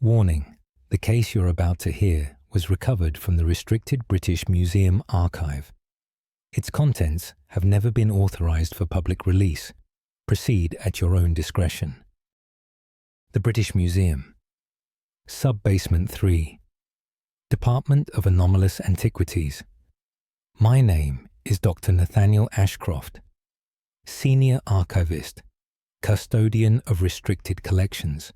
Warning: the case you're about to hear was recovered from the restricted British Museum archive. Its contents have never been authorised for public release. Proceed at your own discretion. The British Museum. Sub-Basement 3. Department of Anomalous Antiquities. My name is Dr. Nathaniel Ashcroft, Senior Archivist, Custodian of Restricted Collections.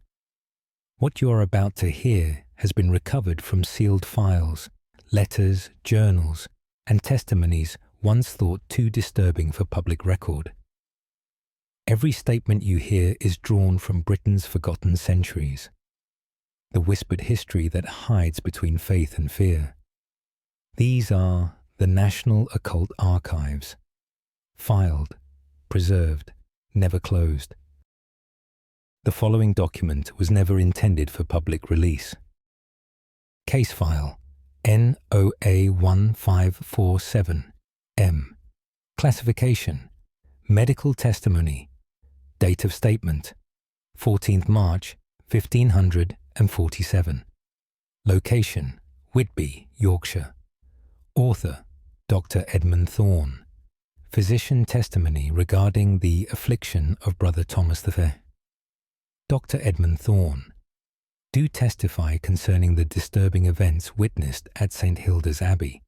What you are about to hear has been recovered from sealed files, letters, journals, and testimonies once thought too disturbing for public record. Every statement you hear is drawn from Britain's forgotten centuries, the whispered history that hides between faith and fear. These are the National Occult Archives, filed, preserved, never closed. The following document was never intended for public release. Case File NOA1547-M. Classification: Medical Testimony. Date of Statement: 14th March 1547. Location: Whitby, Yorkshire. Author: Dr. Edmund Thorne. Physician testimony regarding the affliction of Brother Thomas V. Dr. Edmund Thorne, do testify concerning the disturbing events witnessed at St. Hilda's Abbey.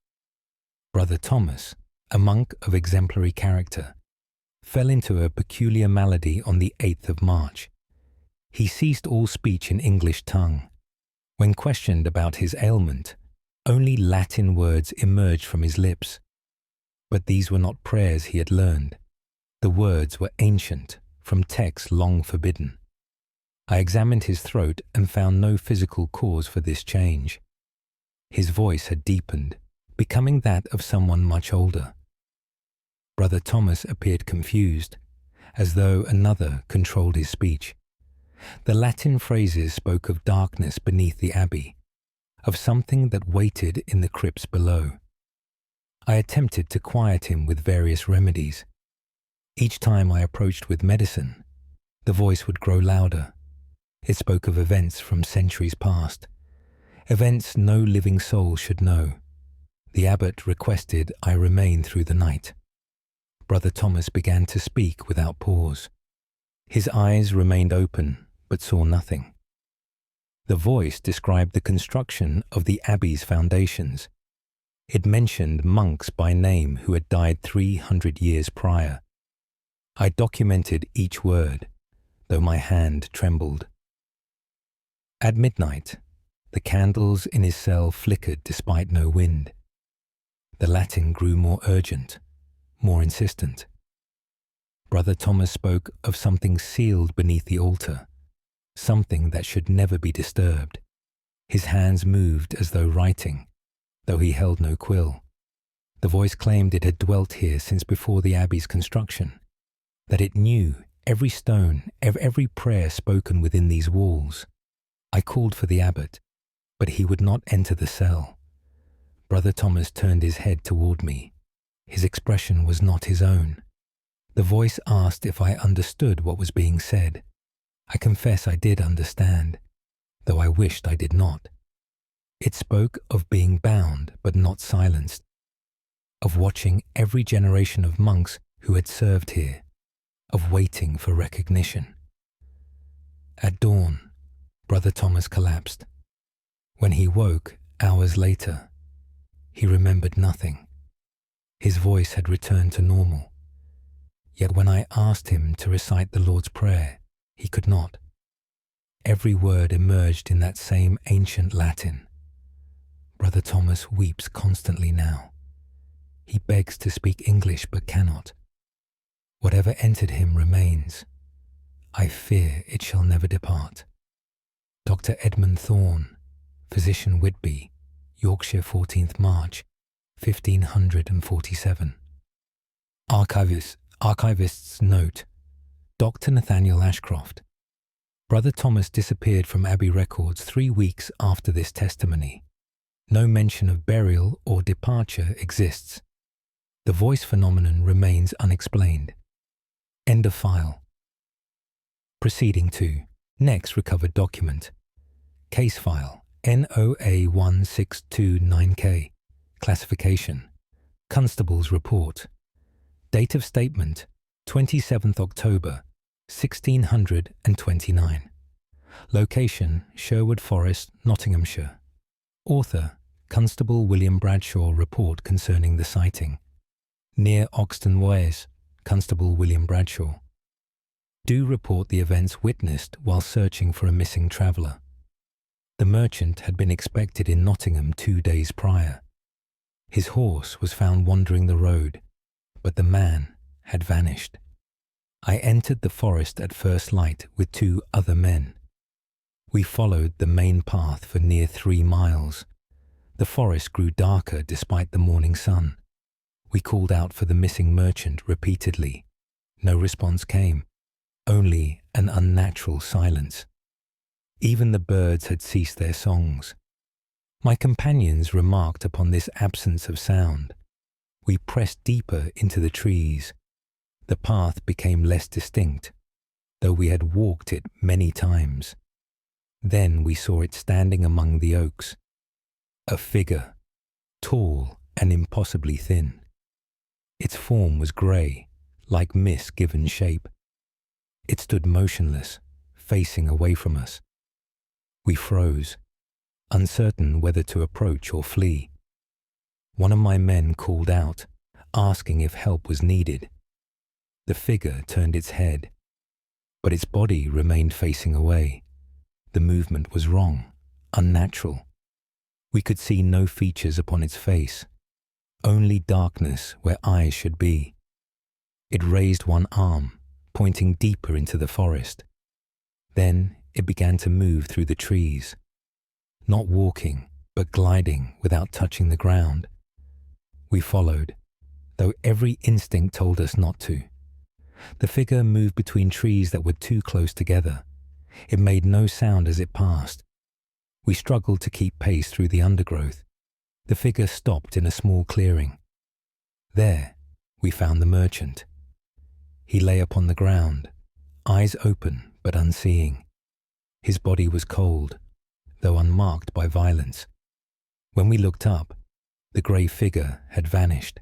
Brother Thomas, a monk of exemplary character, fell into a peculiar malady on the 8th of March. He ceased all speech in English tongue. When questioned about his ailment, only Latin words emerged from his lips. But these were not prayers he had learned. The words were ancient, from texts long forbidden. I examined his throat and found no physical cause for this change. His voice had deepened, becoming that of someone much older. Brother Thomas appeared confused, as though another controlled his speech. The Latin phrases spoke of darkness beneath the abbey, of something that waited in the crypts below. I attempted to quiet him with various remedies. Each time I approached with medicine, the voice would grow louder. It spoke of events from centuries past, events no living soul should know. The abbot requested I remain through the night. Brother Thomas began to speak without pause. His eyes remained open, but saw nothing. The voice described the construction of the abbey's foundations. It mentioned monks by name who had died 300 years prior. I documented each word, though my hand trembled. At midnight, the candles in his cell flickered despite no wind. The Latin grew more urgent, more insistent. Brother Thomas spoke of something sealed beneath the altar, something that should never be disturbed. His hands moved as though writing, though he held no quill. The voice claimed it had dwelt here since before the abbey's construction, that it knew every stone, every prayer spoken within these walls. I called for the abbot, but he would not enter the cell. Brother Thomas turned his head toward me. His expression was not his own. The voice asked if I understood what was being said. I confess I did understand, though I wished I did not. It spoke of being bound but not silenced, of watching every generation of monks who had served here, of waiting for recognition. At dawn, Brother Thomas collapsed. When he woke hours later, he remembered nothing. His voice had returned to normal. Yet when I asked him to recite the Lord's Prayer, he could not. Every word emerged in that same ancient Latin. Brother Thomas weeps constantly now. He begs to speak English but cannot. Whatever entered him remains. I fear it shall never depart. Dr. Edmund Thorne, Physician, Whitby, Yorkshire, 14th March, 1547. Archivist's note: Dr. Nathaniel Ashcroft. Brother Thomas disappeared from Abbey records 3 weeks after this testimony. No mention of burial or departure exists. The voice phenomenon remains unexplained. End of file. Proceeding to next recovered document. Case file NOA1629K. Classification: Constable's report. Date of statement: 27th October, 1629. Location: Sherwood Forest, Nottinghamshire. Author: Constable William Bradshaw. Report concerning the sighting. Near Oxton Ways, Constable William Bradshaw. Do report the events witnessed while searching for a missing traveller. The merchant had been expected in Nottingham 2 days prior. His horse was found wandering the road, but the man had vanished. I entered the forest at first light with 2 other men. We followed the main path for near 3 miles. The forest grew darker despite the morning sun. We called out for the missing merchant repeatedly. No response came, only an unnatural silence. Even the birds had ceased their songs. My companions remarked upon this absence of sound. We pressed deeper into the trees. The path became less distinct, though we had walked it many times. Then we saw it standing among the oaks. A figure, tall and impossibly thin. Its form was grey, like mist given shape. It stood motionless, facing away from us. We froze, uncertain whether to approach or flee. One of my men called out, asking if help was needed. The figure turned its head, but its body remained facing away. The movement was wrong, unnatural. We could see no features upon its face, only darkness where eyes should be. It raised one arm, pointing deeper into the forest. Then it began to move through the trees, not walking, but gliding without touching the ground. We followed, though every instinct told us not to. The figure moved between trees that were too close together. It made no sound as it passed. We struggled to keep pace through the undergrowth. The figure stopped in a small clearing. There, we found the merchant. He lay upon the ground, eyes open but unseeing. His body was cold, though unmarked by violence. When we looked up, the grey figure had vanished.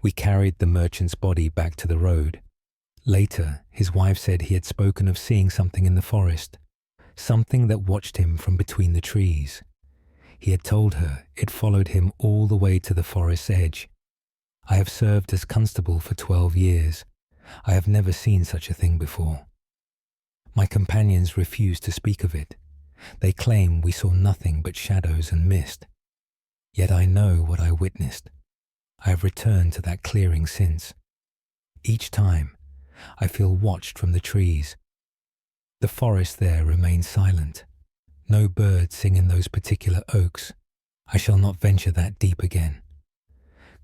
We carried the merchant's body back to the road. Later, his wife said he had spoken of seeing something in the forest, something that watched him from between the trees. He had told her it followed him all the way to the forest's edge. I have served as constable for 12 years. I have never seen such a thing before. My companions refused to speak of it. They claim we saw nothing but shadows and mist. Yet I know what I witnessed. I have returned to that clearing since. Each time, I feel watched from the trees. The forest there remains silent. No birds sing in those particular oaks. I shall not venture that deep again.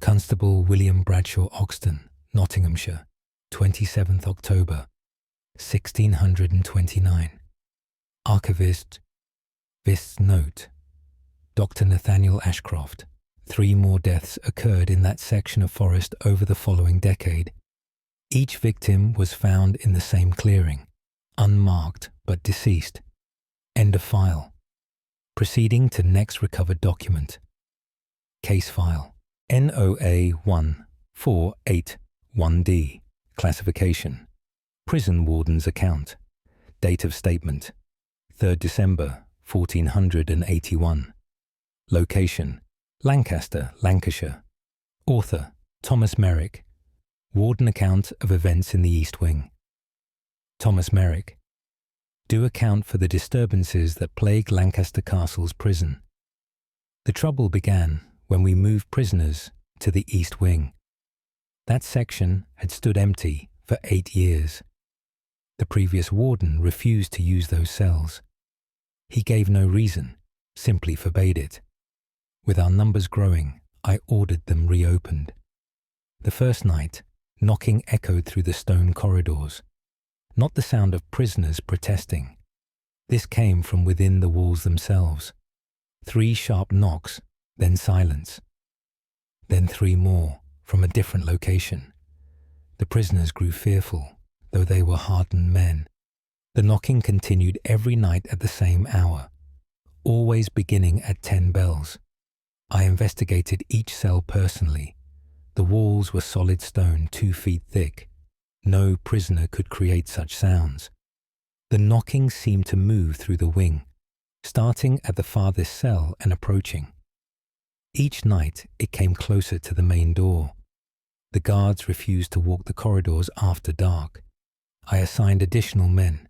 Constable William Bradshaw Oxton, Nottinghamshire, 27th October, 1629. Archivist Vist's note. Dr. Nathaniel Ashcroft. 3 more deaths occurred in that section of forest over the following decade. Each victim was found in the same clearing, unmarked but deceased. End of file. Proceeding to next recovered document. Case file NOA1481D. Classification: Prison warden's account. Date of statement: 3rd December 1481. Location: Lancaster, Lancashire. Author: Thomas Merrick. Warden account of events in the East Wing. Thomas Merrick. Do account for the disturbances that plague Lancaster Castle's prison. The trouble began when we moved prisoners to the East Wing. That section had stood empty for 8 years. The previous warden refused to use those cells. He gave no reason, simply forbade it. With our numbers growing, I ordered them reopened. The first night, knocking echoed through the stone corridors. Not the sound of prisoners protesting. This came from within the walls themselves. 3 sharp knocks, then silence. Then 3 more, from a different location. The prisoners grew fearful, though they were hardened men. The knocking continued every night at the same hour. always beginning at 10 bells. I investigated each cell personally. The walls were solid stone 2 feet thick. No prisoner could create such sounds. The knocking seemed to move through the wing, starting at the farthest cell and approaching. Each night it came closer to the main door. The guards refused to walk the corridors after dark. I assigned additional men,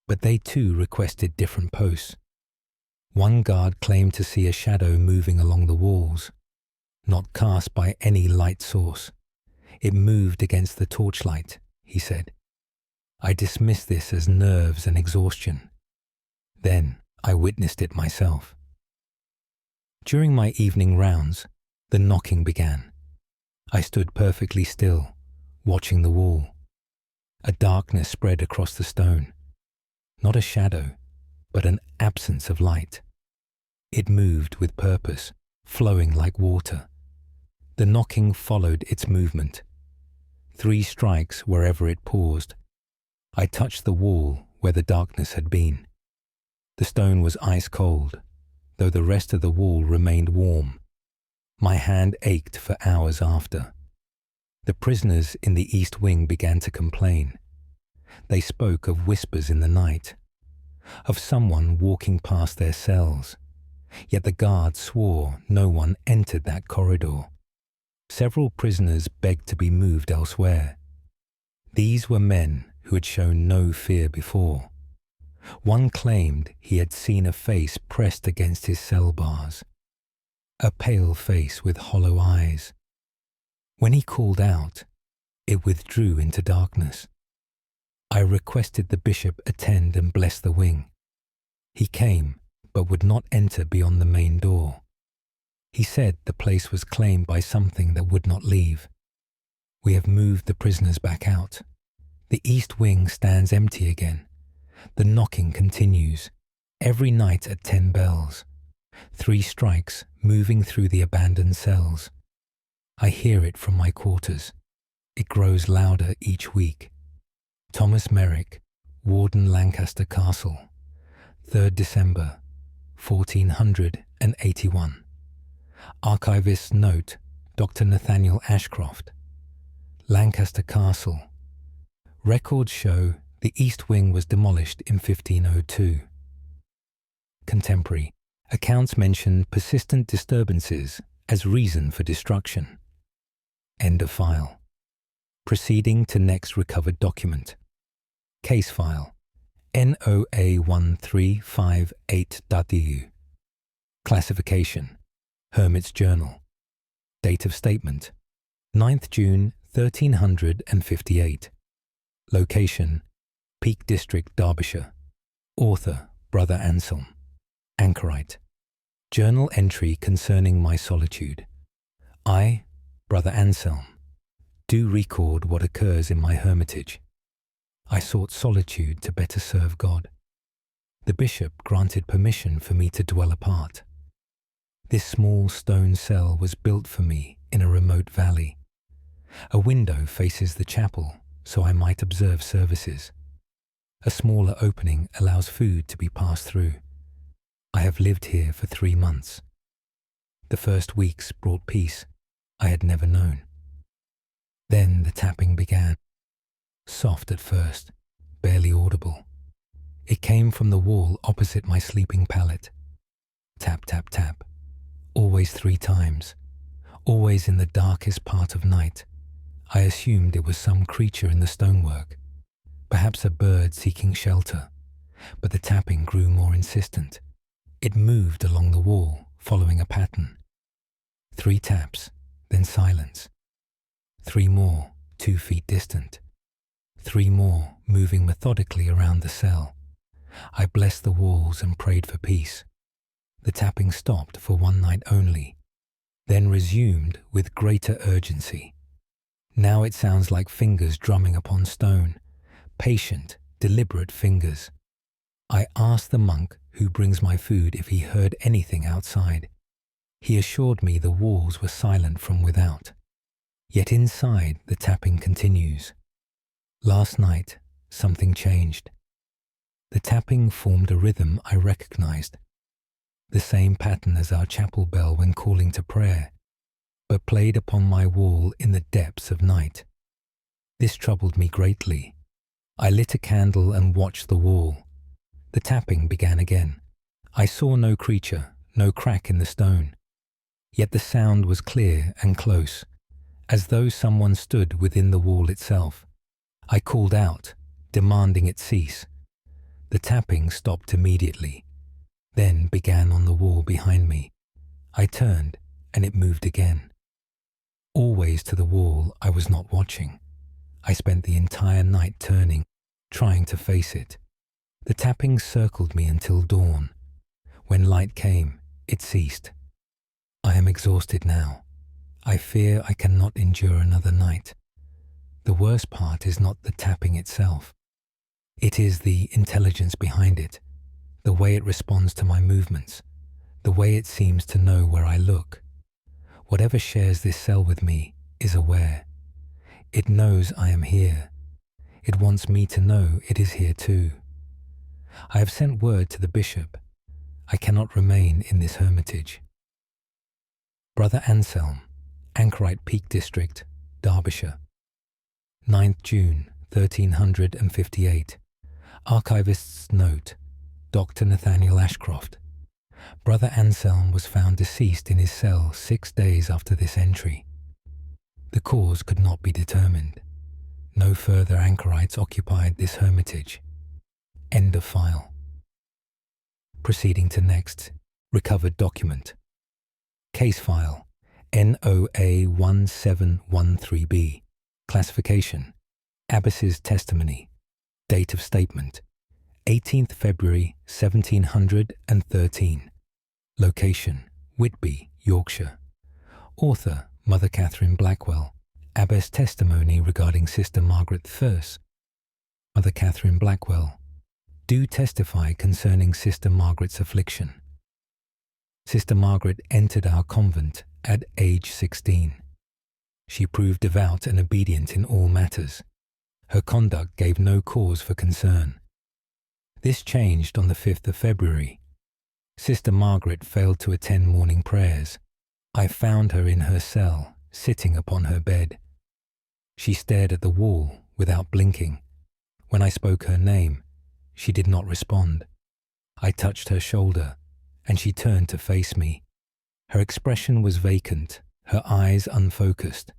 but they too requested different posts. One guard claimed to see a shadow moving along the walls, not cast by any light source. It moved against the torchlight, he said. I dismissed this as nerves and exhaustion. Then I witnessed it myself. During my evening rounds, the knocking began. I stood perfectly still, watching the wall. A darkness spread across the stone. Not a shadow, but an absence of light. It moved with purpose, flowing like water. The knocking followed its movement. 3 strikes wherever it paused. I touched the wall where the darkness had been. The stone was ice cold, though the rest of the wall remained warm. My hand ached for hours after. The prisoners in the east wing began to complain. They spoke of whispers in the night, of someone walking past their cells, yet the guards swore no one entered that corridor. Several prisoners begged to be moved elsewhere. These were men who had shown no fear before. One claimed he had seen a face pressed against his cell bars, a pale face with hollow eyes. When he called out, it withdrew into darkness. I requested the bishop attend and bless the wing. He came, but would not enter beyond the main door. He said the place was claimed by something that would not leave. We have moved the prisoners back out. The east wing stands empty again. The knocking continues, every night at 10 bells. 3 strikes moving through the abandoned cells. I hear it from my quarters. It grows louder each week. Thomas Merrick, Warden, Lancaster Castle, 3rd December, 1481. Archivist's note, Dr. Nathaniel Ashcroft. Lancaster Castle. Records show the east wing was demolished in 1502. Contemporary. Accounts mention persistent disturbances as reason for destruction. End of file. Proceeding to next recovered document. Case file. NOA1358.U. Classification. Hermit's Journal. Date of statement. 9th June 1358. Location. Peak District, Derbyshire. Author, Brother Anselm. Anchorite. Journal entry concerning my solitude. I, Brother Anselm, do record what occurs in my hermitage. I sought solitude to better serve God. The bishop granted permission for me to dwell apart. This small stone cell was built for me in a remote valley. A window faces the chapel, so I might observe services. A smaller opening allows food to be passed through. I have lived here for 3 months. The first weeks brought peace I had never known. Then the tapping began. Soft at first, barely audible. It came from the wall opposite my sleeping pallet. Tap, tap, tap. Always 3 times. Always in the darkest part of night. I assumed it was some creature in the stonework. Perhaps a bird seeking shelter. But the tapping grew more insistent. It moved along the wall, following a pattern. 3 taps, then silence. 3 more, 2 feet distant. 3 more, moving methodically around the cell. I blessed the walls and prayed for peace. The tapping stopped for 1 night only, then resumed with greater urgency. Now it sounds like fingers drumming upon stone, patient, deliberate fingers. I asked the monk who brings my food if he heard anything outside. He assured me the walls were silent from without. Yet inside the tapping continues. Last night, something changed. The tapping formed a rhythm I recognized. the same pattern as our chapel bell when calling to prayer, but played upon my wall in the depths of night. This troubled me greatly. I lit a candle and watched the wall. The tapping began again. I saw no creature, no crack in the stone. Yet the sound was clear and close, as though someone stood within the wall itself. I called out, demanding it cease. The tapping stopped immediately, then began on the wall behind me. I turned, and it moved again. Always to the wall, I was not watching. I spent the entire night turning, trying to face it. The tapping circled me until dawn. When light came, it ceased. I am exhausted now. I fear I cannot endure another night. The worst part is not the tapping itself. It is the intelligence behind it, the way it responds to my movements, the way it seems to know where I look. Whatever shares this cell with me is aware. It knows I am here. It wants me to know it is here too. I have sent word to the bishop. I cannot remain in this hermitage. Brother Anselm, Anchorite Peak District, Derbyshire. 9th June 1358. Archivist's note. Dr. Nathaniel Ashcroft. Brother Anselm was found deceased in his cell 6 days after this entry. The cause could not be determined. No further anchorites occupied this hermitage. End of file. Proceeding to next. Recovered document. Case file. NOA 1713B. Classification. Abbess's testimony. Date of statement. 18th February 1713. Location. Whitby, Yorkshire. Author. Mother Catherine Blackwell. Abbess testimony regarding Sister Margaret Thurse. Mother Catherine Blackwell. Do testify concerning Sister Margaret's affliction. Sister Margaret entered our convent at age 16. She proved devout and obedient in all matters. Her conduct gave no cause for concern. This changed on the 5th of February. Sister Margaret failed to attend morning prayers. I found her in her cell, sitting upon her bed. She stared at the wall without blinking. When I spoke her name, she did not respond. I touched her shoulder, and she turned to face me. Her expression was vacant, her eyes unfocused.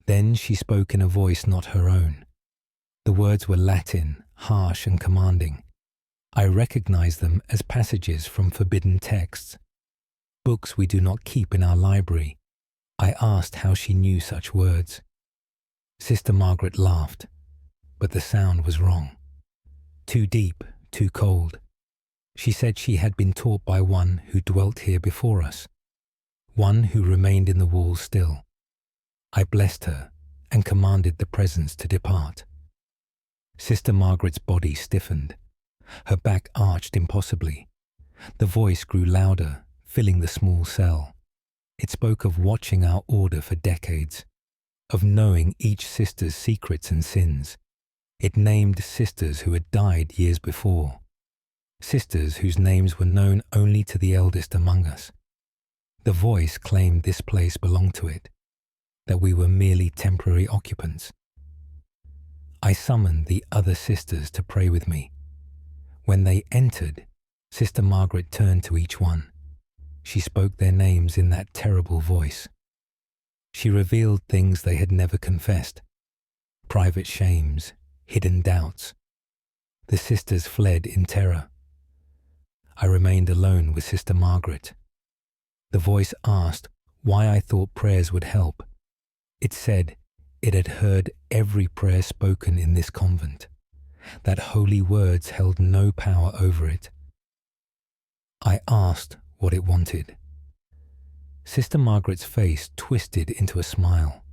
Then she spoke in a voice not her own. The words were Latin, harsh and commanding. I recognized them as passages from forbidden texts, books we do not keep in our library. I asked how she knew such words. Sister Margaret laughed, but the sound was wrong. Too deep, too cold. She said she had been taught by one who dwelt here before us, one who remained in the wall still. I blessed her and commanded the presence to depart. Sister Margaret's body stiffened. Her back arched impossibly. The voice grew louder, filling the small cell. It spoke of watching our order for decades, of knowing each sister's secrets and sins. It named sisters who had died years before, sisters whose names were known only to the eldest among us. The voice claimed this place belonged to it, that we were merely temporary occupants. I summoned the other sisters to pray with me. When they entered, Sister Margaret turned to each one. She spoke their names in that terrible voice. She revealed things they had never confessed, private shames, hidden doubts. The sisters fled in terror. I remained alone with Sister Margaret. The voice asked why I thought prayers would help. It said it had heard every prayer spoken in this convent, that holy words held no power over it. I asked what it wanted. Sister Margaret's face twisted into a smile.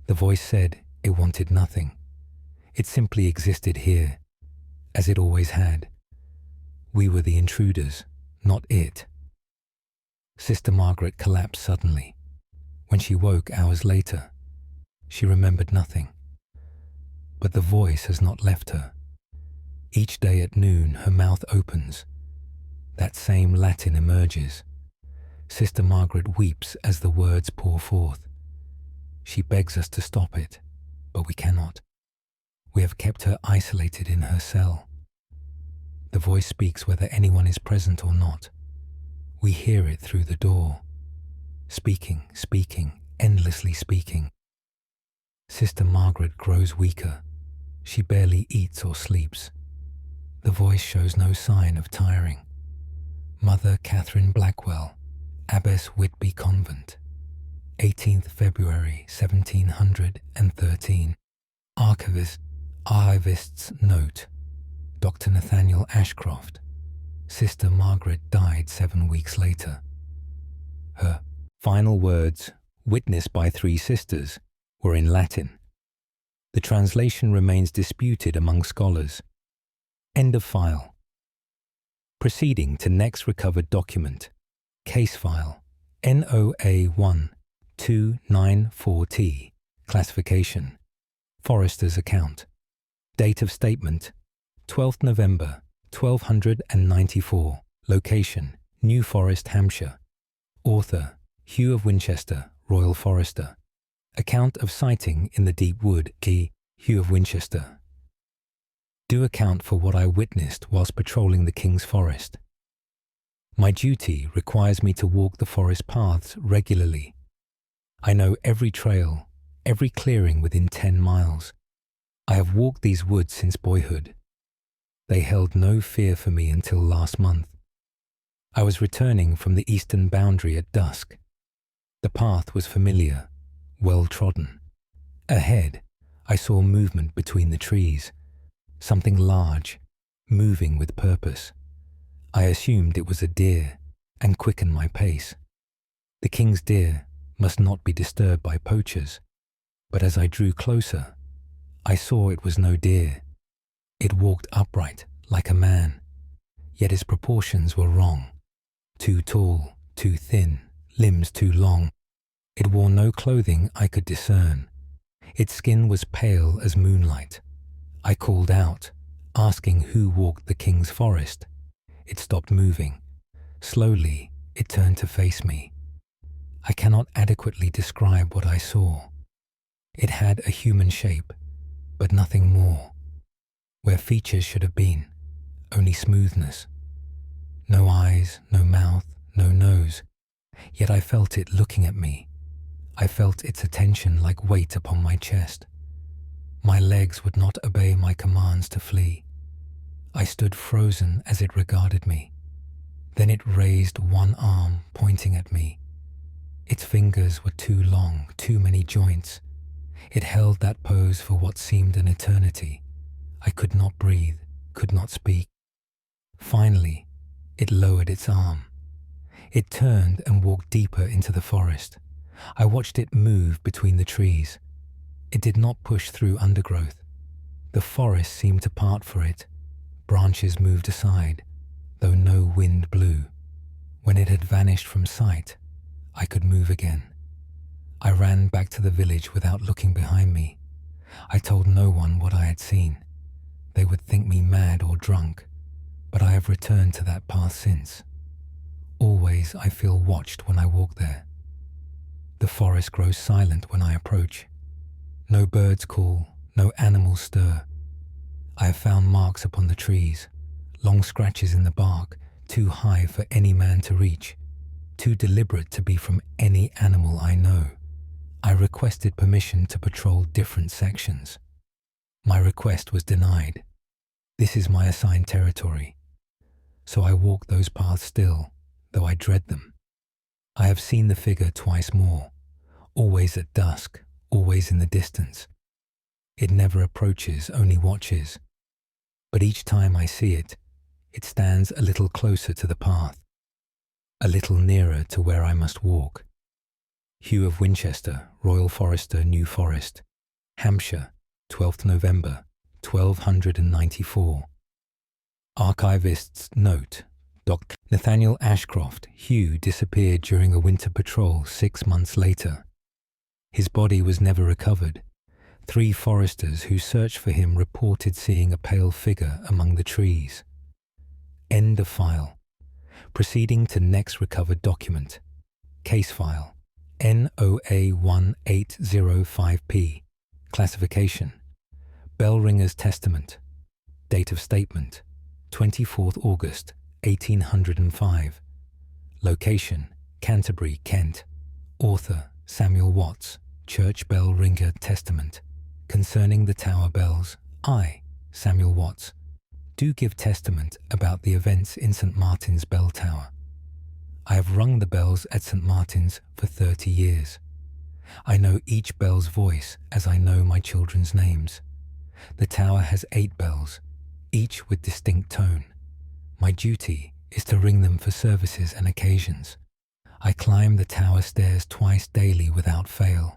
The voice said it wanted nothing. It simply existed here, as it always had. We were the intruders, not it. Sister Margaret collapsed suddenly. When she woke hours later, she remembered nothing. But the voice has not left her. Each day at noon her mouth opens. That same Latin emerges. Sister Margaret weeps as the words pour forth. She begs us to stop it, but we cannot. We have kept her isolated in her cell. The voice speaks whether anyone is present or not. We hear it through the door. Speaking, speaking, endlessly speaking. Sister Margaret grows weaker. She barely eats or sleeps. The voice shows no sign of tiring. Mother Catherine Blackwell, Abbess Whitby Convent, 18th February 1713. Archivist's note. Dr. Nathaniel Ashcroft. Sister Margaret died 7 weeks later. Her final words, witnessed by 3 sisters, were in Latin. The translation remains disputed among scholars. End of file. Proceeding to next recovered document. Case file NOA1-294T. Classification. Forester's account. Date of statement 12th November 1294. Location New Forest, Hampshire. Author Hugh of Winchester, Royal Forester. Account of sighting in the deep wood. Key Hugh of Winchester. Do account for what I witnessed whilst patrolling the King's Forest. My duty requires me to walk the forest paths regularly. I know every trail, every clearing within 10 miles. I have walked these woods since boyhood. They held no fear for me until last month. I was returning from the eastern boundary at dusk. The path was familiar, well trodden. Ahead, I saw movement between the trees. Something large, moving with purpose. I assumed it was a deer and quickened my pace. The king's deer must not be disturbed by poachers, but as I drew closer, I saw it was no deer. It walked upright like a man, yet its proportions were wrong. Too tall, too thin, limbs too long. It wore no clothing I could discern. Its skin was pale as moonlight. I called out, asking who walked the King's Forest. It stopped moving. Slowly, it turned to face me. I cannot adequately describe what I saw. It had a human shape, but nothing more. Where features should have been, only smoothness. No eyes, no mouth, no nose. Yet I felt it looking at me. I felt its attention like weight upon my chest. My legs would not obey my commands to flee. I stood frozen as it regarded me. Then it raised one arm, pointing at me. Its fingers were too long, too many joints. It held that pose for what seemed an eternity. I could not breathe, could not speak. Finally, it lowered its arm. It turned and walked deeper into the forest. I watched it move between the trees. It did not push through undergrowth. The forest seemed to part for it. Branches moved aside, though no wind blew. When it had vanished from sight, I could move again. I ran back to the village without looking behind me. I told no one what I had seen. They would think me mad or drunk, but I have returned to that path since. Always I feel watched when I walk there. The forest grows silent when I approach. No birds call, no animals stir. I have found marks upon the trees, long scratches in the bark, too high for any man to reach, too deliberate to be from any animal I know. I requested permission to patrol different sections. My request was denied. This is my assigned territory. So I walk those paths still, though I dread them. I have seen the figure twice more, always at dusk, always in the distance. It never approaches, only watches. But each time I see it, it stands a little closer to the path, a little nearer to where I must walk. Hugh of Winchester, Royal Forester, New Forest, Hampshire, 12th November, 1294. Archivist's note. Dr. Nathaniel Ashcroft, Hugh, disappeared during a winter patrol 6 months later. His body was never recovered. 3 foresters who searched for him reported seeing a pale figure among the trees. End of file. Proceeding to next recovered document. Case file NOA1805P. Classification: Bell ringer's testament. Date of statement: 24th August 1805. Location: Canterbury, Kent. Author: Samuel Watts. Church bell ringer testament. Concerning the tower bells, I, Samuel Watts, do give testament about the events in St. Martin's bell tower. I have rung the bells at St. Martin's for 30 years. I know each bell's voice as I know my children's names. The tower has 8 bells, each with distinct tone. My duty is to ring them for services and occasions. I climb the tower stairs twice daily without fail.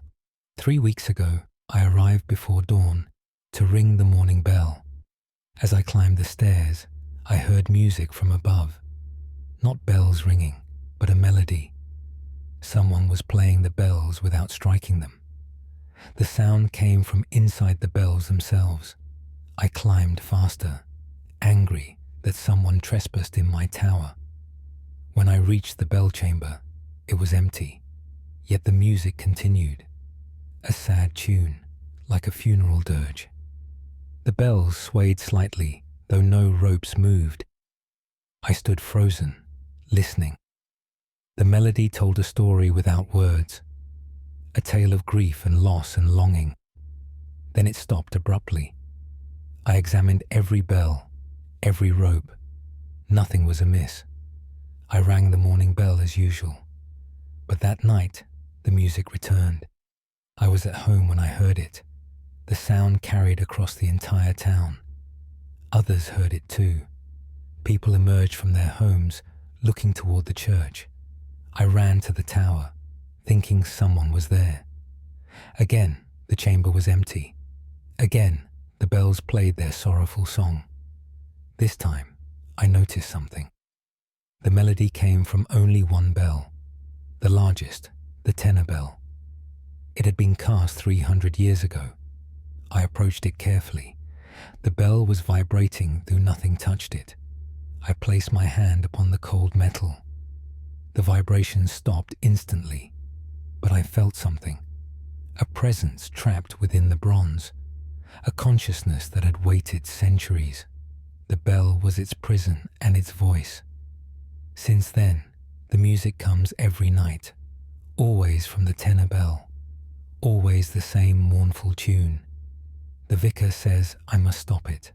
3 weeks ago, I arrived before dawn to ring the morning bell. As I climbed the stairs, I heard music from above. Not bells ringing, but a melody. Someone was playing the bells without striking them. The sound came from inside the bells themselves. I climbed faster, angry that someone trespassed in my tower. When I reached the bell chamber, it was empty, yet the music continued. A sad tune, like a funeral dirge. The bells swayed slightly, though no ropes moved. I stood frozen, listening. The melody told a story without words, a tale of grief and loss and longing. Then it stopped abruptly. I examined every bell, every rope. Nothing was amiss. I rang the morning bell as usual. But that night, the music returned. I was at home when I heard it. The sound carried across the entire town. Others heard it too. People emerged from their homes, looking toward the church. I ran to the tower, thinking someone was there. Again, the chamber was empty. Again, the bells played their sorrowful song. This time, I noticed something. The melody came from only one bell, the largest, the tenor bell. It had been cast 300 years ago. I approached it carefully. The bell was vibrating, though nothing touched it. I placed my hand upon the cold metal. The vibration stopped instantly, but I felt something, a presence trapped within the bronze, a consciousness that had waited centuries. The bell was its prison and its voice. Since then, the music comes every night, always from the tenor bell, always the same mournful tune. The vicar says I must stop it.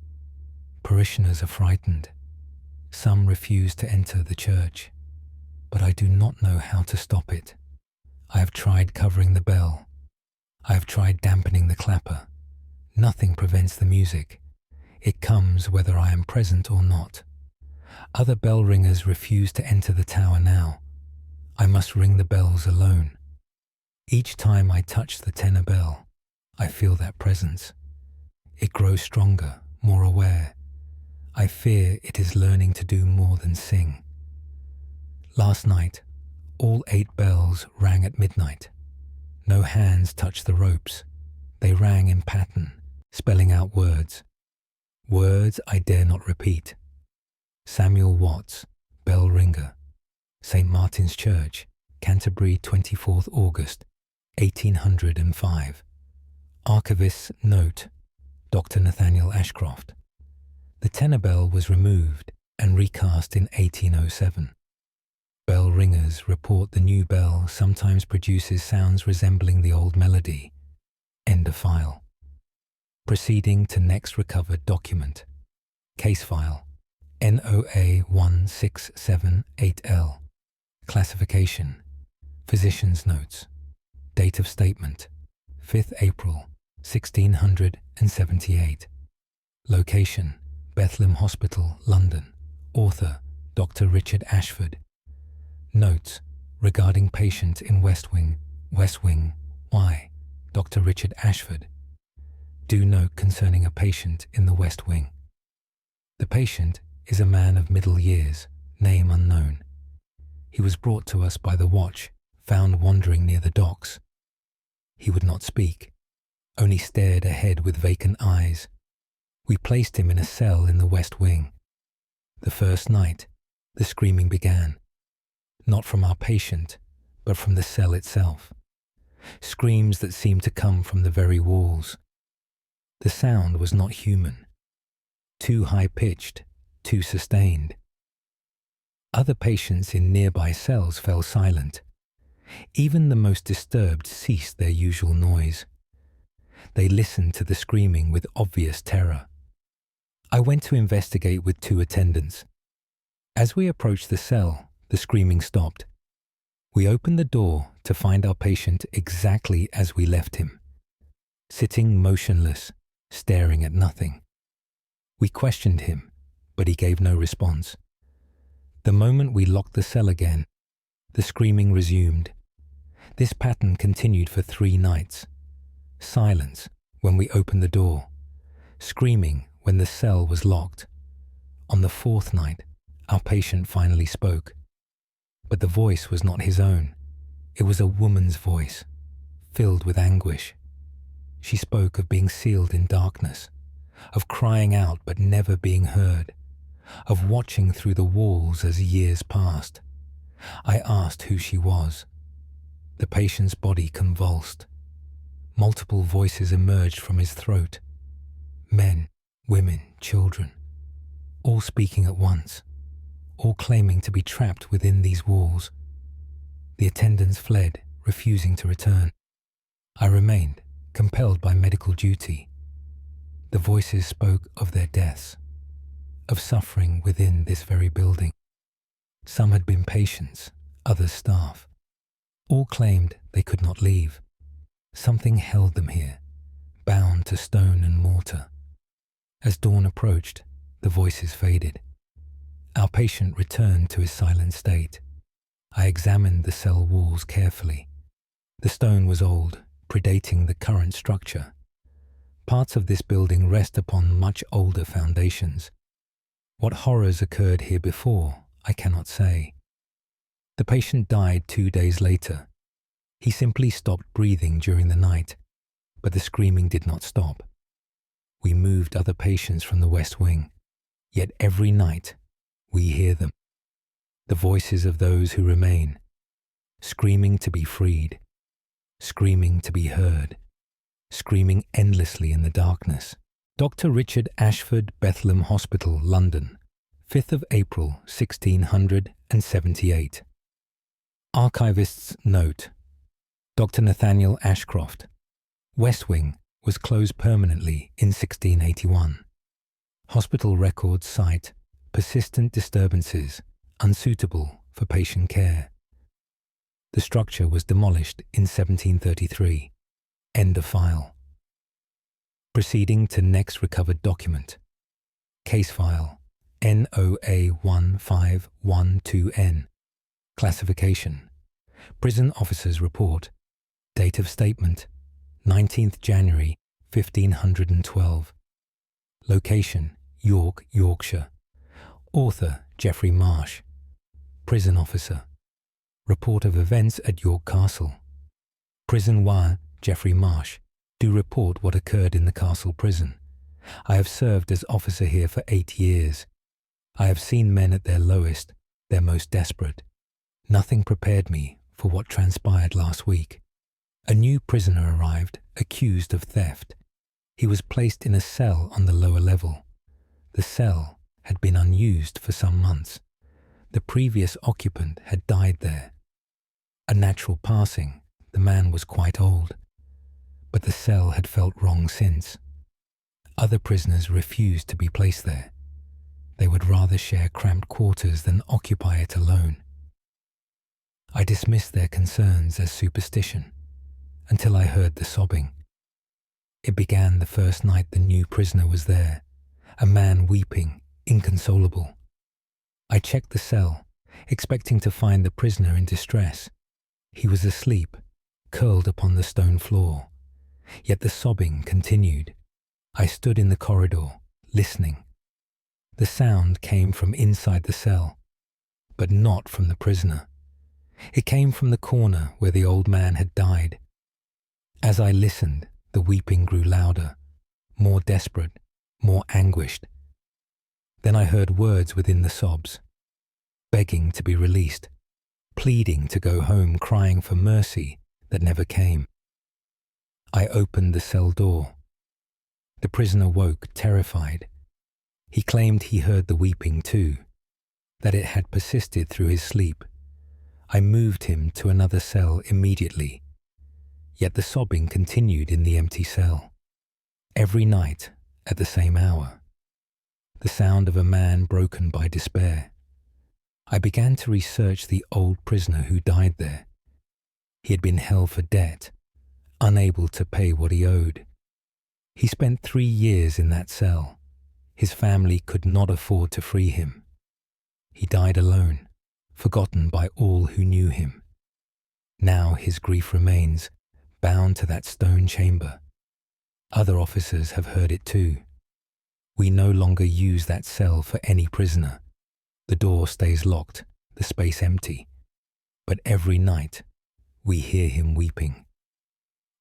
Parishioners are frightened. Some refuse to enter the church. But I do not know how to stop it. I have tried covering the bell. I have tried dampening the clapper. Nothing prevents the music. It comes whether I am present or not. Other bell ringers refuse to enter the tower now. I must ring the bells alone. Each time I touch the tenor bell, I feel that presence. It grows stronger, more aware. I fear it is learning to do more than sing. Last night, all 8 bells rang at midnight. No hands touched the ropes. They rang in pattern, spelling out words. Words I dare not repeat. Samuel Watts, bell ringer. St. Martin's Church, Canterbury, 24th August, 1805. Archivist's note, Dr. Nathaniel Ashcroft. The tenor bell was removed and recast in 1807. Bell ringers report the new bell sometimes produces sounds resembling the old melody. End of file. Proceeding to next recovered document. Case file NOA1678L. Classification: Physician's notes. Date of statement: 5th April 1678. Location: Bethlehem Hospital, London. Author: Dr. Richard Ashford. Notes regarding patient in West Wing. Why? Dr. Richard Ashford. Do note concerning a patient in the West Wing. The patient is a man of middle years, name unknown. He was brought to us by the watch, found wandering near the docks. He would not speak, only stared ahead with vacant eyes. We placed him in a cell in the West Wing. The first night, The screaming began, not from our patient, but from the cell itself. Screams that seemed to come from the very walls. The sound was not human, too high-pitched, too sustained. Other patients in nearby cells fell silent. Even the most disturbed ceased their usual noise. They listened to the screaming with obvious terror. I went to investigate with 2 attendants. As we approached the cell, the screaming stopped. We opened the door to find our patient exactly as we left him, sitting motionless, staring at nothing. We questioned him, but he gave no response. The moment we locked the cell again, the screaming resumed. This pattern continued for 3 nights. Silence when we opened the door, screaming when the cell was locked. On the 4th night, our patient finally spoke. But the voice was not his own. It was a woman's voice, filled with anguish. She spoke of being sealed in darkness, of crying out but never being heard, of watching through the walls as years passed. I asked who she was. The patient's body convulsed. Multiple voices emerged from his throat. Men, women, children, all speaking at once, all claiming to be trapped within these walls. The attendants fled, refusing to return. I remained, compelled by medical duty. The voices spoke of their deaths, of suffering within this very building. Some had been patients, others staff. All claimed they could not leave. Something held them here, bound to stone and mortar. As dawn approached, the voices faded. Our patient returned to his silent state. I examined the cell walls carefully. The stone was old, predating the current structure. Parts of this building rest upon much older foundations. What horrors occurred here before, I cannot say. The patient died 2 days later. He simply stopped breathing during the night, but the screaming did not stop. We moved other patients from the West Wing, yet every night we hear them, the voices of those who remain, screaming to be freed, screaming to be heard, screaming endlessly in the darkness. Dr. Richard Ashford, Bethlehem Hospital, London, 5th of April, 1678. Archivist's note. Dr. Nathaniel Ashcroft. West Wing was closed permanently in 1681. Hospital records cite persistent disturbances, unsuitable for patient care. The structure was demolished in 1733. End of file. Proceeding to next recovered document. Case file NOA1512N. Classification. Prison Officer's Report. Date of statement 19th January 1512. Location York, Yorkshire. Author Geoffrey Marsh. Prison Officer. Report of events at York Castle. Prison Wire Geoffrey Marsh. Do report what occurred in the castle prison. I have served as officer here for 8 years. I have seen men at their lowest, their most desperate. Nothing prepared me for what transpired last week. A new prisoner arrived, accused of theft. He was placed in a cell on the lower level. The cell had been unused for some months. The previous occupant had died there. A natural passing, the man was quite old. But the cell had felt wrong since. Other prisoners refused to be placed there. They would rather share cramped quarters than occupy it alone. I dismissed their concerns as superstition until I heard the sobbing. It began the first night the new prisoner was there, a man weeping, inconsolable. I checked the cell, expecting to find the prisoner in distress. He was asleep, curled upon the stone floor. Yet the sobbing continued. I stood in the corridor, listening. The sound came from inside the cell, but not from the prisoner. It came from the corner where the old man had died. As I listened, the weeping grew louder, more desperate, more anguished. Then I heard words within the sobs. begging to be released, pleading to go home, crying for mercy that never came. I opened the cell door. The prisoner woke, terrified. He claimed he heard the weeping too, that it had persisted through his sleep. I moved him to another cell immediately, yet the sobbing continued in the empty cell. Every night at the same hour. The sound of a man broken by despair. I began to research the old prisoner who died there. He had been held for debt, unable to pay what he owed. He spent 3 years in that cell. His family could not afford to free him. He died alone, forgotten by all who knew him. Now his grief remains, bound to that stone chamber. Other officers have heard it too. We no longer use that cell for any prisoner. The door stays locked, the space empty. But every night, we hear him weeping,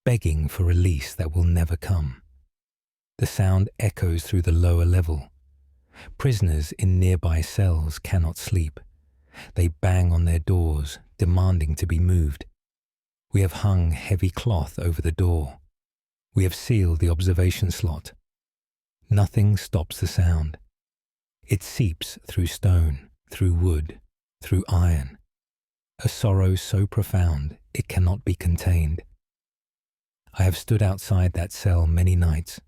begging for release that will never come. The sound echoes through the lower level. Prisoners in nearby cells cannot sleep. They bang on their doors, demanding to be moved. We have hung heavy cloth over the door. We have sealed the observation slot. Nothing stops the sound. It seeps through stone, through wood, through iron. A sorrow so profound it cannot be contained. I have stood outside that cell many nights,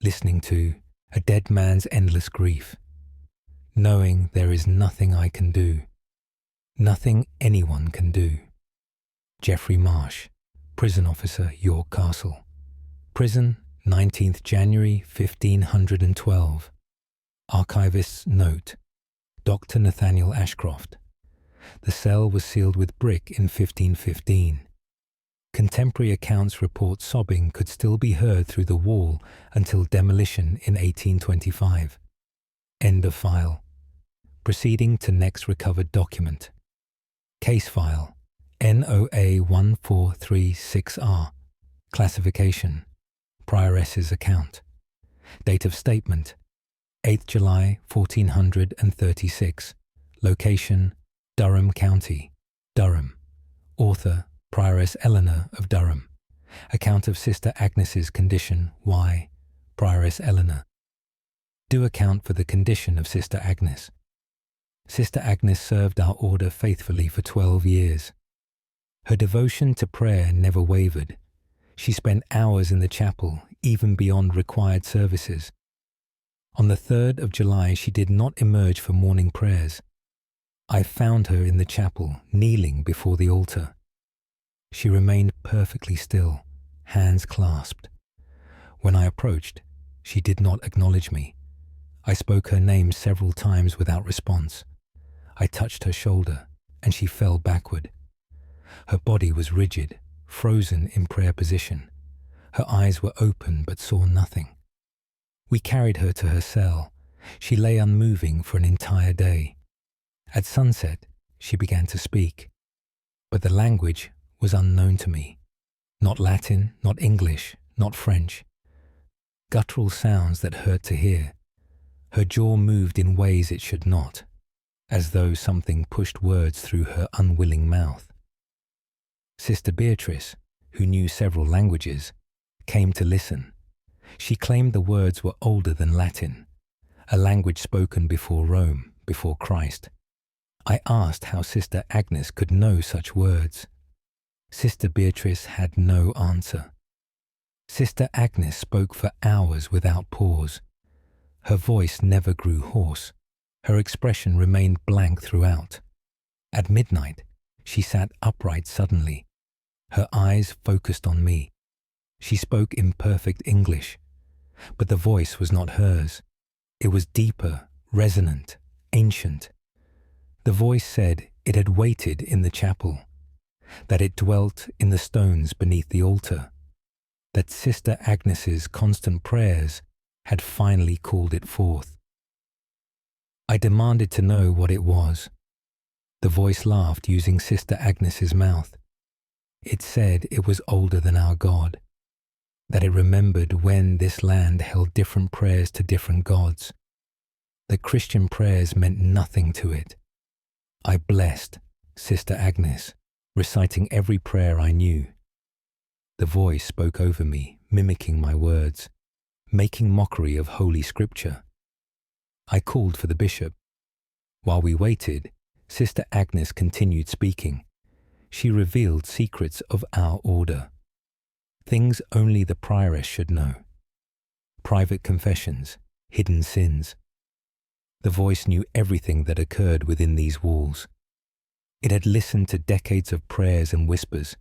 listening to a dead man's endless grief, knowing there is nothing I can do, nothing anyone can do. Geoffrey Marsh, prison officer, York Castle. Prison, 19th January 1512. Archivist's note, Dr. Nathaniel Ashcroft. The cell was sealed with brick in 1515. Contemporary accounts report sobbing could still be heard through the wall until demolition in 1825. End of file. Proceeding to next recovered document. Case file, NOA 1436R. Classification, Prioress's account. Date of statement, 8th July 1436. Location, Durham County, Durham. Author, Prioress Eleanor of Durham. Account of Sister Agnes's condition, Y. Prioress Eleanor. Do account for the condition of Sister Agnes. Sister Agnes served our order faithfully for 12 years. Her devotion to prayer never wavered. She spent hours in the chapel, even beyond required services. On the 3rd of July, she did not emerge for morning prayers. I found her in the chapel, kneeling before the altar. She remained perfectly still, hands clasped. When I approached, she did not acknowledge me. I spoke her name several times without response. I touched her shoulder, and she fell backward. Her body was rigid, frozen in prayer position. Her eyes were open but saw nothing. We carried her to her cell. She lay unmoving for an entire day. At sunset, she began to speak, but the language was unknown to me. Not Latin, not English, not French. Guttural sounds that hurt to hear. Her jaw moved in ways it should not, as though something pushed words through her unwilling mouth. Sister Beatrice, who knew several languages, came to listen. She claimed the words were older than Latin, a language spoken before Rome, before Christ. I asked how Sister Agnes could know such words. Sister Beatrice had no answer. Sister Agnes spoke for hours without pause. Her voice never grew hoarse. Her expression remained blank throughout. At midnight, she sat upright suddenly. Her eyes focused on me. She spoke in perfect English, but the voice was not hers. It was deeper, resonant, ancient. The voice said it had waited in the chapel, that it dwelt in the stones beneath the altar, that Sister Agnes's constant prayers had finally called it forth. I demanded to know what it was. The voice laughed using Sister Agnes's mouth. It said it was older than our God, that it remembered when this land held different prayers to different gods, that Christian prayers meant nothing to it, I blessed Sister Agnes, reciting every prayer I knew. The voice spoke over me, mimicking my words, making mockery of Holy Scripture. I called for the bishop. While we waited, Sister Agnes continued speaking. She revealed secrets of our order, things only the prioress should know. Private confessions, hidden sins. The voice knew everything that occurred within these walls. It had listened to decades of prayers and whispers.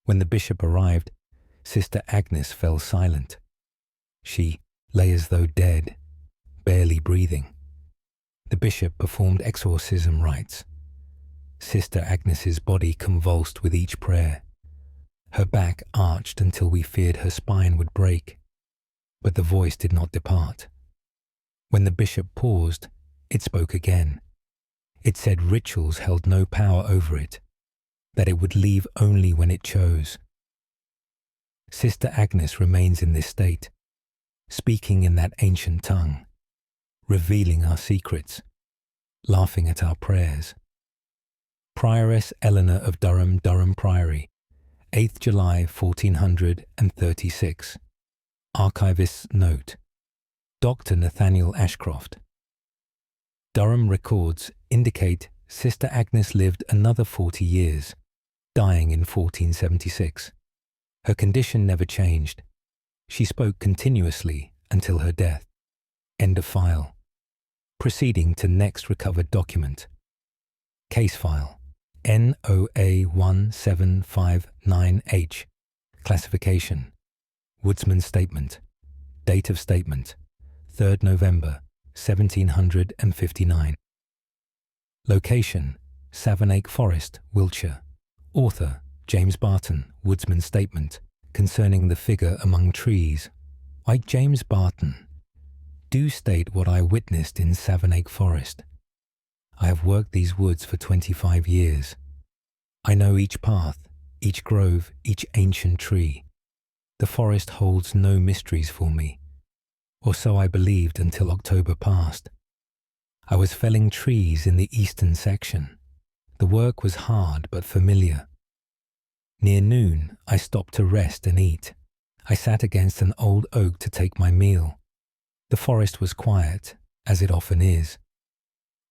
When the bishop arrived, Sister Agnes fell silent. She lay as though dead, barely breathing. The bishop performed exorcism rites. Sister Agnes's body convulsed with each prayer. Her back arched until we feared her spine would break. But the voice did not depart. When the bishop paused, it spoke again. It said rituals held no power over it, that it would leave only when it chose. Sister Agnes remains in this state, speaking in that ancient tongue, revealing our secrets, laughing at our prayers. Prioress Eleanor of Durham, Durham Priory, 8th July 1436. Archivist's note. Dr. Nathaniel Ashcroft. Durham records indicate Sister Agnes lived another 40 years, dying in 1476. Her condition never changed. She spoke continuously until her death. End of file. Proceeding to next recovered document. Case file. NOA 1759H. Classification. Woodsman's statement. Date of statement. 3rd November, 1759. Location. Savernake Forest, Wiltshire. Author. James Barton. Woodsman's statement. Concerning the figure among trees. I, James Barton, do state what I witnessed in Savernake Forest. I have worked these woods for 25 years. I know each path, each grove, each ancient tree. The forest holds no mysteries for me, or so I believed until October passed. I was felling trees in the eastern section. The work was hard but familiar. Near noon, I stopped to rest and eat. I sat against an old oak to take my meal. The forest was quiet, as it often is.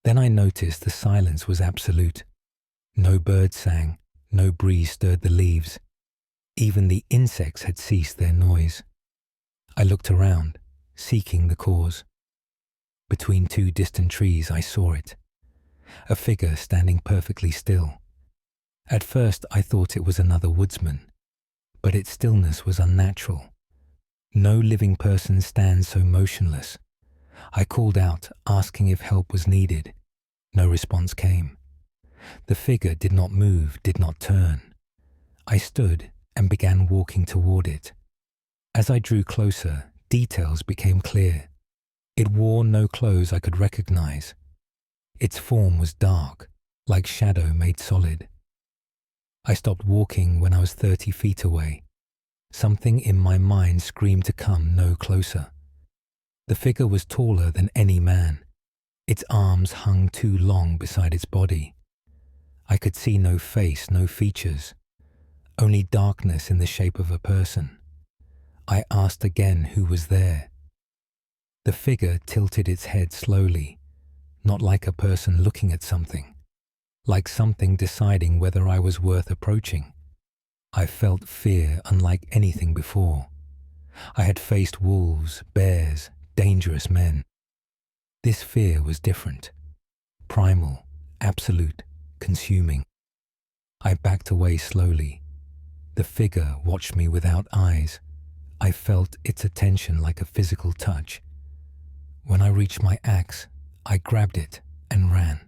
Then I noticed the silence was absolute. No bird sang, no breeze stirred the leaves. Even the insects had ceased their noise. I looked around, seeking the cause. Between two distant trees I saw it, a figure standing perfectly still. At first I thought it was another woodsman, but its stillness was unnatural. No living person stands so motionless. I called out, asking if help was needed. No response came. The figure did not move, did not turn. I stood and began walking toward it. As I drew closer, details became clear. It wore no clothes I could recognize. Its form was dark, like shadow made solid. I stopped walking when I was 30 feet away. Something in my mind screamed to come no closer. The figure was taller than any man. Its arms hung too long beside its body. I could see no face, no features, only darkness in the shape of a person. I asked again who was there. The figure tilted its head slowly, not like a person looking at something, like something deciding whether I was worth approaching. I felt fear unlike anything before. I had faced wolves, bears, dangerous men. This fear was different, primal, absolute, consuming. I backed away slowly. The figure watched me without eyes. I felt its attention like a physical touch. When I reached my axe, I grabbed it and ran.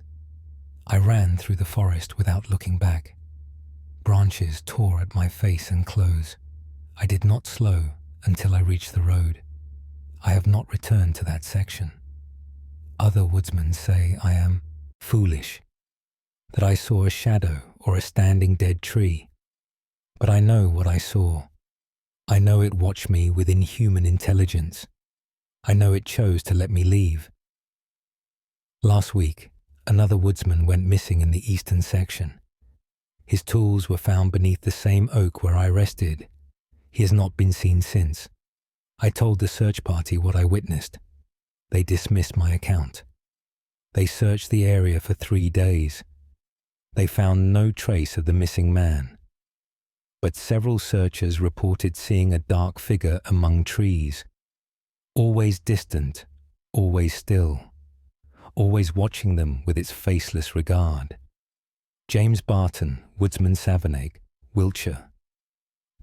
I ran through the forest without looking back. Branches tore at my face and clothes. I did not slow until I reached the road. I have not returned to that section. Other woodsmen say I am foolish, that I saw a shadow or a standing dead tree. But I know what I saw. I know it watched me with inhuman intelligence. I know it chose to let me leave. Last week, another woodsman went missing in the eastern section. His tools were found beneath the same oak where I rested. He has not been seen since. I told the search party what I witnessed. They dismissed my account. They searched the area for 3 days. They found no trace of the missing man. But several searchers reported seeing a dark figure among trees, always distant, always still, always watching them with its faceless regard. James Barton, Woodsman Savernake, Wiltshire.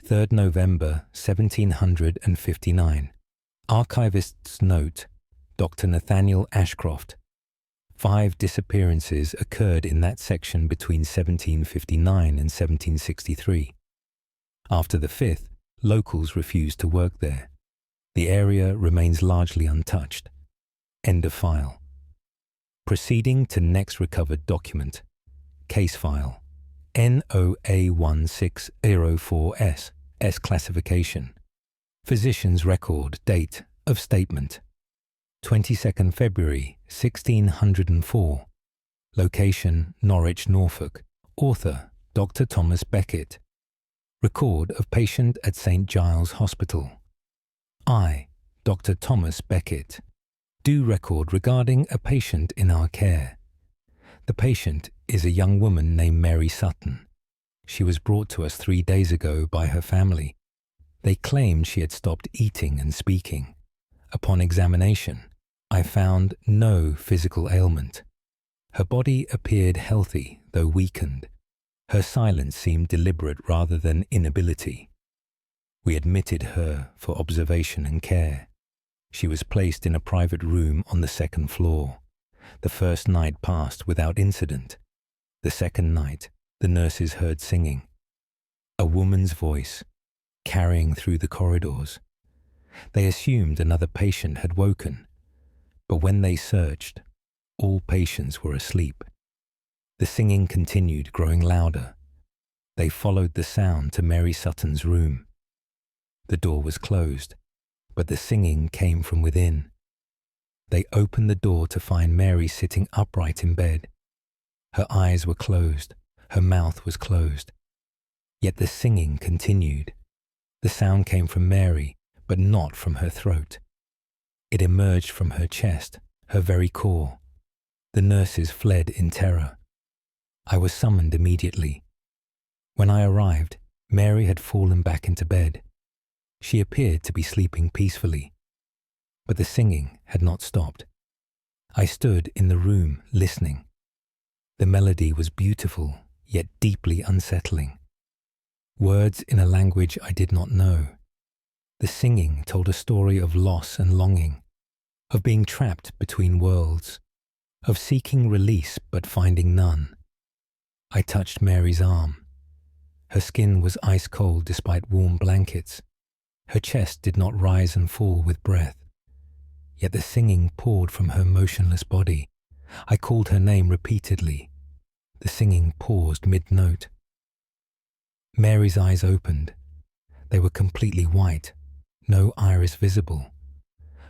3rd November 1759. Archivist's note, Dr. Nathaniel Ashcroft. 5 disappearances occurred in that section between 1759 and 1763. After the 5th, locals refused to work there. The area remains largely untouched. End of file. Proceeding to next recovered document. Case file. NOA1604S. S classification. Physician's record date of statement. 22nd February 1604. Location Norwich, Norfolk. Author Dr. Thomas Becket. Record of patient at St. Giles Hospital. I, Dr. Thomas Becket, do record regarding a patient in our care. The patient is a young woman named Mary Sutton. She was brought to us 3 days ago by her family. They claimed she had stopped eating and speaking. Upon examination, I found no physical ailment. Her body appeared healthy, though weakened. Her silence seemed deliberate rather than inability. We admitted her for observation and care. She was placed in a private room on the 2nd floor. The first night passed without incident. The second night, the nurses heard singing. A woman's voice, carrying through the corridors. They assumed another patient had woken, but when they searched, all patients were asleep. The singing continued, growing louder. They followed the sound to Mary Sutton's room. The door was closed, but the singing came from within. They opened the door to find Mary sitting upright in bed. Her eyes were closed, her mouth was closed. Yet the singing continued. The sound came from Mary, but not from her throat. It emerged from her chest, her very core. The nurses fled in terror. I was summoned immediately. When I arrived, Mary had fallen back into bed. She appeared to be sleeping peacefully, but the singing had not stopped. I stood in the room listening. The melody was beautiful, yet deeply unsettling. Words in a language I did not know. The singing told a story of loss and longing, of being trapped between worlds, of seeking release but finding none. I touched Mary's arm. Her skin was ice cold despite warm blankets. Her chest did not rise and fall with breath. Yet the singing poured from her motionless body. I called her name repeatedly. The singing paused mid-note. Mary's eyes opened. They were completely white, no iris visible.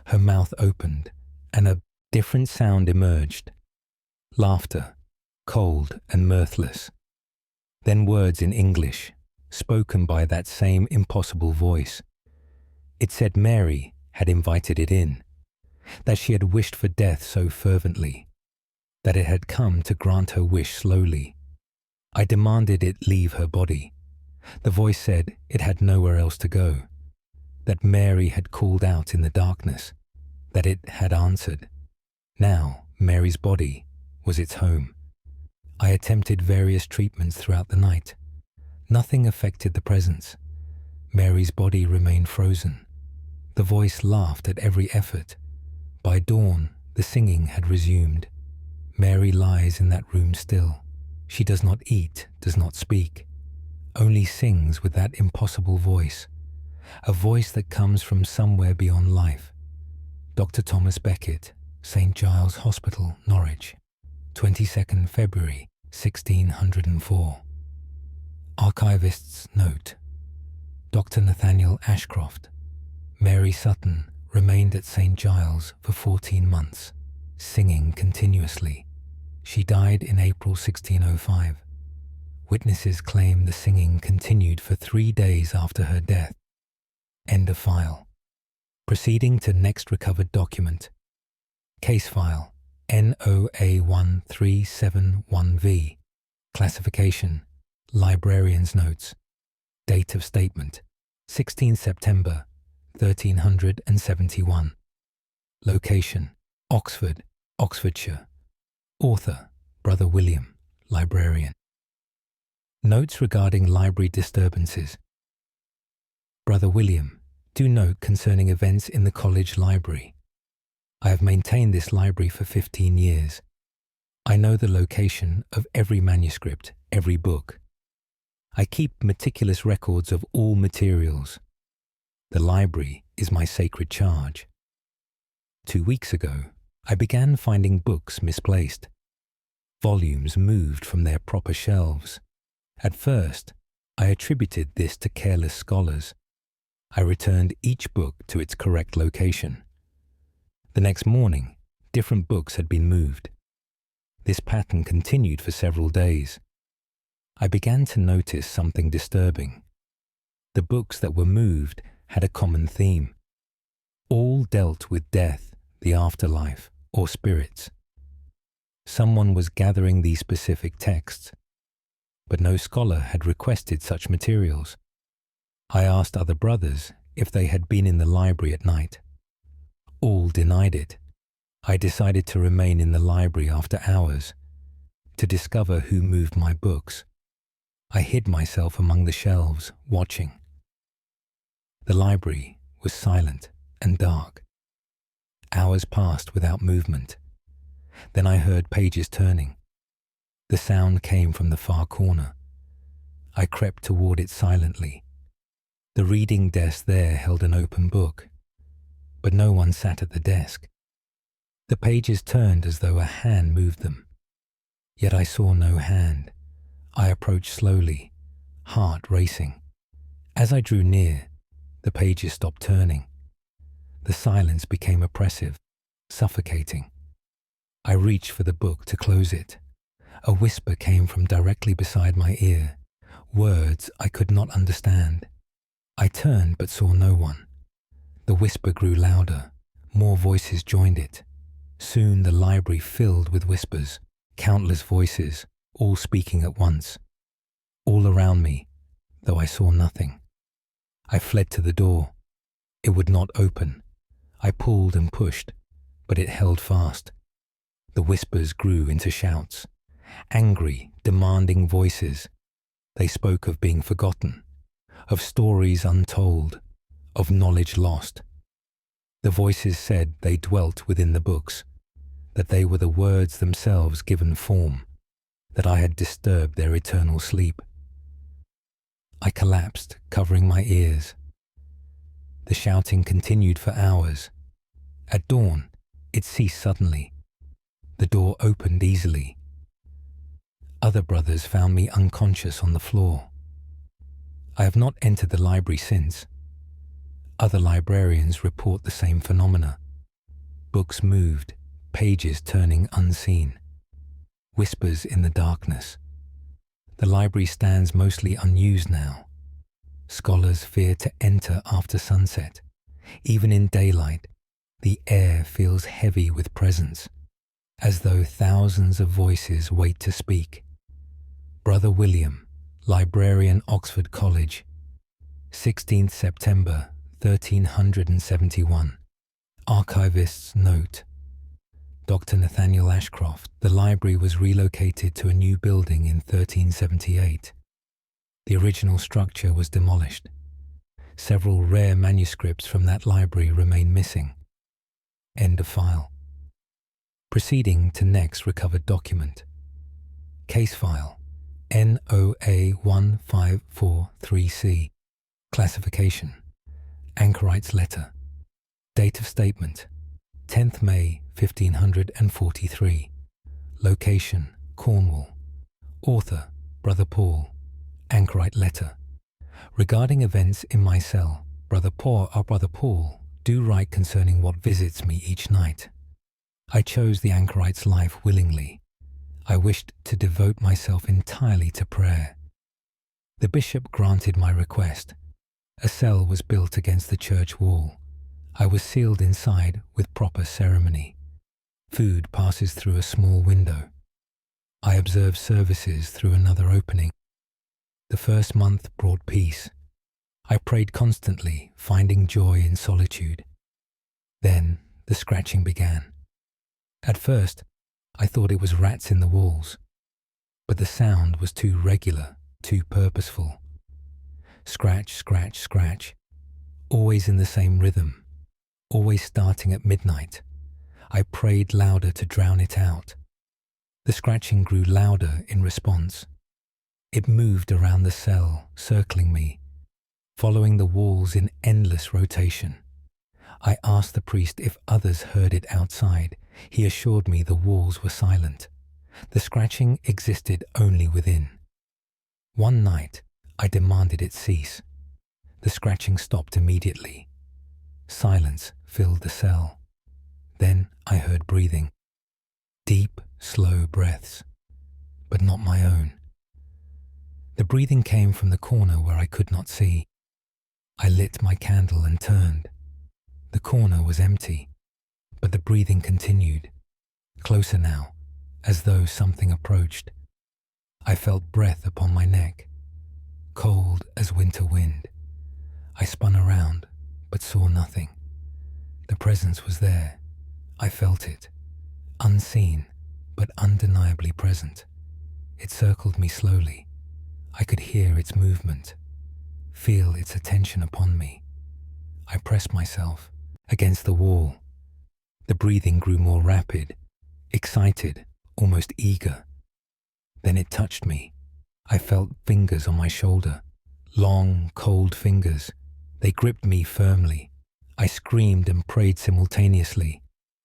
Her mouth opened, and a different sound emerged. Laughter, cold and mirthless. Then words in English, spoken by that same impossible voice. It said Mary had invited it in, that she had wished for death so fervently, that it had come to grant her wish slowly. I demanded it leave her body. The voice said it had nowhere else to go, that Mary had called out in the darkness, that it had answered. Now Mary's body was its home. I attempted various treatments throughout the night. Nothing affected the presence. Mary's body remained frozen. The voice laughed at every effort. By dawn, the singing had resumed. Mary lies in that room still. She does not eat, does not speak, only sings with that impossible voice, a voice that comes from somewhere beyond life. Dr. Thomas Becket, St. Giles Hospital, Norwich, 22nd February 1604. Archivist's note. Dr. Nathaniel Ashcroft. Mary Sutton remained at St. Giles for 14 months, singing continuously. She died in April 1605. Witnesses claim the singing continued for 3 days after her death. End of file. Proceeding to next recovered document. Case file NOA1371V. Classification: Librarian's Notes. Date of statement: 16 September 1371. Location: Oxford, Oxfordshire. Author: Brother William, Librarian. Notes regarding library disturbances. Brother William, do note concerning events in the college library. I have maintained this library for 15 years. I know the location of every manuscript, every book. I keep meticulous records of all materials. The library is my sacred charge. 2 weeks ago, I began finding books misplaced. Volumes moved from their proper shelves. At first, I attributed this to careless scholars. I returned each book to its correct location. The next morning, different books had been moved. This pattern continued for several days. I began to notice something disturbing. The books that were moved had a common theme. All dealt with death, the afterlife, or spirits. Someone was gathering these specific texts, but no scholar had requested such materials. I asked other brothers if they had been in the library at night. All denied it. I decided to remain in the library after hours to discover who moved my books. I hid myself among the shelves, watching. The library was silent and dark. Hours passed without movement. Then I heard pages turning. The sound came from the far corner. I crept toward it silently. The reading desk there held an open book, but no one sat at the desk. The pages turned as though a hand moved them. Yet I saw no hand. I approached slowly, heart racing. As I drew near, the pages stopped turning. The silence became oppressive, suffocating. I reached for the book to close it. A whisper came from directly beside my ear, words I could not understand. I turned but saw no one. The whisper grew louder. More voices joined it. Soon the library filled with whispers, countless voices, all speaking at once. All around me, though I saw nothing. I fled to the door. It would not open. I pulled and pushed, but it held fast. The whispers grew into shouts. Angry, demanding voices. They spoke of being forgotten, of stories untold, of knowledge lost. The voices said they dwelt within the books, that they were the words themselves given form, that I had disturbed their eternal sleep. I collapsed, covering my ears. The shouting continued for hours. At dawn, it ceased suddenly. The door opened easily. Other brothers found me unconscious on the floor. I have not entered the library since. Other librarians report the same phenomena. Books moved, pages turning unseen. Whispers in the darkness. The library stands mostly unused now. Scholars fear to enter after sunset. Even in daylight, the air feels heavy with presence, as though thousands of voices wait to speak. Brother William, Librarian, Oxford College, 16th September 1371. Archivist's note. Dr. Nathaniel Ashcroft. The library was relocated to a new building in 1378. The original structure was demolished. Several rare manuscripts from that library remain missing. End of file. Proceeding to next recovered document. Case file NOA1543C. Classification: Anchorite's letter. Date of statement: 10th May 1543. Location: Cornwall. Author: Brother Paul. Anchorite letter. Regarding events in my cell, Brother Paul, do write concerning what visits me each night. I chose the anchorite's life willingly. I wished to devote myself entirely to prayer. The bishop granted my request. A cell was built against the church wall. I was sealed inside with proper ceremony. Food passes through a small window. I observe services through another opening. The first month brought peace. I prayed constantly, finding joy in solitude. Then the scratching began. At first, I thought it was rats in the walls, but the sound was too regular, too purposeful. Scratch, scratch, scratch, always in the same rhythm, always starting at midnight. I prayed louder to drown it out. The scratching grew louder in response. It moved around the cell, circling me, following the walls in endless rotation. I asked the priest if others heard it outside. He assured me the walls were silent. The scratching existed only within. One night, I demanded it cease. The scratching stopped immediately. Silence filled the cell. Then I heard breathing. Deep, slow breaths, but not my own. The breathing came from the corner where I could not see. I lit my candle and turned. The corner was empty, but the breathing continued, closer now, as though something approached. I felt breath upon my neck, cold as winter wind. I spun around, but saw nothing. The presence was there. I felt it, unseen, but undeniably present. It circled me slowly. I could hear its movement, feel its attention upon me. I pressed myself against the wall. The breathing grew more rapid, excited, almost eager. Then it touched me. I felt fingers on my shoulder, long, cold fingers. They gripped me firmly. I screamed and prayed simultaneously.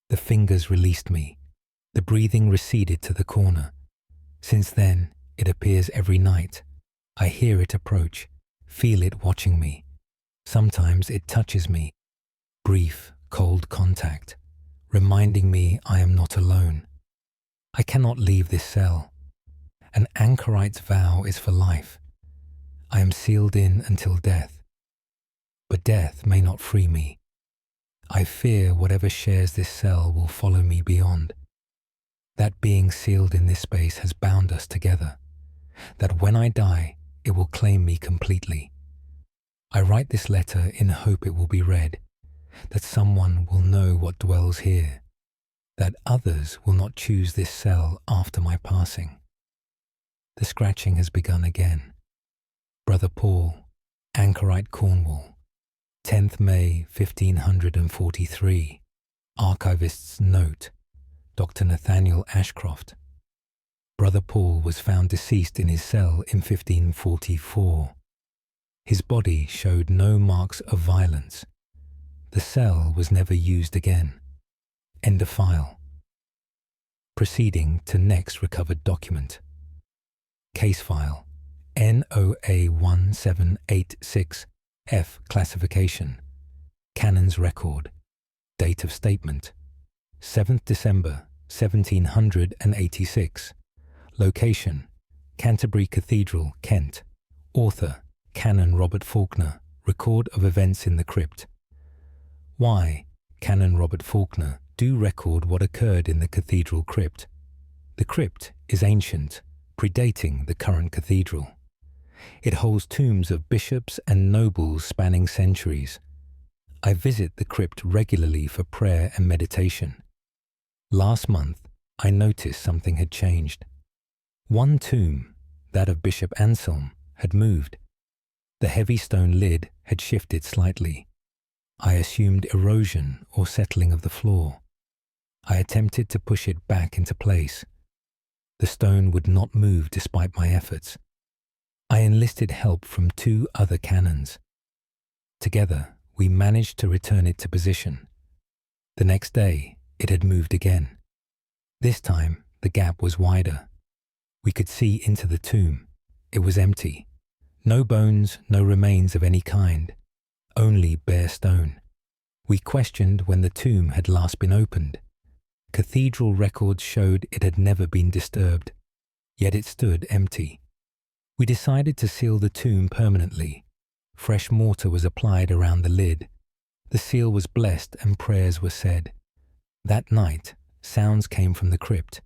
The fingers released me. The breathing receded to the corner. Since then, it appears every night. I hear it approach, feel it watching me. Sometimes it touches me. Brief, cold contact, reminding me I am not alone. I cannot leave this cell. An anchorite's vow is for life. I am sealed in until death. But death may not free me. I fear whatever shares this cell will follow me beyond. That being sealed in this space has bound us together. That when I die, it will claim me completely. I write this letter in hope it will be read, that someone will know what dwells here, that others will not choose this cell after my passing. The scratching has begun again. Brother Paul, Anchorite, Cornwall, 10th May 1543. Archivist's note, Dr. Nathaniel Ashcroft. Brother Paul was found deceased in his cell in 1544. His body showed no marks of violence. The cell was never used again. End of file. Proceeding to next recovered document. Case file NOA 1786F classification. Canon's record. Date of statement 7th December 1786. Location Canterbury Cathedral, Kent. Author Canon Robert Faulkner. Record of events in the crypt. Why Canon Robert Faulkner do record what occurred in the cathedral crypt. The crypt is ancient, predating the current cathedral. It holds tombs of bishops and nobles spanning centuries. I visit the crypt regularly for prayer and meditation. Last month, I noticed something had changed. One tomb, that of Bishop Anselm, had moved. The heavy stone lid had shifted slightly. I assumed erosion or settling of the floor. I attempted to push it back into place. The stone would not move despite my efforts. I enlisted help from 2 other canons. Together, we managed to return it to position. The next day, it had moved again. This time, the gap was wider. We could see into the tomb. It was empty. No bones, no remains of any kind. Only bare stone. We questioned when the tomb had last been opened. Cathedral records showed it had never been disturbed, yet it stood empty. We decided to seal the tomb permanently. Fresh mortar was applied around the lid. The seal was blessed and prayers were said. That night, sounds came from the crypt,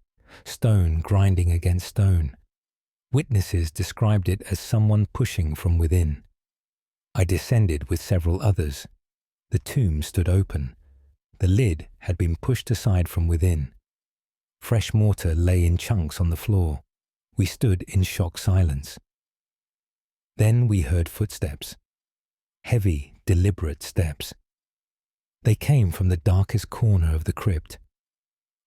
stone grinding against stone. Witnesses described it as someone pushing from within. I descended with several others. The tomb stood open. The lid had been pushed aside from within. Fresh mortar lay in chunks on the floor. We stood in shocked silence. Then we heard footsteps. Heavy, deliberate steps. They came from the darkest corner of the crypt.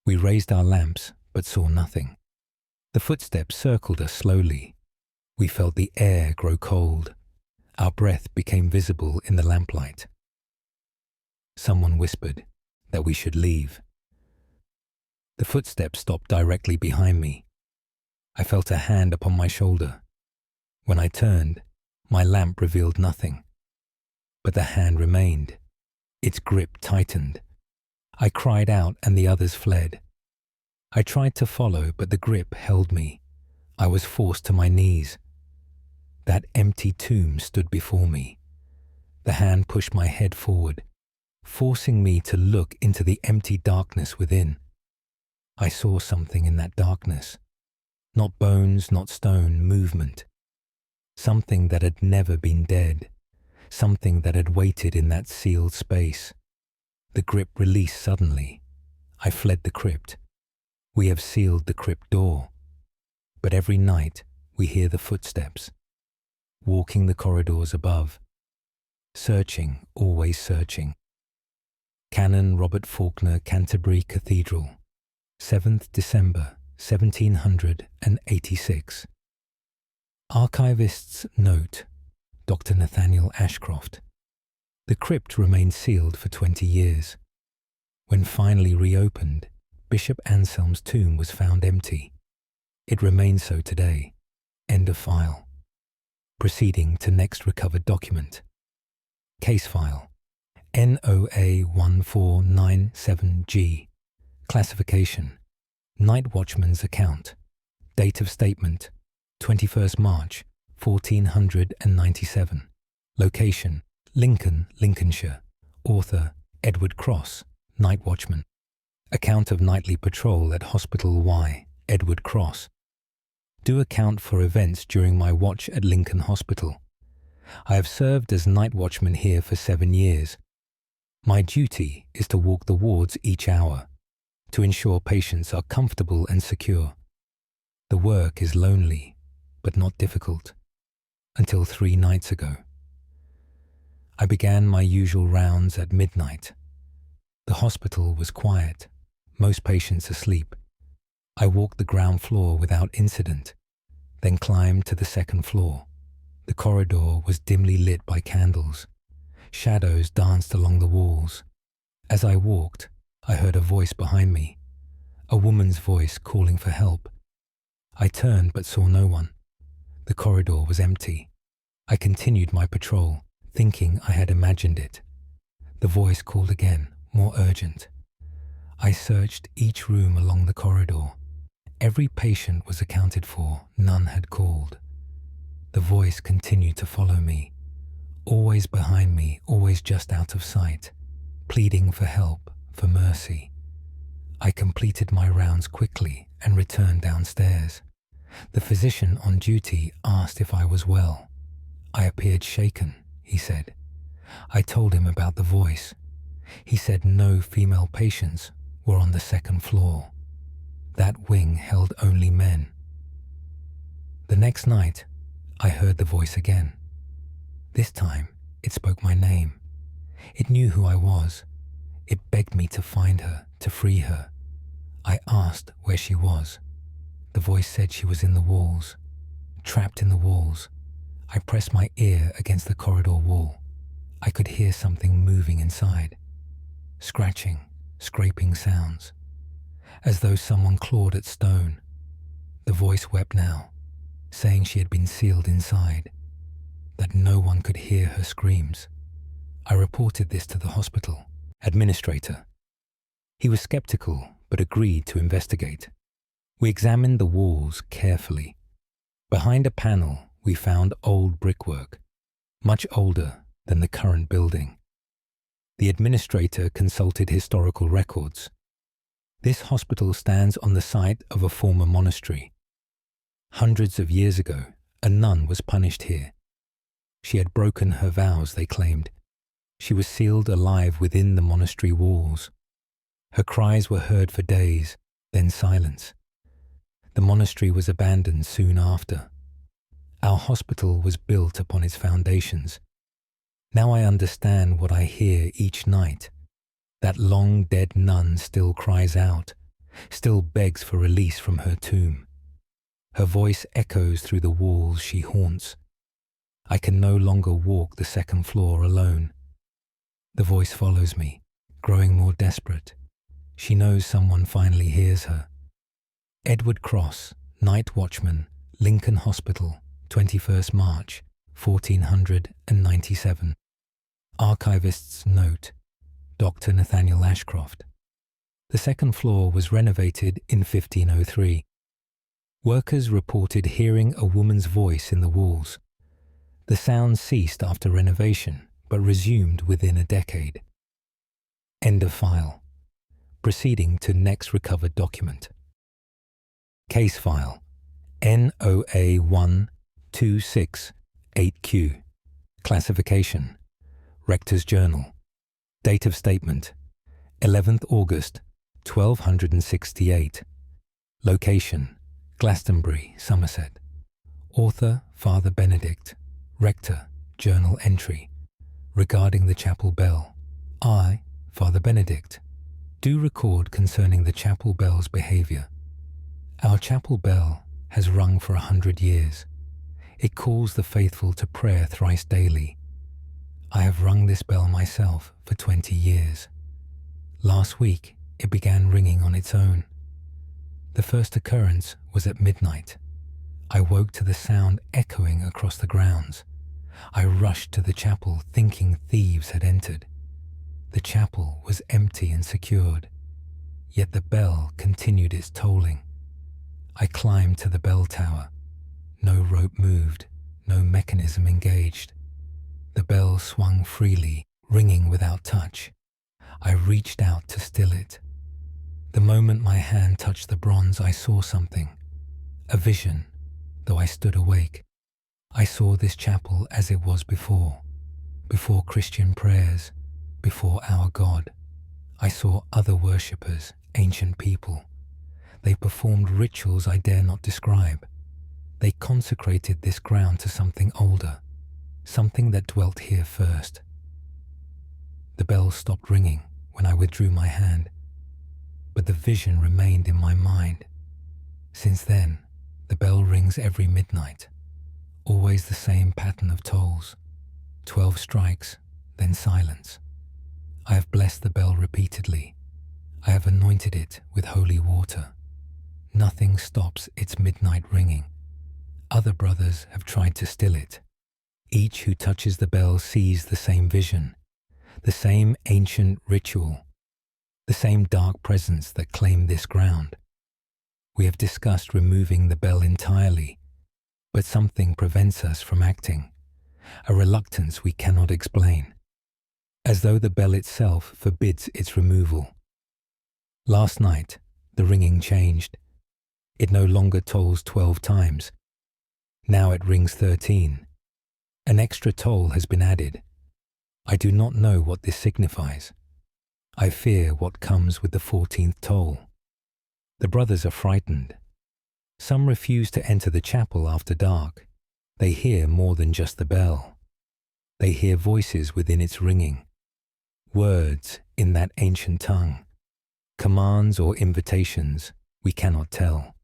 We raised our lamps, but saw nothing. The footsteps circled us slowly. We felt the air grow cold. Our breath became visible in the lamplight. Someone whispered that we should leave. The footsteps stopped directly behind me. I felt a hand upon my shoulder. When I turned, my lamp revealed nothing. But the hand remained. Its grip tightened. I cried out and the others fled. I tried to follow, but the grip held me. I was forced to my knees. That empty tomb stood before me. The hand pushed my head forward, forcing me to look into the empty darkness within. I saw something in that darkness. Not bones, not stone, movement. Something that had never been dead. Something that had waited in that sealed space. The grip released suddenly. I fled the crypt. We have sealed the crypt door. But every night we hear the footsteps, walking the corridors above, searching, always searching. Canon Robert Faulkner, Canterbury Cathedral, 7th December 1786. Archivist's note, Dr. Nathaniel Ashcroft. The crypt remained sealed for 20 years. When finally reopened, Bishop Anselm's tomb was found empty. It remains so today. End of file. Proceeding to next recovered document. Case file. NOA 1497G. Classification. Night watchman's account. Date of statement. 21st March 1497. Location. Lincoln, Lincolnshire. Author Edward Cross, night watchman. Account of nightly patrol at Hospital Y, Edward Cross. Do account for events during my watch at Lincoln Hospital. I have served as night watchman here for 7 years. My duty is to walk the wards each hour, to ensure patients are comfortable and secure. The work is lonely, but not difficult. Until 3 nights ago. I began my usual rounds at midnight. The hospital was quiet, most patients asleep. I walked the ground floor without incident, then climbed to the 2nd floor. The corridor was dimly lit by candles. Shadows danced along the walls. As I walked, I heard a voice behind me, a woman's voice calling for help. I turned but saw no one. The corridor was empty. I continued my patrol, thinking I had imagined it. The voice called again, more urgent. I searched each room along the corridor. Every patient was accounted for, none had called. The voice continued to follow me, always behind me, always just out of sight, pleading for help, for mercy. I completed my rounds quickly and returned downstairs. The physician on duty asked if I was well. I appeared shaken, he said. I told him about the voice. He said no female patients were on the 2nd floor. That wing held only men. The next night, I heard the voice again. This time, it spoke my name. It knew who I was. It begged me to find her, to free her. I asked where she was. The voice said she was in the walls, trapped in the walls. I pressed my ear against the corridor wall. I could hear something moving inside. Scratching, scraping sounds, as though someone clawed at stone. The voice wept now, saying she had been sealed inside, that no one could hear her screams. I reported this to the hospital administrator. He was skeptical, but agreed to investigate. We examined the walls carefully. Behind a panel, we found old brickwork, much older than the current building. The administrator consulted historical records. This hospital stands on the site of a former monastery. Hundreds of years ago, a nun was punished here. She had broken her vows, they claimed. She was sealed alive within the monastery walls. Her cries were heard for days, then silence. The monastery was abandoned soon after. Our hospital was built upon its foundations. Now I understand what I hear each night. That long dead nun still cries out, still begs for release from her tomb. Her voice echoes through the walls she haunts. I can no longer walk the second floor alone. The voice follows me, growing more desperate. She knows someone finally hears her. Edward Cross, Night Watchman, Lincoln Hospital, 21st March, 1497. Archivist's note, Dr. Nathaniel Ashcroft. The second floor was renovated in 1503. Workers reported hearing a woman's voice in the walls. The sound ceased after renovation, but resumed within a decade. End of file. Proceeding to next recovered document. Case file NOA 1268Q. Classification Rector's Journal. Date of statement 11th August 1268. Location Glastonbury, Somerset. Author Father Benedict. Rector Journal entry regarding the chapel bell. I, Father Benedict, do record concerning the chapel bell's behaviour. Our chapel bell has rung for 100 years. It calls the faithful to prayer thrice daily. I have rung this bell myself for 20 years. Last week, it began ringing on its own. The first occurrence was at midnight. I woke to the sound echoing across the grounds. I rushed to the chapel thinking thieves had entered. The chapel was empty and secured, yet the bell continued its tolling. I climbed to the bell tower. No rope moved, no mechanism engaged. The bell swung freely, ringing without touch. I reached out to still it. The moment my hand touched the bronze, I saw something. A vision, though I stood awake. I saw this chapel as it was before Christian prayers, before our God. I saw other worshippers, ancient people. They performed rituals I dare not describe. They consecrated this ground to something older, something that dwelt here first. The bell stopped ringing when I withdrew my hand, but the vision remained in my mind. Since then, the bell rings every midnight, always the same pattern of tolls, 12 strikes, then silence. I have blessed the bell repeatedly. I have anointed it with holy water. Nothing stops its midnight ringing. Other brothers have tried to still it. Each who touches the bell sees the same vision, the same ancient ritual, the same dark presence that claimed this ground. We have discussed removing the bell entirely, but something prevents us from acting, a reluctance we cannot explain, as though the bell itself forbids its removal. Last night, the ringing changed. It no longer tolls 12 times. Now it rings 13. An extra toll has been added. I do not know what this signifies. I fear what comes with the 14th toll. The brothers are frightened. Some refuse to enter the chapel after dark. They hear more than just the bell. They hear voices within its ringing, words in that ancient tongue, commands or invitations we cannot tell.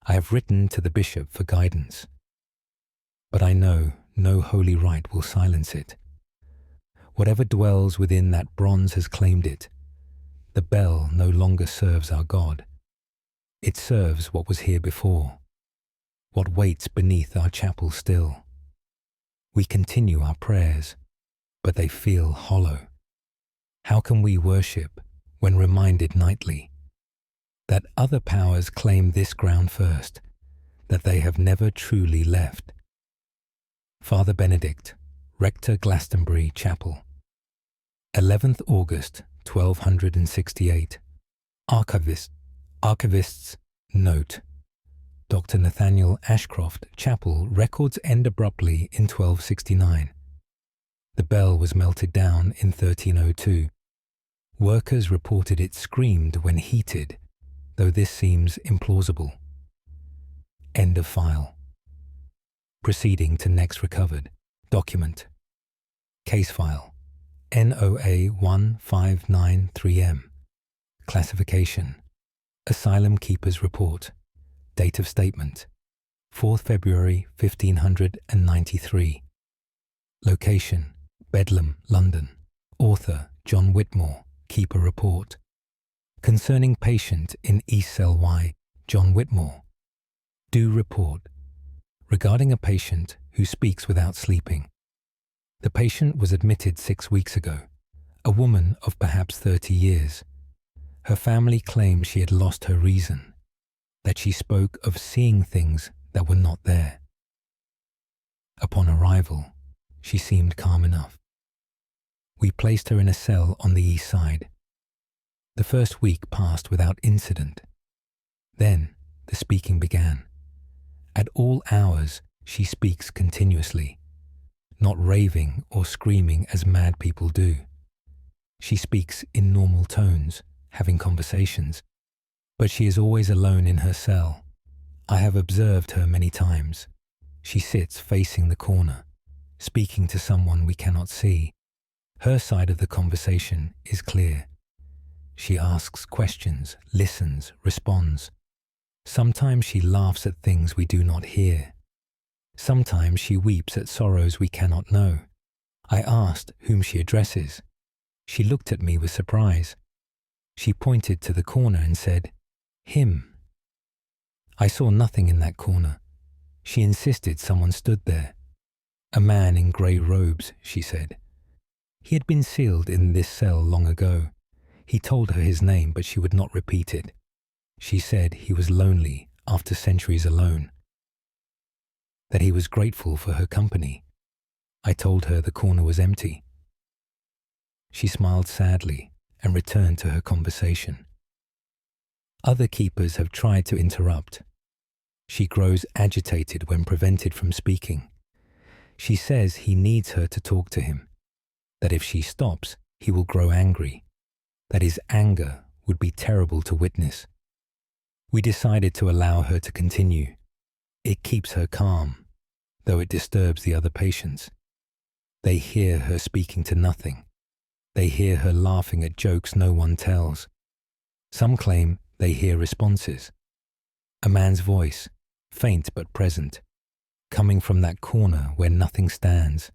I have written to the bishop for guidance, but I know no holy rite will silence it. Whatever dwells within that bronze has claimed it. The bell no longer serves our God. It serves what was here before, what waits beneath our chapel still. We continue our prayers, but they feel hollow. How can we worship when reminded nightly that other powers claim this ground first, that they have never truly left. Father Benedict, Rector Glastonbury Chapel, 11th August 1268. Archivist's note. Dr. Nathaniel Ashcroft Chapel records end abruptly in 1269. The bell was melted down in 1302. Workers reported it screamed when heated, though this seems implausible. End of file. Proceeding to next recovered. Document. Case file. NOA 1593M. Classification. Asylum Keeper's Report. Date of statement. 4th February 1593. Location. Bedlam, London. Author John Whitmore. Keeper Report. Concerning patient in East Cell Y, John Whitmore. Due report. Regarding a patient who speaks without sleeping. The patient was admitted 6 weeks ago, a woman of perhaps 30 years. Her family claimed she had lost her reason, that she spoke of seeing things that were not there. Upon arrival, she seemed calm enough. We placed her in a cell on the east side. The first week passed without incident. Then the speaking began. At all hours, she speaks continuously, not raving or screaming as mad people do. She speaks in normal tones, having conversations, but she is always alone in her cell. I have observed her many times. She sits facing the corner, speaking to someone we cannot see. Her side of the conversation is clear. She asks questions, listens, responds. Sometimes she laughs at things we do not hear. Sometimes she weeps at sorrows we cannot know. I asked whom she addresses. She looked at me with surprise. She pointed to the corner and said, "Him." I saw nothing in that corner. She insisted someone stood there. A man in grey robes, she said. He had been sealed in this cell long ago. He told her his name, but she would not repeat it. She said he was lonely after centuries alone, that he was grateful for her company. I told her the corner was empty. She smiled sadly and returned to her conversation. Other keepers have tried to interrupt. She grows agitated when prevented from speaking. She says he needs her to talk to him, that if she stops, he will grow angry, that his anger would be terrible to witness. We decided to allow her to continue. It keeps her calm, though it disturbs the other patients. They hear her speaking to nothing. They hear her laughing at jokes no one tells. Some claim they hear responses. A man's voice, faint but present, coming from that corner where nothing stands.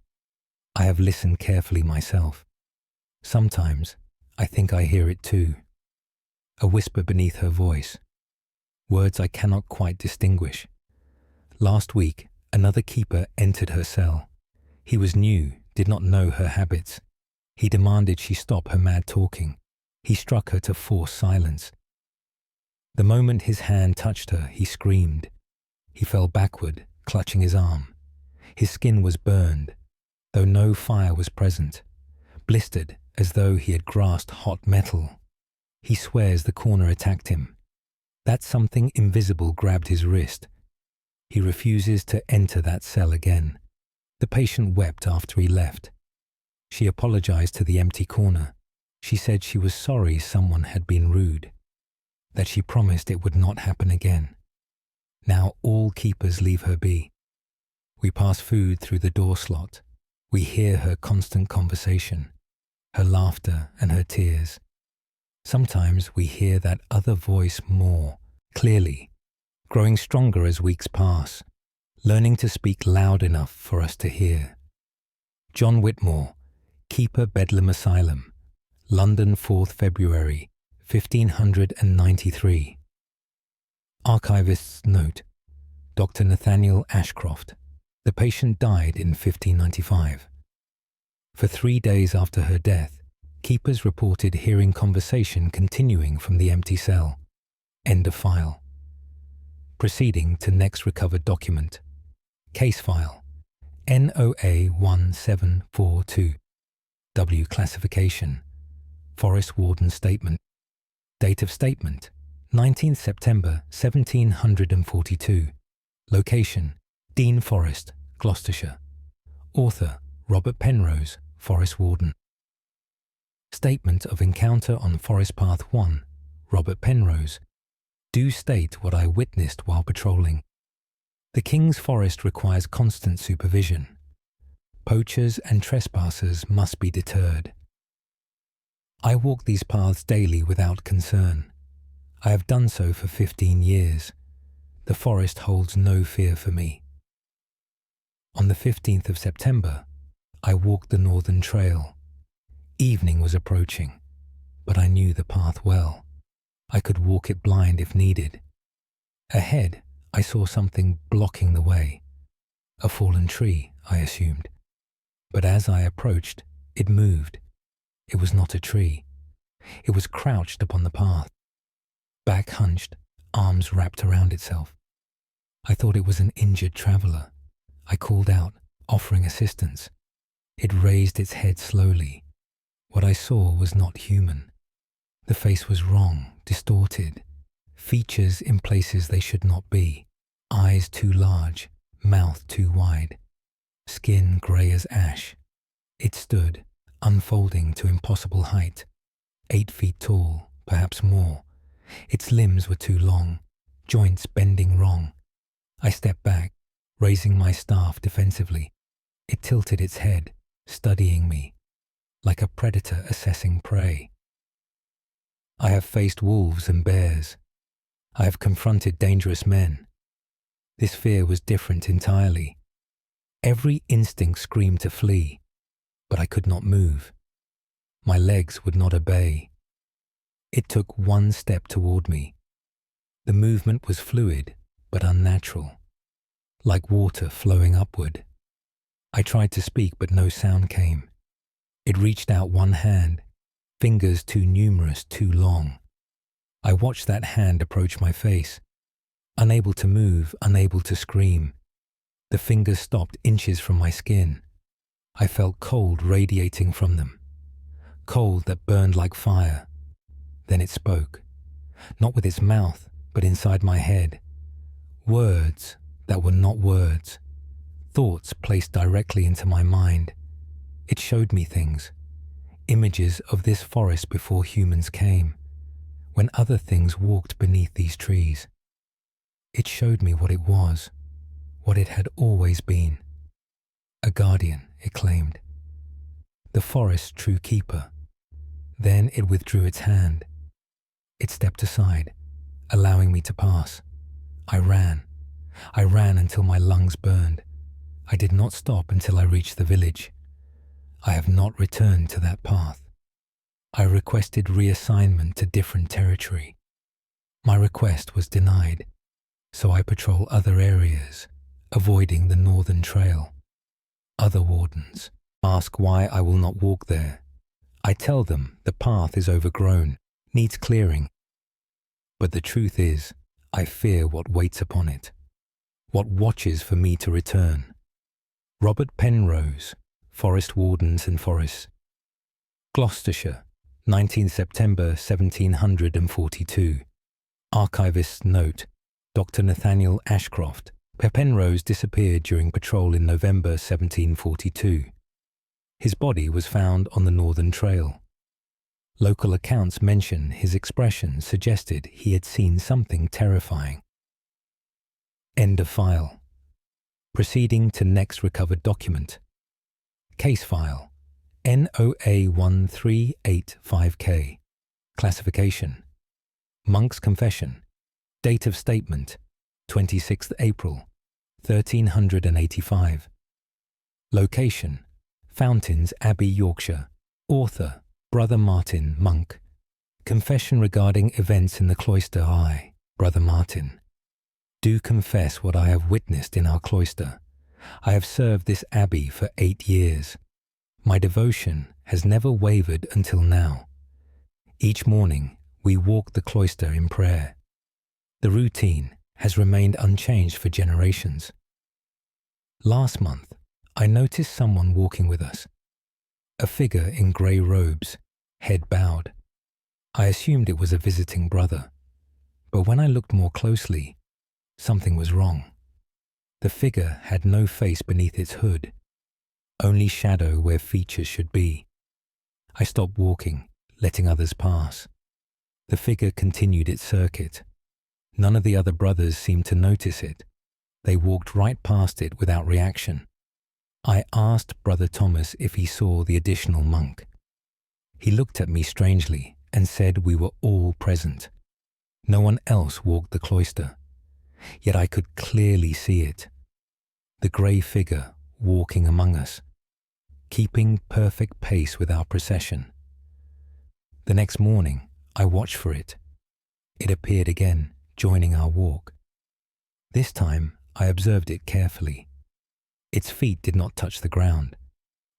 I have listened carefully myself. Sometimes I think I hear it too. A whisper beneath her voice. Words I cannot quite distinguish. Last week, another keeper entered her cell. He was new, did not know her habits. He demanded she stop her mad talking. He struck her to force silence. The moment his hand touched her, he screamed. He fell backward, clutching his arm. His skin was burned, though no fire was present, blistered as though he had grasped hot metal. He swears the corner attacked him. That something invisible grabbed his wrist. He refuses to enter that cell again. The patient wept after he left. She apologized to the empty corner. She said she was sorry someone had been rude, that she promised it would not happen again. Now all keepers leave her be. We pass food through the door slot. We hear her constant conversation, her laughter and her tears. Sometimes we hear that other voice more clearly, growing stronger as weeks pass, learning to speak loud enough for us to hear. John Whitmore, Keeper Bedlam Asylum, London, 4th February, 1593. Archivist's note. Dr. Nathaniel Ashcroft. The patient died in 1595. For 3 days after her death, keepers reported hearing conversation continuing from the empty cell. End of file. Proceeding to next recovered document. Case file NOA 1742. W classification. Forest Warden statement. Date of statement 19th September 1742. Location Dean Forest, Gloucestershire. Author Robert Penrose, Forest Warden. Statement of encounter on Forest Path 1. Robert Penrose. Do state what I witnessed while patrolling. The King's Forest requires constant supervision. Poachers and trespassers must be deterred. I walk these paths daily without concern. I have done so for 15 years. The forest holds no fear for me. On the 15th of September, I walked the Northern Trail. Evening was approaching, but I knew the path well. I could walk it blind if needed. Ahead, I saw something blocking the way. A fallen tree, I assumed. But as I approached, it moved. It was not a tree. It was crouched upon the path. Back hunched, arms wrapped around itself. I thought it was an injured traveller. I called out, offering assistance. It raised its head slowly. What I saw was not human. The face was wrong, distorted. Features in places they should not be. Eyes too large, mouth too wide. Skin grey as ash. It stood, unfolding to impossible height. 8 feet tall, perhaps more. Its limbs were too long, joints bending wrong. I stepped back, raising my staff defensively. It tilted its head, studying me, like a predator assessing prey. I have faced wolves and bears. I have confronted dangerous men. This fear was different entirely. Every instinct screamed to flee, but I could not move. My legs would not obey. It took one step toward me. The movement was fluid, but unnatural, like water flowing upward. I tried to speak, but no sound came. It reached out one hand, fingers too numerous, too long. I watched that hand approach my face, unable to move, unable to scream. The fingers stopped inches from my skin. I felt cold radiating from them, cold that burned like fire. Then it spoke, not with its mouth, but inside my head. Words that were not words, thoughts placed directly into my mind. It showed me things, images of this forest before humans came, when other things walked beneath these trees. It showed me what it was, what it had always been. A guardian, it claimed. The forest's true keeper. Then it withdrew its hand. It stepped aside, allowing me to pass. I ran. I ran until my lungs burned. I did not stop until I reached the village. I have not returned to that path. I requested reassignment to different territory. My request was denied, so I patrol other areas, avoiding the Northern Trail. Other wardens ask why I will not walk there. I tell them the path is overgrown, needs clearing. But the truth is, I fear what waits upon it, what watches for me to return. Robert Penrose, Forest Wardens and Forests. Gloucestershire, 19 September 1742. Archivist's note, Dr. Nathaniel Ashcroft. Penrose disappeared during patrol in November 1742. His body was found on the Northern Trail. Local accounts mention his expression suggested he had seen something terrifying. End of file. Proceeding to next recovered document. Case file NOA 1385K. Classification Monk's confession. Date of statement 26th April 1385. Location Fountains Abbey, Yorkshire. Author Brother Martin, monk. Confession regarding events in the cloister. I, Brother Martin, do confess what I have witnessed in our cloister. I have served this abbey for 8 years. My devotion has never wavered until now. Each morning we walk the cloister in prayer. The routine has remained unchanged for generations. Last month, I noticed someone walking with us, a figure in grey robes, head bowed. I assumed it was a visiting brother, but when I looked more closely, something was wrong. The figure had no face beneath its hood, only shadow where features should be. I stopped walking, letting others pass. The figure continued its circuit. None of the other brothers seemed to notice it. They walked right past it without reaction. I asked Brother Thomas if he saw the additional monk. He looked at me strangely and said we were all present. No one else walked the cloister, yet I could clearly see it. The grey figure walking among us, keeping perfect pace with our procession. The next morning, I watched for it. It appeared again, joining our walk. This time, I observed it carefully. Its feet did not touch the ground.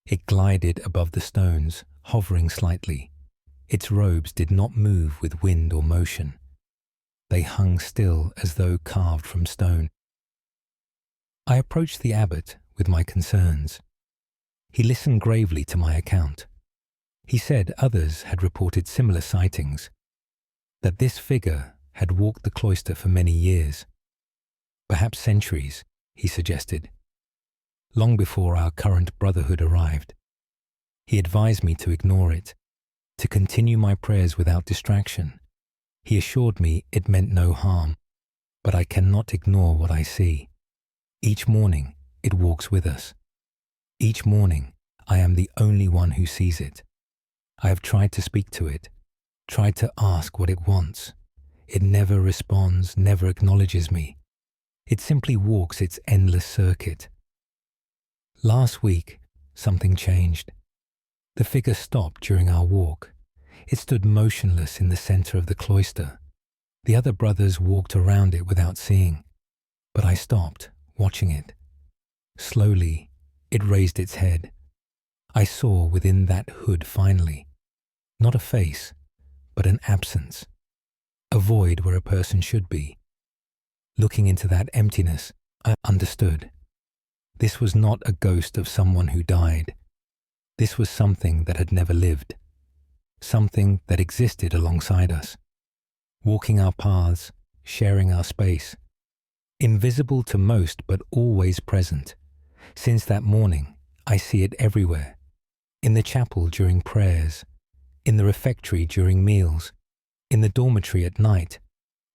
It glided above the stones, hovering slightly. Its robes did not move with wind or motion. They hung still as though carved from stone. I approached the abbot with my concerns. He listened gravely to my account. He said others had reported similar sightings, that this figure had walked the cloister for many years, perhaps centuries, he suggested, long before our current brotherhood arrived. He advised me to ignore it, to continue my prayers without distraction. He assured me it meant no harm, but I cannot ignore what I see. Each morning, it walks with us. Each morning, I am the only one who sees it. I have tried to speak to it, tried to ask what it wants. It never responds, never acknowledges me. It simply walks its endless circuit. Last week, something changed. The figure stopped during our walk. It stood motionless in the center of the cloister. The other brothers walked around it without seeing, but I stopped, watching it. Slowly, it raised its head. I saw within that hood finally, not a face, but an absence, a void where a person should be. Looking into that emptiness, I understood. This was not a ghost of someone who died. This was something that had never lived, something that existed alongside us, walking our paths, sharing our space, invisible to most but always present. Since that morning, I see it everywhere, in the chapel during prayers, in the refectory during meals, in the dormitory at night,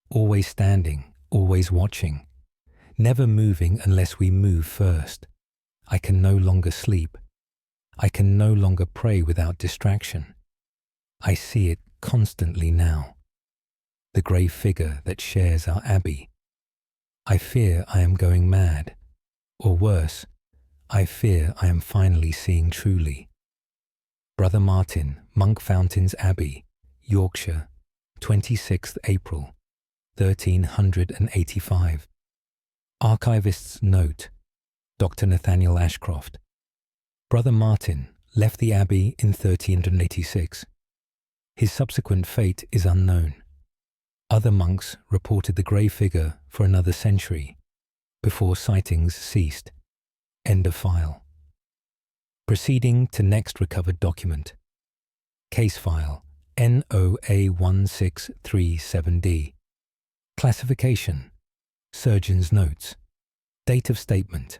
always standing, always watching, never moving unless we move first. I can no longer sleep. I can no longer pray without distraction. I see it constantly now, the grey figure that shares our abbey. I fear I am going mad, or worse, I fear I am finally seeing truly. Brother Martin, Monk Fountains Abbey, Yorkshire, 26th April, 1385. Archivist's note, Dr. Nathaniel Ashcroft. Brother Martin left the abbey in 1386. His subsequent fate is unknown. Other monks reported the grey figure for another century, before sightings ceased. End of file. Proceeding to next recovered document. Case file NOA1637D. Classification. Surgeon's notes. Date of statement.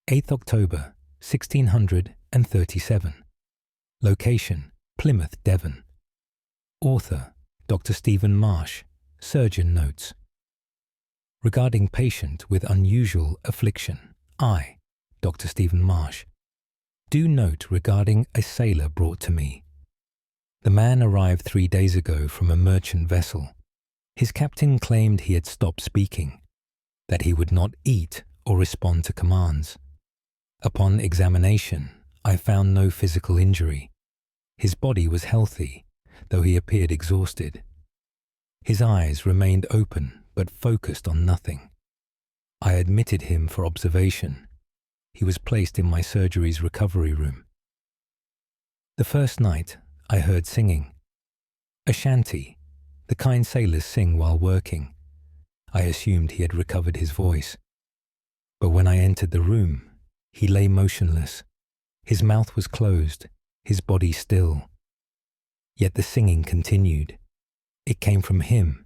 8th October 1637. Location. Plymouth, Devon. Author. Dr. Stephen Marsh. Surgeon notes. Regarding patient with unusual affliction, I, Dr. Stephen Marsh, do note regarding a sailor brought to me. The man arrived 3 days ago from a merchant vessel. His captain claimed he had stopped speaking, that he would not eat or respond to commands. Upon examination, I found no physical injury. His body was healthy, though he appeared exhausted. His eyes remained open but focused on nothing. I admitted him for observation. He was placed in my surgery's recovery room. The first night, I heard singing. A shanty, the kind sailors sing while working. I assumed he had recovered his voice. But when I entered the room, he lay motionless. His mouth was closed, his body still. Yet the singing continued. It came from him,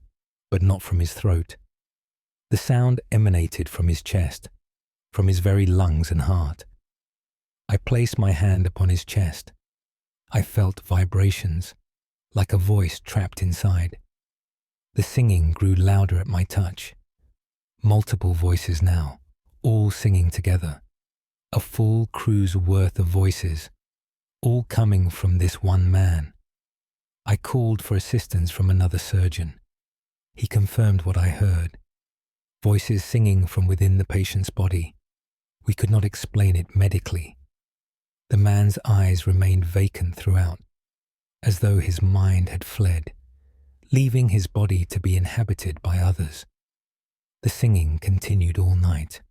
but not from his throat. The sound emanated from his chest, from his very lungs and heart. I placed my hand upon his chest. I felt vibrations, like a voice trapped inside. The singing grew louder at my touch. Multiple voices now, all singing together. A full crew's worth of voices, all coming from this one man. I called for assistance from another surgeon. He confirmed what I heard. Voices singing from within the patient's body. We could not explain it medically. The man's eyes remained vacant throughout, as though his mind had fled, leaving his body to be inhabited by others. The singing continued all night.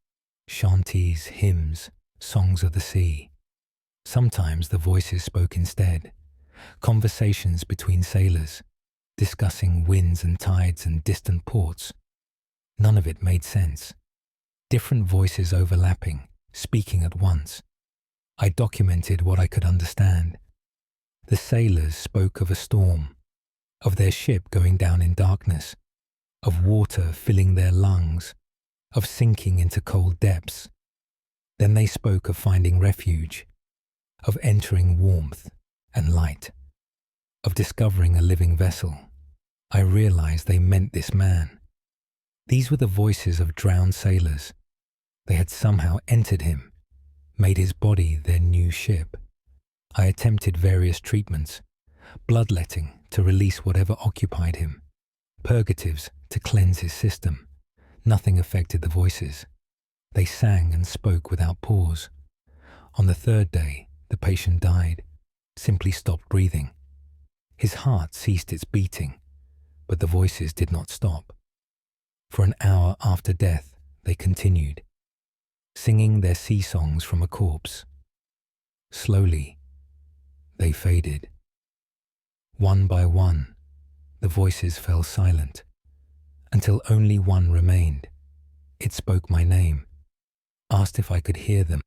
Chanties, hymns, songs of the sea. Sometimes the voices spoke instead. Conversations between sailors, discussing winds and tides and distant ports. None of it made sense. Different voices overlapping, speaking at once. I documented what I could understand. The sailors spoke of a storm, of their ship going down in darkness, of water filling their lungs, of sinking into cold depths. Then they spoke of finding refuge, of entering warmth and light, of discovering a living vessel. I realized they meant this man. These were the voices of drowned sailors. They had somehow entered him, made his body their new ship. I attempted various treatments, bloodletting to release whatever occupied him, purgatives to cleanse his system. Nothing affected the voices. They sang and spoke without pause. On the third day, the patient died, simply stopped breathing. His heart ceased its beating, but the voices did not stop. For an hour after death, they continued, singing their sea songs from a corpse. Slowly, they faded. One by one, the voices fell silent, until only one remained. It spoke my name, asked if I could hear them,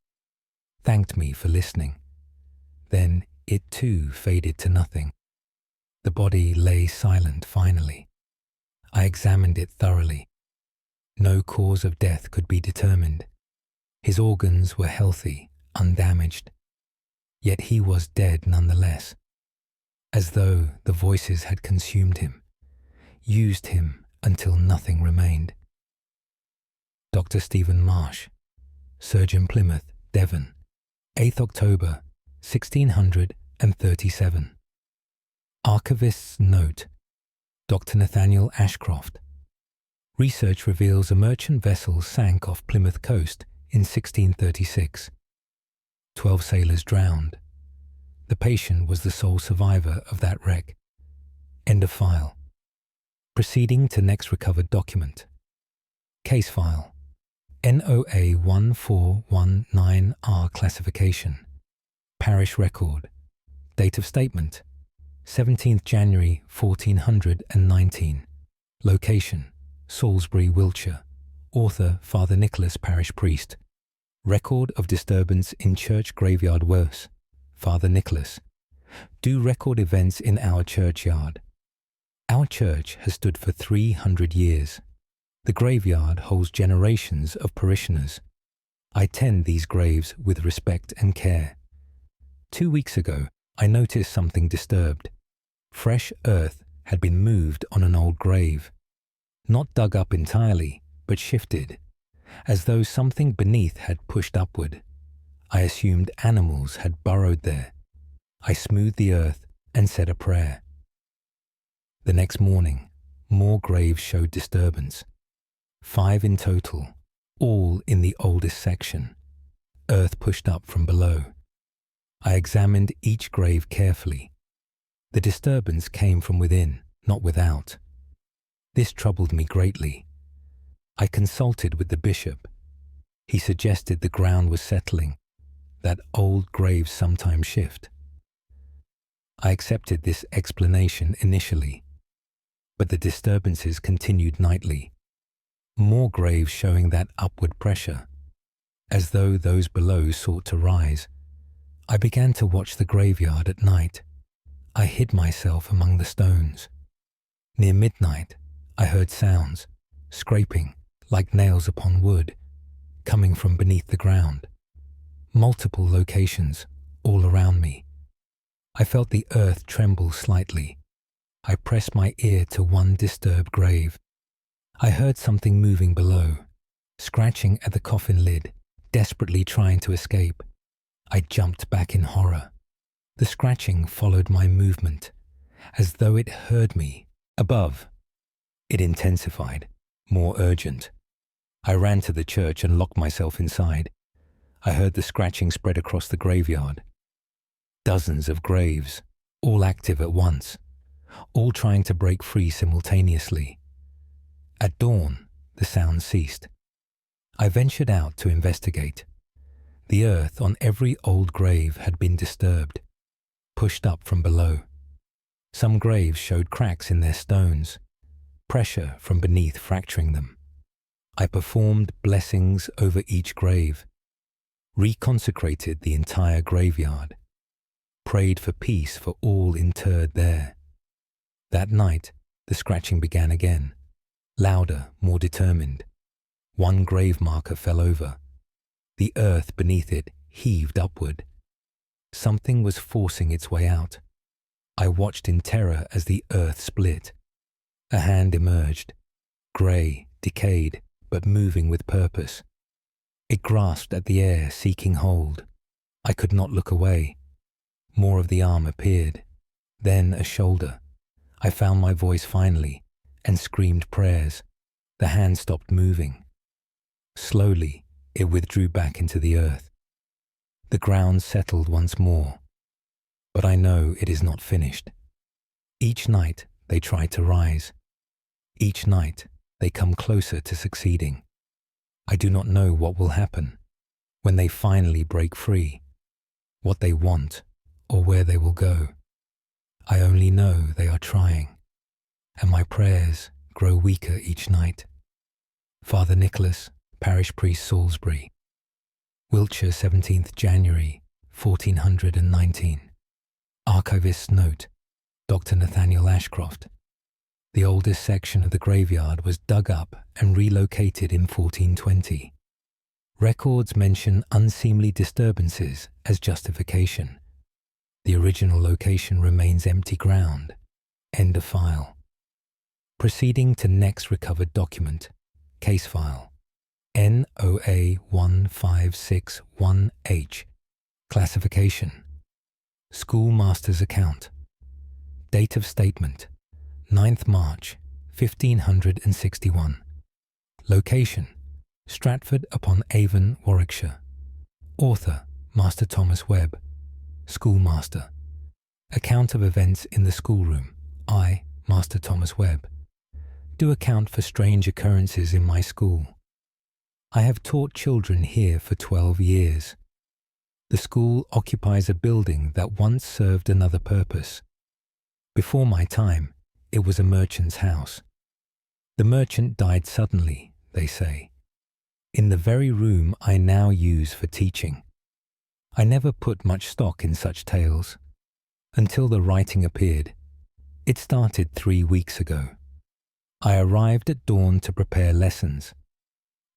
thanked me for listening. Then it too faded to nothing. The body lay silent finally. I examined it thoroughly. No cause of death could be determined. His organs were healthy, undamaged. Yet he was dead nonetheless, as though the voices had consumed him, used him until nothing remained. Dr. Stephen Marsh, Surgeon, Plymouth, Devon, 8th October, 1637. Archivist's note, Dr. Nathaniel Ashcroft. Research reveals a merchant vessel sank off Plymouth coast in 1636. 12 sailors drowned. The patient was the sole survivor of that wreck. End of file. Proceeding to next recovered document. Case file. NOA 1419R classification. Parish record. Date of statement. 17th January 1419. Location. Salisbury, Wiltshire. Author Father Nicholas, parish priest. Record of disturbance in church graveyard worse. Father Nicholas. Do record events in our churchyard. Our church has stood for 300 years. The graveyard holds generations of parishioners. I tend these graves with respect and care. 2 weeks ago, I noticed something disturbed. Fresh earth had been moved on an old grave. Not dug up entirely, but shifted, as though something beneath had pushed upward. I assumed animals had burrowed there. I smoothed the earth and said a prayer. The next morning, more graves showed disturbance. 5 in total, all in the oldest section. Earth pushed up from below. I examined each grave carefully. The disturbance came from within, not without. This troubled me greatly. I consulted with the bishop. He suggested the ground was settling, that old graves sometimes shift. I accepted this explanation initially, but the disturbances continued nightly. more graves showing that upward pressure, as though those below sought to rise. I began to watch the graveyard at night. I hid myself among the stones. Near midnight, I heard sounds, scraping like nails upon wood, coming from beneath the ground. Multiple locations, all around me. I felt the earth tremble slightly. I pressed my ear to one disturbed grave. I heard something moving below, scratching at the coffin lid, desperately trying to escape. I jumped back in horror. The scratching followed my movement, as though it heard me. Above, it intensified, more urgent. I ran to the church and locked myself inside. I heard the scratching spread across the graveyard. Dozens of graves, all active at once, all trying to break free simultaneously. At dawn, the sound ceased. I ventured out to investigate. The earth on every old grave had been disturbed, pushed up from below. Some graves showed cracks in their stones, pressure from beneath fracturing them. I performed blessings over each grave, reconsecrated the entire graveyard, prayed for peace for all interred there. That night, the scratching began again, louder, more determined. One grave marker fell over. The earth beneath it heaved upward. Something was forcing its way out. I watched in terror as the earth split. A hand emerged, grey, decayed, but moving with purpose. It grasped at the air, seeking hold. I could not look away. More of the arm appeared, then a shoulder. I found my voice finally and screamed prayers. The hand stopped moving. Slowly, it withdrew back into the earth. The ground settled once more. But I know it is not finished. Each night they try to rise. Each night they come closer to succeeding. I do not know what will happen when they finally break free, what they want or where they will go. I only know they are trying, and my prayers grow weaker each night. Father Nicholas, Parish Priest, Salisbury, Wiltshire, 17th January, 1419. Archivist's note, Dr. Nathaniel Ashcroft. The oldest section of the graveyard was dug up and relocated in 1420. Records mention unseemly disturbances as justification. The original location remains empty ground. End of file. Proceeding to next recovered document. Case file. NOA 1561H. Classification. Schoolmaster's account. Date of statement. 9th March, 1561. Location. Stratford upon Avon, Warwickshire. Author, Master Thomas Webb. Schoolmaster. Account of events in the schoolroom. I, Master Thomas Webb, do account for strange occurrences in my school. I have taught children here for 12 years. The school occupies a building that once served another purpose. Before my time, it was a merchant's house. The merchant died suddenly, they say, in the very room I now use for teaching. I never put much stock in such tales, until the writing appeared. It started 3 weeks ago. I arrived at dawn to prepare lessons.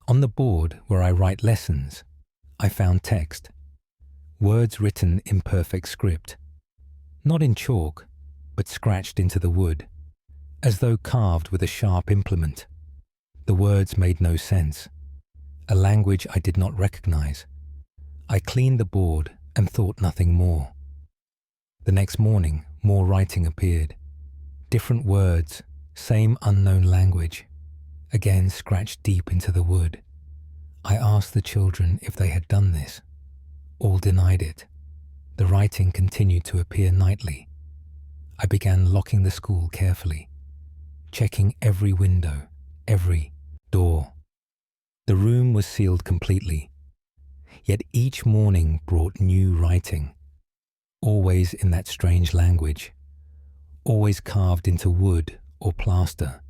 On the board where I write lessons, I found text, words written in perfect script, not in chalk, but scratched into the wood, as though carved with a sharp implement. The words made no sense, a language I did not recognize. I cleaned the board and thought nothing more. The next morning, more writing appeared. Different words, same unknown language, again scratched deep into the wood. I asked the children if they had done this. All denied it. The writing continued to appear nightly. I began locking the school carefully, checking every window, every door. The room was sealed completely, yet each morning brought new writing, always in that strange language, always carved into wood or plaster.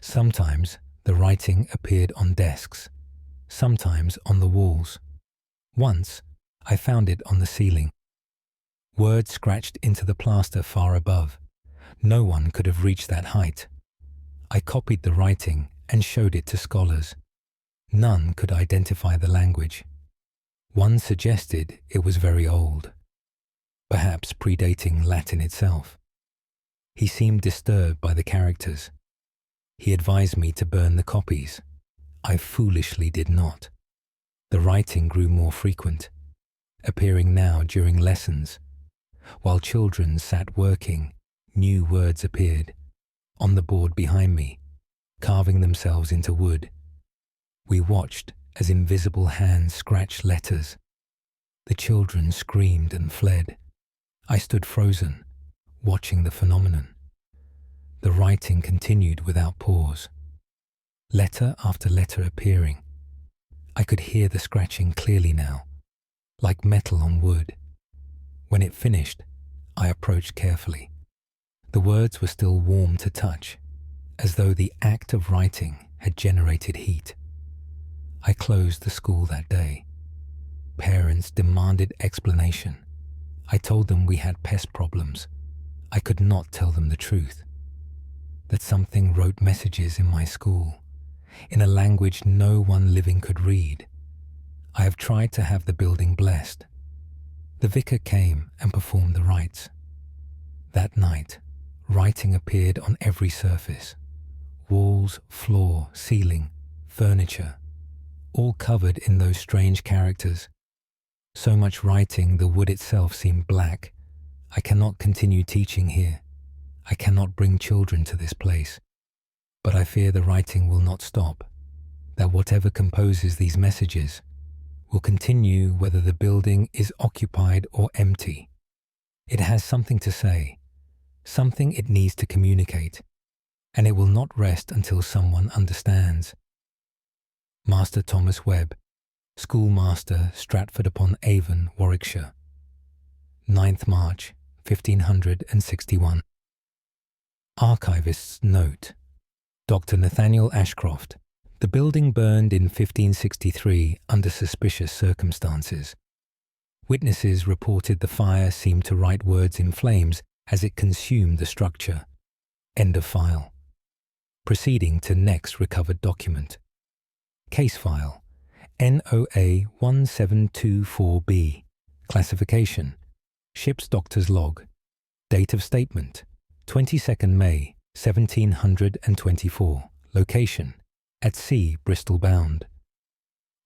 Sometimes The writing appeared on desks, sometimes on the walls. Once, I found it on the ceiling. Words scratched into the plaster far above. No one could have reached that height. I copied the writing and showed it to scholars. None could identify the language. One suggested it was very old, perhaps predating Latin itself. He seemed disturbed by the characters. He advised me to burn the copies. I foolishly did not. The writing grew more frequent, appearing now during lessons. While children sat working, new words appeared, on the board behind me, carving themselves into wood. We watched as invisible hands scratched letters. The children screamed and fled. I stood frozen, watching the phenomenon. The writing continued without pause, letter after letter appearing. I could hear the scratching clearly now, like metal on wood. When it finished, I approached carefully. The words were still warm to touch, as though the act of writing had generated heat. I closed the school that day. Parents demanded explanation. I told them we had pest problems. I could not tell them the truth. That something wrote messages in my school, in a language no one living could read. I have tried to have the building blessed. The vicar came and performed the rites. That night, writing appeared on every surface. Walls, floor, ceiling, furniture, all covered in those strange characters. So much writing, the wood itself seemed black. I cannot continue teaching here. I cannot bring children to this place. But I fear the writing will not stop, that whatever composes these messages will continue whether the building is occupied or empty. It has something to say, something it needs to communicate, and it will not rest until someone understands. Master Thomas Webb, Schoolmaster, Stratford-upon-Avon, Warwickshire. 9th March, 1561. Archivist's note. Dr. Nathaniel Ashcroft. The building burned in 1563 under suspicious circumstances. Witnesses reported the fire seemed to write words in flames as it consumed the structure. End of file. Proceeding to next recovered document. Case file. NOA 1724B. Classification. Ship's Doctor's Log. Date of statement. 22nd May, 1724. Location. At sea, Bristol bound.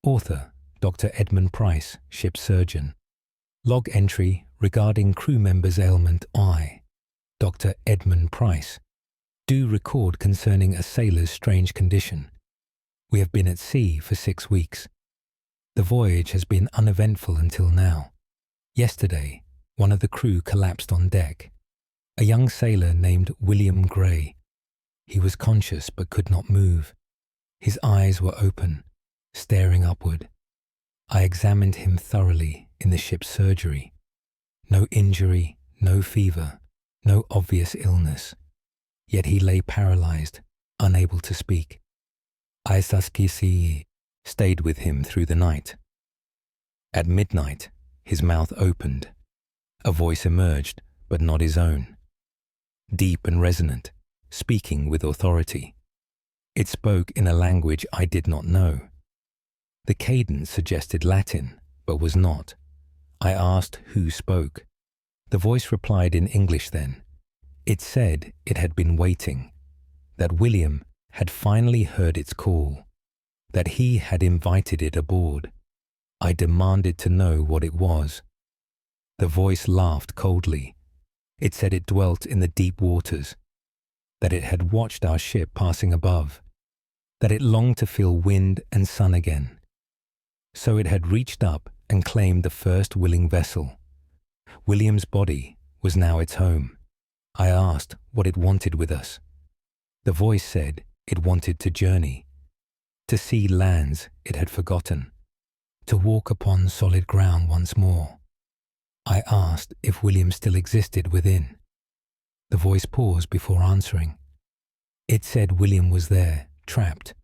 Author. Dr. Edmund Price, ship's surgeon. Log entry regarding crew member's ailment I. Dr. Edmund Price. Do record concerning a sailor's strange condition. We have been at sea for 6 weeks. The voyage has been uneventful until now. Yesterday, one of the crew collapsed on deck. A young sailor named William Gray. He was conscious but could not move. His eyes were open, staring upward. I examined him thoroughly in the ship's surgery. No injury, no fever, no obvious illness. Yet he lay paralyzed, unable to speak. Aisaskisi stayed with him through the night. At midnight, his mouth opened. A voice emerged, but not his own. Deep and resonant, speaking with authority. It spoke in a language I did not know. The cadence suggested Latin, but was not. I asked who spoke. The voice replied in English then. It said it had been waiting, that William had finally heard its call, that he had invited it aboard. I demanded to know what it was. The voice laughed coldly. It said it dwelt in the deep waters, that it had watched our ship passing above, that it longed to feel wind and sun again. So it had reached up and claimed the first willing vessel. William's body was now its home. I asked what it wanted with us. The voice said it wanted to journey, to see lands it had forgotten, to walk upon solid ground once more. I asked if William still existed within. The voice paused before answering. It said William was there, trapped,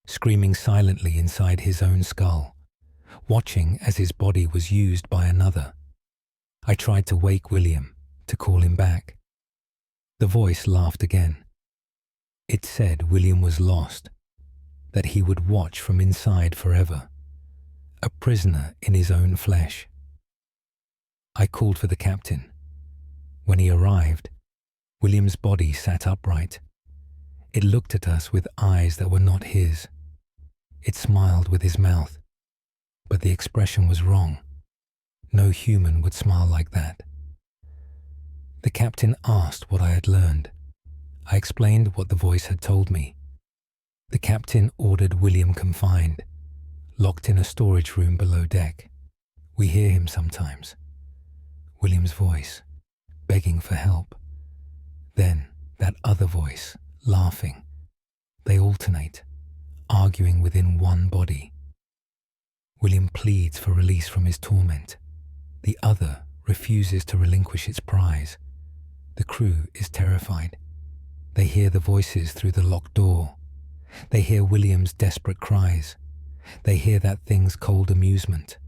screaming silently inside his own skull, watching as his body was used by another. I tried to wake William, to call him back. The voice laughed again. It said William was lost, that he would watch from inside forever, a prisoner in his own flesh. I called for the captain. When he arrived, William's body sat upright. It looked at us with eyes that were not his. It smiled with his mouth, but the expression was wrong. No human would smile like that. The captain asked what I had learned. I explained what the voice had told me. The captain ordered William confined, locked in a storage room below deck. We hear him sometimes. William's voice, begging for help. Then that other voice, laughing. They alternate, arguing within one body. William pleads for release from his torment. The other refuses to relinquish its prize. The crew is terrified. They hear the voices through the locked door. They hear William's desperate cries. They hear that thing's cold amusement.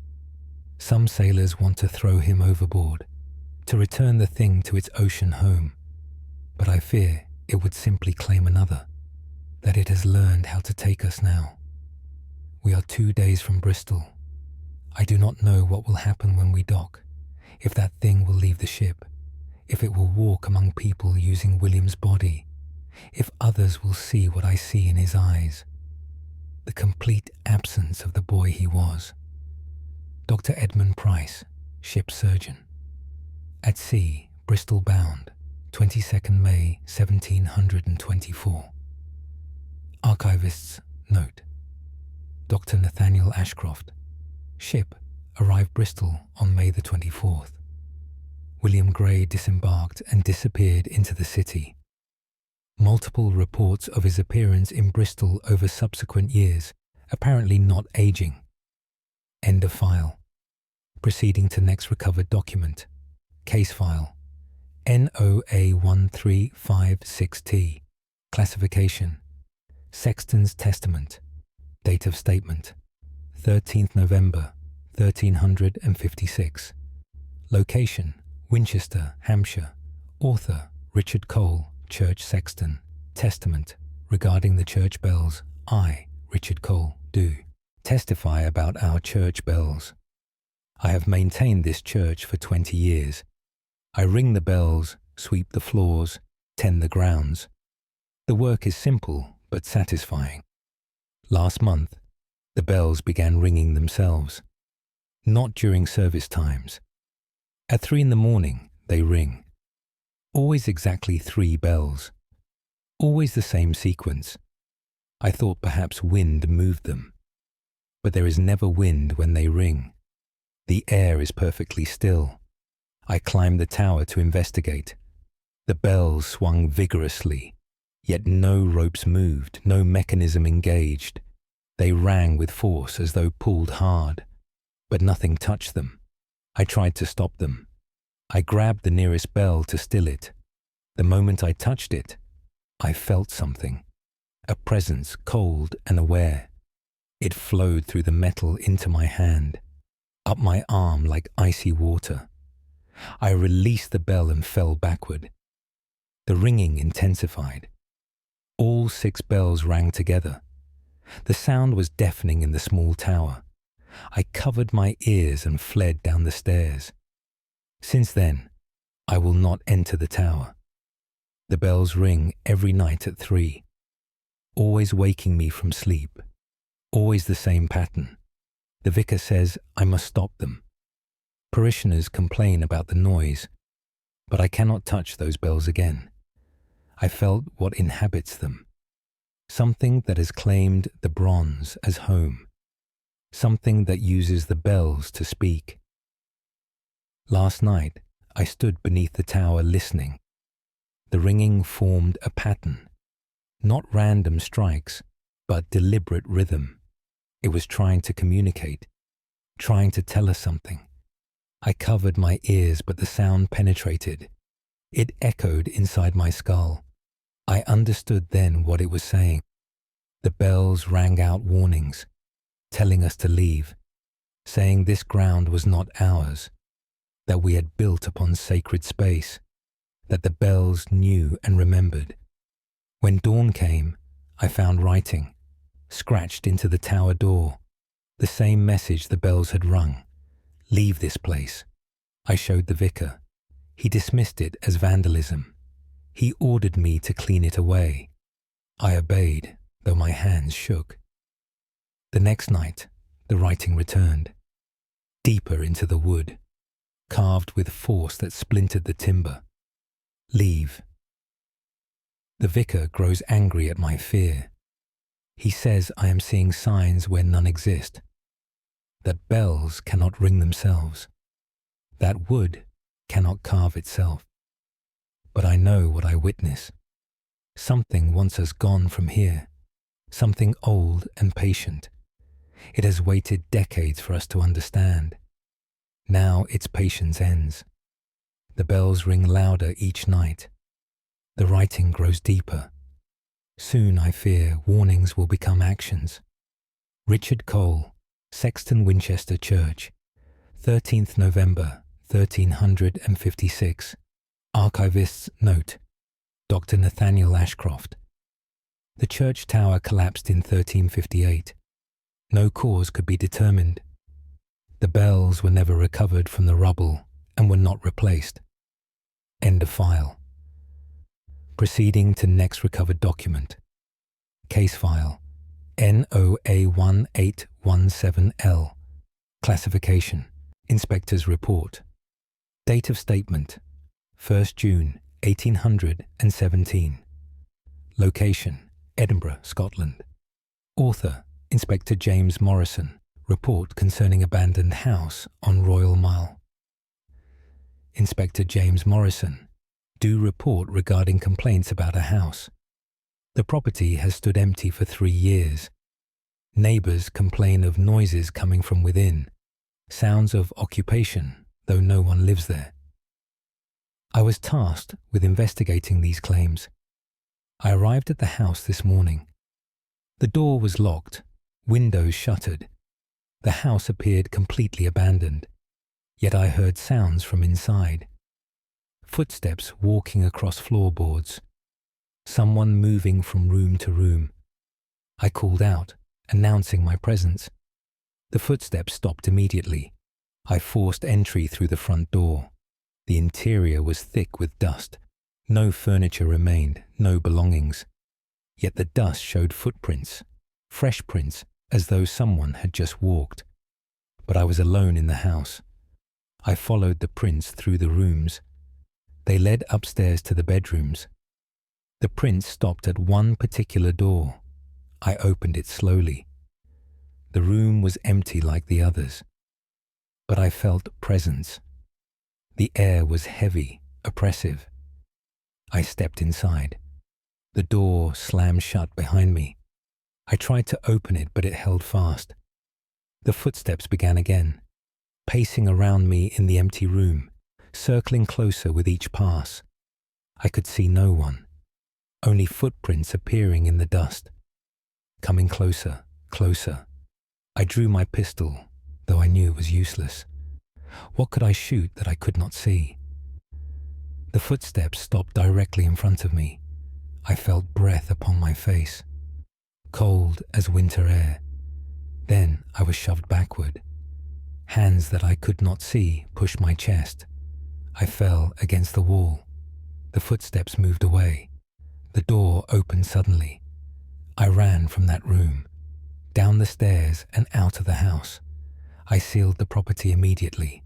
Some sailors want to throw him overboard, to return the thing to its ocean home. But I fear it would simply claim another, that it has learned how to take us now. We are 2 days from Bristol. I do not know what will happen when we dock, if that thing will leave the ship, if it will walk among people using William's body, if others will see what I see in his eyes, the complete absence of the boy he was. Dr. Edmund Price, ship surgeon. At sea, Bristol bound, 22nd May 1724. Archivist's note. Dr. Nathaniel Ashcroft. Ship arrived Bristol on May the 24th. William Gray disembarked and disappeared into the city. Multiple reports of his appearance in Bristol over subsequent years, apparently not aging. End of file. Proceeding to next recovered document. Case file. NOA1356T. Classification. Sexton's Testament. Date of statement. 13th November, 1356. Location, Winchester, Hampshire. Author, Richard Cole, Church Sexton. Testament, regarding the church bells. I, Richard Cole, do testify about our church bells. I have maintained this church for 20 years. I ring the bells, sweep the floors, tend the grounds. The work is simple but satisfying. Last month, the bells began ringing themselves. Not during service times. At 3 in the morning, they ring. Always exactly 3 bells. Always the same sequence. I thought perhaps wind moved them. But there is never wind when they ring. The air is perfectly still. I climbed the tower to investigate. The bells swung vigorously, yet no ropes moved, no mechanism engaged. They rang with force as though pulled hard, but nothing touched them. I tried to stop them. I grabbed the nearest bell to still it. The moment I touched it, I felt something, a presence cold and aware. It flowed through the metal into my hand, up my arm like icy water. I released the bell and fell backward. The ringing intensified. All 6 bells rang together. The sound was deafening in the small tower. I covered my ears and fled down the stairs. Since then, I will not enter the tower. The bells ring every night at 3, always waking me from sleep. Always the same pattern. The vicar says I must stop them. Parishioners complain about the noise, but I cannot touch those bells again. I felt what inhabits them. Something that has claimed the bronze as home. Something that uses the bells to speak. Last night, I stood beneath the tower listening. The ringing formed a pattern. Not random strikes, but deliberate rhythm. It was trying to communicate, trying to tell us something. I covered my ears, but the sound penetrated. It echoed inside my skull. I understood then what it was saying. The bells rang out warnings, telling us to leave, saying this ground was not ours, that we had built upon sacred space, that the bells knew and remembered. When dawn came, I found writing, scratched into the tower door, the same message the bells had rung. Leave this place. I showed the vicar. He dismissed it as vandalism. He ordered me to clean it away. I obeyed, though my hands shook. The next night, the writing returned, deeper into the wood, carved with force that splintered the timber. Leave. The vicar grows angry at my fear. He says I am seeing signs where none exist, that bells cannot ring themselves, that wood cannot carve itself. But I know what I witness. Something wants us gone from here, something old and patient. It has waited decades for us to understand. Now its patience ends. The bells ring louder each night. The writing grows deeper. Soon, I fear, warnings will become actions. Richard Cole, Sexton Winchester Church, 13th November, 1356. Archivist's note, Dr. Nathaniel Ashcroft. The church tower collapsed in 1358. No cause could be determined. The bells were never recovered from the rubble and were not replaced. End of file. Proceeding to next recovered document. Case file NOA1817L. Classification. Inspector's report. Date of statement 1st June 1817. Location Edinburgh, Scotland. Author Inspector James Morrison. Report concerning abandoned house on Royal Mile. Inspector James Morrison. Do report regarding complaints about a house. The property has stood empty for 3 years. Neighbours complain of noises coming from within, sounds of occupation, though no one lives there. I was tasked with investigating these claims. I arrived at the house this morning. The door was locked, windows shuttered. The house appeared completely abandoned, yet I heard sounds from inside. Footsteps walking across floorboards. Someone moving from room to room. I called out, announcing my presence. The footsteps stopped immediately. I forced entry through the front door. The interior was thick with dust. No furniture remained, no belongings. Yet the dust showed footprints, fresh prints, as though someone had just walked. But I was alone in the house. I followed the prints through the rooms. They led upstairs to the bedrooms. The prints stopped at one particular door. I opened it slowly. The room was empty like the others. But I felt presence. The air was heavy, oppressive. I stepped inside. The door slammed shut behind me. I tried to open it, but it held fast. The footsteps began again, pacing around me in the empty room, circling closer with each pass. I could see no one, only footprints appearing in the dust. Coming closer, closer. I drew my pistol, though I knew it was useless. What could I shoot that I could not see? The footsteps stopped directly in front of me. I felt breath upon my face, cold as winter air. Then I was shoved backward. Hands that I could not see pushed my chest. I fell against the wall. The footsteps moved away. The door opened suddenly. I ran from that room, down the stairs and out of the house. I sealed the property immediately.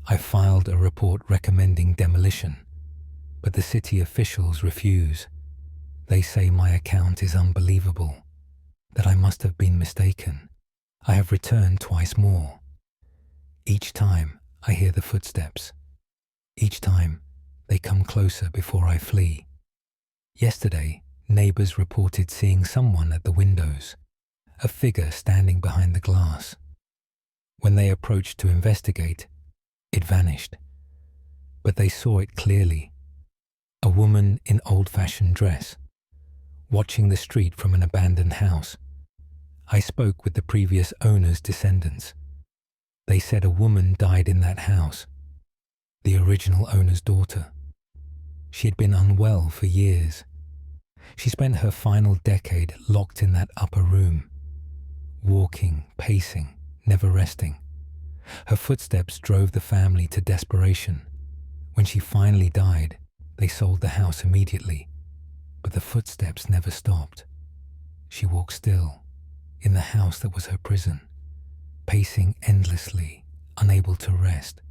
I filed a report recommending demolition, but the city officials refuse. They say my account is unbelievable, that I must have been mistaken. I have returned twice more. Each time I hear the footsteps. Each time they come closer before I flee. Yesterday, neighbours reported seeing someone at the windows, a figure standing behind the glass. When they approached to investigate, it vanished. But they saw it clearly. A woman in old-fashioned dress, watching the street from an abandoned house. I spoke with the previous owner's descendants. They said a woman died in that house, the original owner's daughter. She had been unwell for years. She spent her final decade locked in that upper room, walking, pacing, never resting. Her footsteps drove the family to desperation. When she finally died, they sold the house immediately, but the footsteps never stopped. She walked still, in the house that was her prison, pacing endlessly, unable to rest,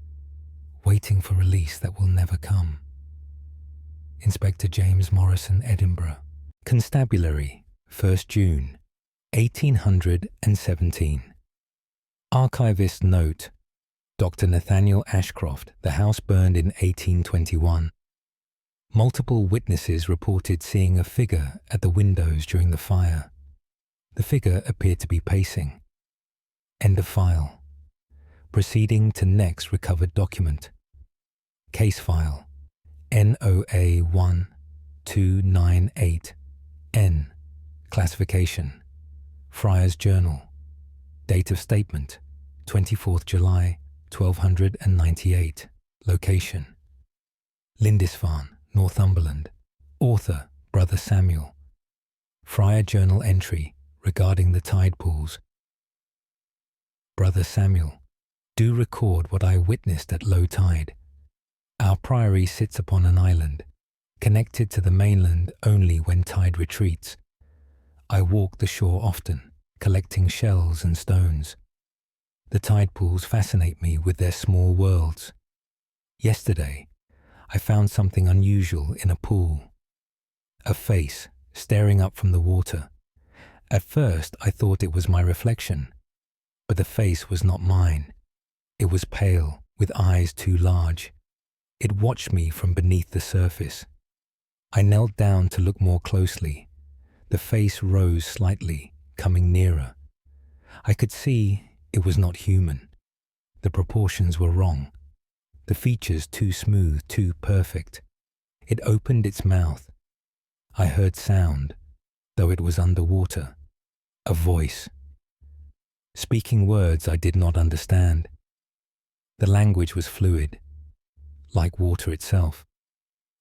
waiting for release that will never come. Inspector James Morrison, Edinburgh. Constabulary, 1st June, 1817. Archivist note: Dr. Nathaniel Ashcroft, the house burned in 1821. Multiple witnesses reported seeing a figure at the windows during the fire. The figure appeared to be pacing. End of file. Proceeding to next recovered document. Case file NOA 1298N. Classification: Friar's Journal. Date of statement: 24th July 1298. Location: Lindisfarne, Northumberland. Author: Brother Samuel. Friar Journal entry regarding the tide pools. Brother Samuel, do record what I witnessed at low tide. Our priory sits upon an island, connected to the mainland only when tide retreats. I walk the shore often, collecting shells and stones. The tide pools fascinate me with their small worlds. Yesterday, I found something unusual in a pool. A face staring up from the water. At first, I thought it was my reflection, but the face was not mine. It was pale, with eyes too large. It watched me from beneath the surface. I knelt down to look more closely. The face rose slightly, coming nearer. I could see it was not human. The proportions were wrong. The features too smooth, too perfect. It opened its mouth. I heard sound, though it was underwater. A voice. Speaking words I did not understand. The language was fluid, like water itself.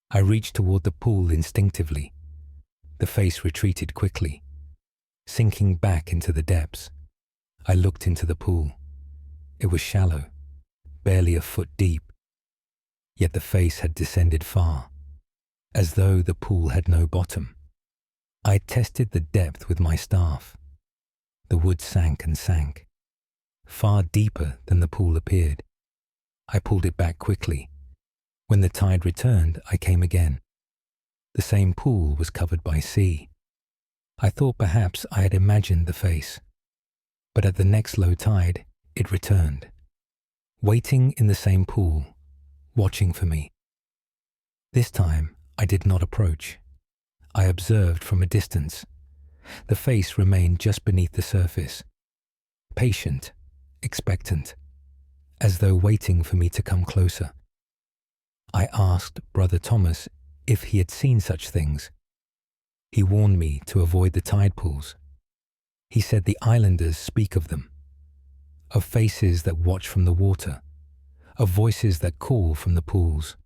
I reached toward the pool instinctively. The face retreated quickly, sinking back into the depths. I looked into the pool. It was shallow, barely a foot deep. Yet the face had descended far, as though the pool had no bottom. I tested the depth with my staff. The wood sank and sank, far deeper than the pool appeared. I pulled it back quickly. When the tide returned, I came again. The same pool was covered by sea. I thought perhaps I had imagined the face, but at the next low tide, it returned, waiting in the same pool, watching for me. This time, I did not approach. I observed from a distance. The face remained just beneath the surface, patient, expectant, as though waiting for me to come closer. I asked Brother Thomas if he had seen such things. He warned me to avoid the tide pools. He said the islanders speak of them, of faces that watch from the water, of voices that call from the pools,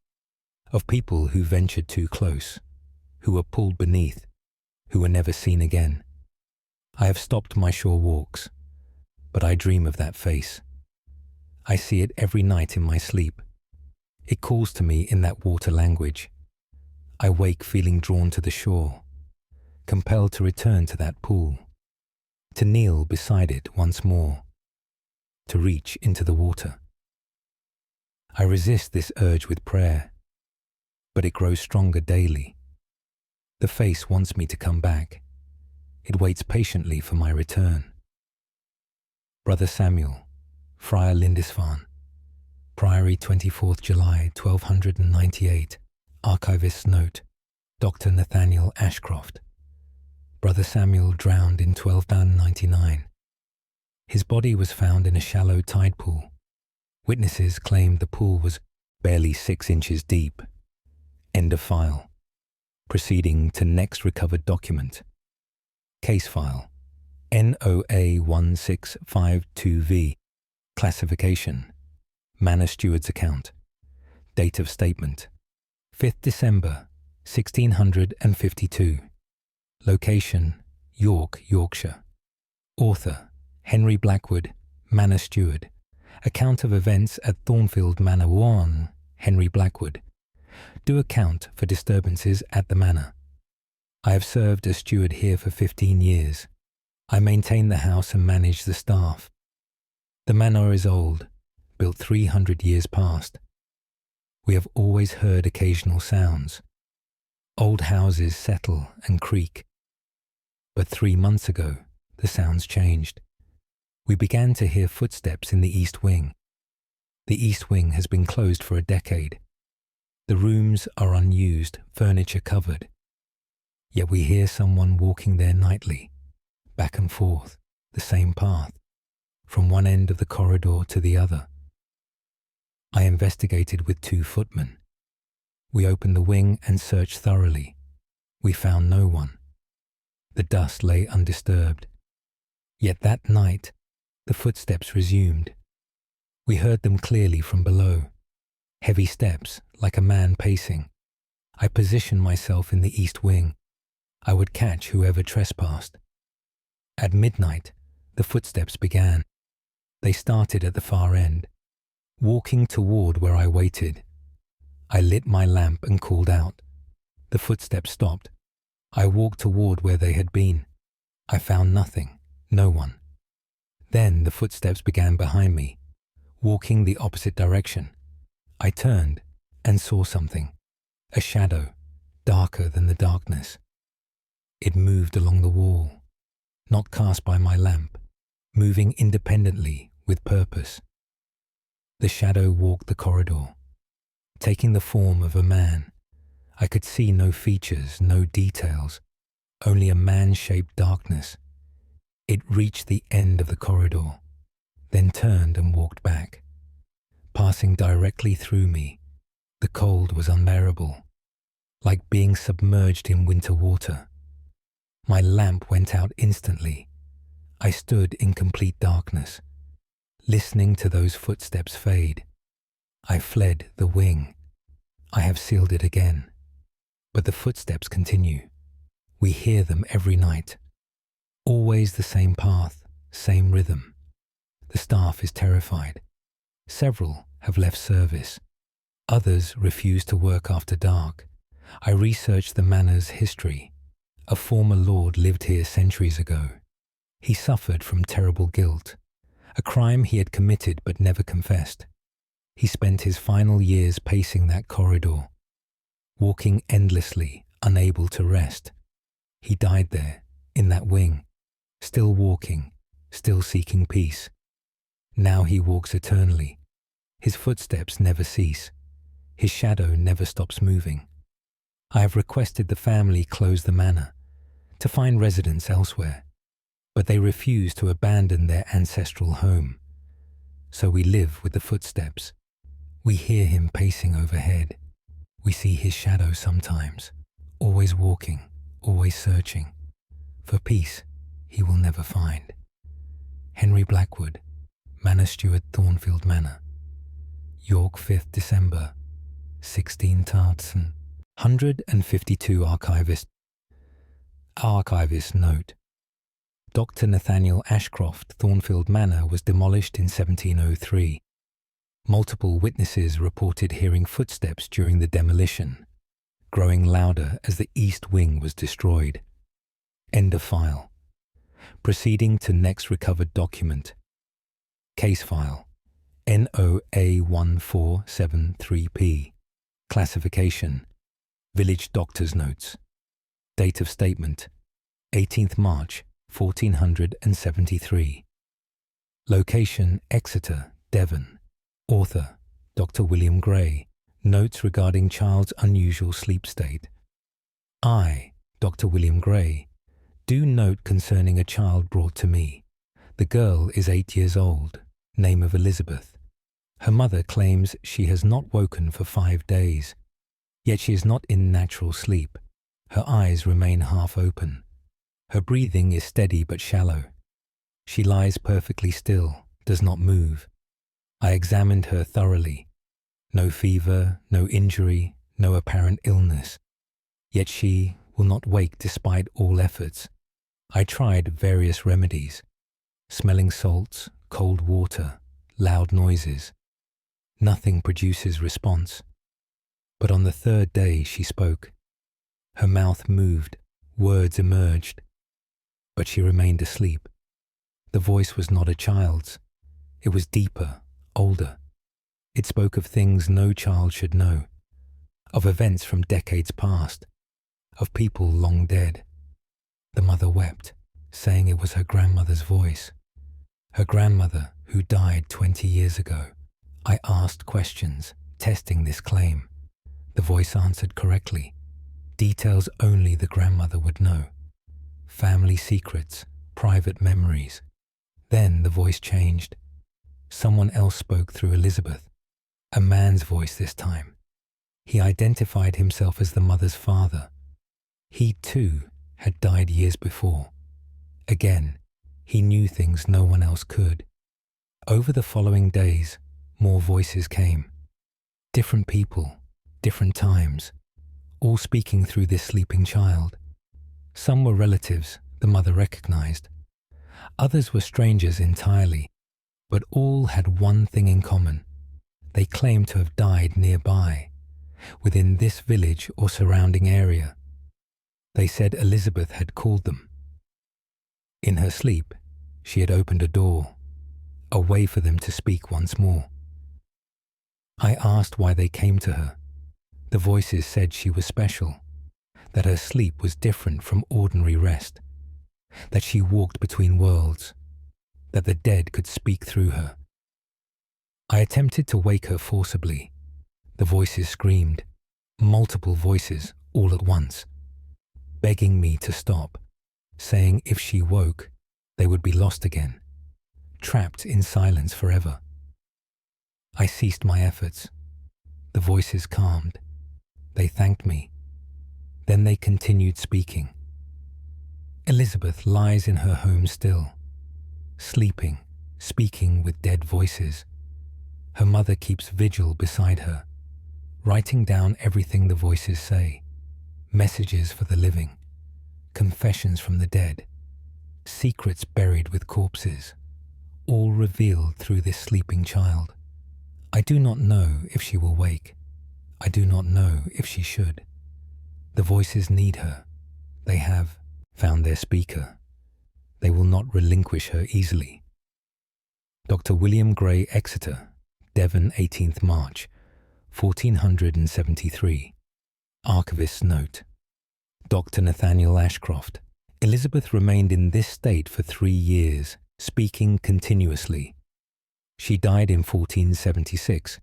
of people who ventured too close, who were pulled beneath, who were never seen again. I have stopped my shore walks, but I dream of that face. I see it every night in my sleep. It calls to me in that water language. I wake feeling drawn to the shore, compelled to return to that pool, to kneel beside it once more, to reach into the water. I resist this urge with prayer, but it grows stronger daily. The face wants me to come back. It waits patiently for my return. Brother Samuel, Friar Lindisfarne. Priory, 24th July 1298. Archivist's note: Dr. Nathaniel Ashcroft. Brother Samuel drowned in 1299. His body was found in a shallow tide pool. Witnesses claimed the pool was barely 6 inches deep. End of file. Proceeding to next recovered document. Case file NOA1652V. Classification: Manor Steward's account. Date of statement: 5th December 1652. Location: York, Yorkshire. Author: Henry Blackwood, Manor Steward. Account of events at Thornfield Manor 1. Henry Blackwood. Do account for disturbances at the manor. I have served as steward here for 15 years. I maintain the house and manage the staff. The manor is old, built 300 years past. We have always heard occasional sounds. Old houses settle and creak. But 3 months ago, the sounds changed. We began to hear footsteps in the east wing. The east wing has been closed for a decade. The rooms are unused, furniture covered. Yet we hear someone walking there nightly, back and forth, the same path, from one end of the corridor to the other. I investigated with 2 footmen. We opened the wing and searched thoroughly. We found no one. The dust lay undisturbed. Yet that night, the footsteps resumed. We heard them clearly from below. Heavy steps, like a man pacing. I positioned myself in the east wing. I would catch whoever trespassed. At midnight, the footsteps began. They started at the far end, walking toward where I waited. I lit my lamp and called out. The footsteps stopped. I walked toward where they had been. I found nothing, no one. Then the footsteps began behind me, walking the opposite direction. I turned and saw something, a shadow, darker than the darkness. It moved along the wall, not cast by my lamp, moving independently with purpose. The shadow walked the corridor, taking the form of a man. I could see no features, no details, only a man-shaped darkness. It reached the end of the corridor, then turned and walked back. Passing directly through me, the cold was unbearable, like being submerged in winter water. My lamp went out instantly. I stood in complete darkness, listening to those footsteps fade. I fled the wing. I have sealed it again. But the footsteps continue. We hear them every night. Always the same path, same rhythm. The staff is terrified. Several have left service. Others refuse to work after dark. I researched the manor's history. A former lord lived here centuries ago. He suffered from terrible guilt, a crime he had committed but never confessed. He spent his final years pacing that corridor, walking endlessly, unable to rest. He died there, in that wing, still walking, still seeking peace. Now he walks eternally. His footsteps never cease. His shadow never stops moving. I have requested the family close the manor, to find residence elsewhere, but they refuse to abandon their ancestral home. So we live with the footsteps. We hear him pacing overhead. We see his shadow sometimes, always walking, always searching. For peace he will never find. Henry Blackwood, Manor Steward, Thornfield Manor. York, 5th December, 16 Tartson. 152 Archivist note. Dr. Nathaniel Ashcroft, Thornfield Manor was demolished in 1703. Multiple witnesses reported hearing footsteps during the demolition, growing louder as the east wing was destroyed. End of file. Proceeding to next recovered document. Case file NOA1473P. Classification: Village Doctor's Notes. Date of statement: 18th March 1473. Location: Exeter, Devon. Author: Dr. William Gray. Notes regarding child's unusual sleep state. I, Dr. William Gray, do note concerning a child brought to me. The girl is 8 years old, name of Elizabeth. Her mother claims she has not woken for 5 days, yet she is not in natural sleep. Her eyes remain half open. Her breathing is steady but shallow. She lies perfectly still, does not move. I examined her thoroughly. No fever, no injury, no apparent illness. Yet she will not wake despite all efforts. I tried various remedies, smelling salts, cold water, loud noises. Nothing produces response. But on the third day she spoke. Her mouth moved, words emerged, but she remained asleep. The voice was not a child's. It was deeper, older. It spoke of things no child should know, of events from decades past, of people long dead. The mother wept, saying it was her grandmother's voice. Her grandmother, who died 20 years ago. I asked questions, testing this claim. The voice answered correctly. Details only the grandmother would know. Family secrets, private memories. Then the voice changed. Someone else spoke through Elizabeth. A man's voice this time. He identified himself as the mother's father. He too had died years before. Again, he knew things no one else could. Over the following days, more voices came. Different people, different times, all speaking through this sleeping child. Some were relatives the mother recognized. Others were strangers entirely, but all had one thing in common. They claimed to have died nearby, within this village or surrounding area. They said Elizabeth had called them. In her sleep, she had opened a door, a way for them to speak once more. I asked why they came to her. The voices said she was special, that her sleep was different from ordinary rest, that she walked between worlds, that the dead could speak through her. I attempted to wake her forcibly. The voices screamed, multiple voices all at once, begging me to stop, saying if she woke, they would be lost again, trapped in silence forever. I ceased my efforts. The voices calmed. They thanked me. Then they continued speaking. Elizabeth lies in her home still, sleeping, speaking with dead voices. Her mother keeps vigil beside her, writing down everything the voices say, messages for the living, confessions from the dead, secrets buried with corpses, all revealed through this sleeping child. I do not know if she will wake. I do not know if she should. The voices need her. They have found their speaker. They will not relinquish her easily. Dr. William Gray, Exeter, Devon, 18th March, 1473. Archivist's note. Dr. Nathaniel Ashcroft. Elizabeth remained in this state for 3 years, speaking continuously. She died in 1476,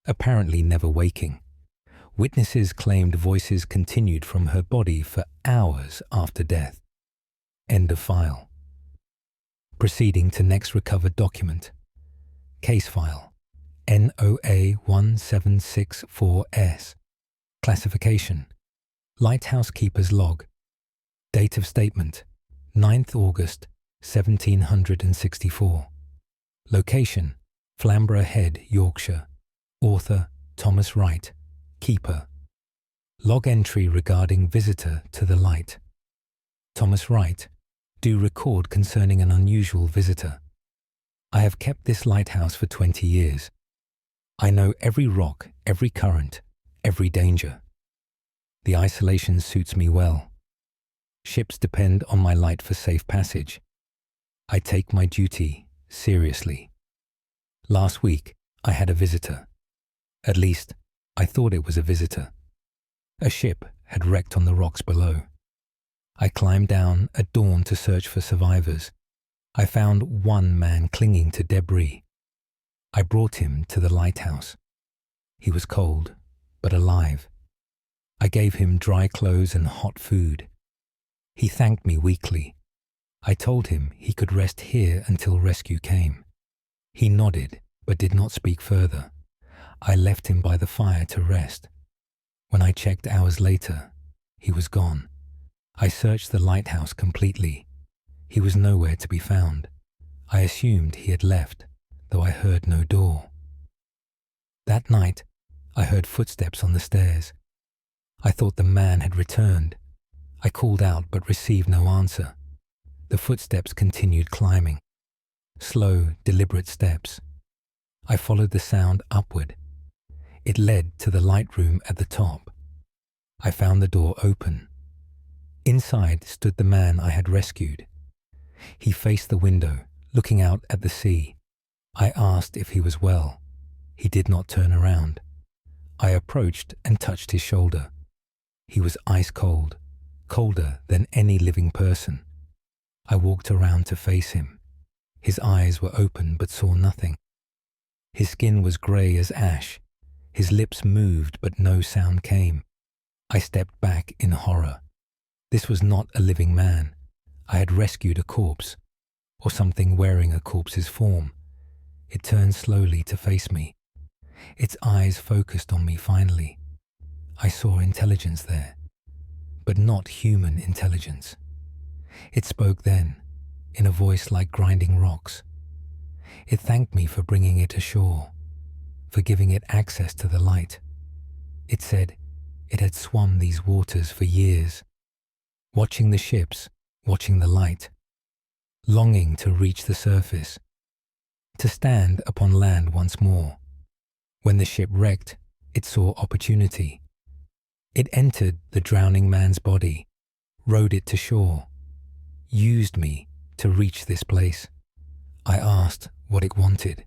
apparently never waking. Witnesses claimed voices continued from her body for hours after death. End of file. Proceeding to next recovered document. Case file. NOA 1764S. Classification. Lighthouse Keeper's Log. Date of statement. 9th August, 1764. Location. Flamborough Head, Yorkshire. Author, Thomas Wright. Keeper. Log entry regarding visitor to the light. Thomas Wright. Do record concerning an unusual visitor. I have kept this lighthouse for 20 years. I know every rock, every current, every danger. The isolation suits me well. Ships depend on my light for safe passage. I take my duty seriously. Last week, I had a visitor. At least, I thought it was a visitor. A ship had wrecked on the rocks below. I climbed down at dawn to search for survivors. I found one man clinging to debris. I brought him to the lighthouse. He was cold, but alive. I gave him dry clothes and hot food. He thanked me weakly. I told him he could rest here until rescue came. He nodded, but did not speak further. I left him by the fire to rest. When I checked hours later, he was gone. I searched the lighthouse completely. He was nowhere to be found. I assumed he had left, though I heard no door. That night, I heard footsteps on the stairs. I thought the man had returned. I called out but received no answer. The footsteps continued climbing. Slow, deliberate steps. I followed the sound upward. It led to the light room at the top. I found the door open. Inside stood the man I had rescued. He faced the window, looking out at the sea. I asked if he was well. He did not turn around. I approached and touched his shoulder. He was ice cold, colder than any living person. I walked around to face him. His eyes were open but saw nothing. His skin was grey as ash. His lips moved but no sound came. I stepped back in horror. This was not a living man. I had rescued a corpse, or something wearing a corpse's form. It turned slowly to face me. Its eyes focused on me finally. I saw intelligence there, but not human intelligence. It spoke then, in a voice like grinding rocks. It thanked me for bringing it ashore, for giving it access to the light. It said it had swum these waters for years, watching the ships, watching the light, longing to reach the surface, to stand upon land once more. When the ship wrecked, it saw opportunity. It entered the drowning man's body, rowed it to shore, used me to reach this place. I asked what it wanted.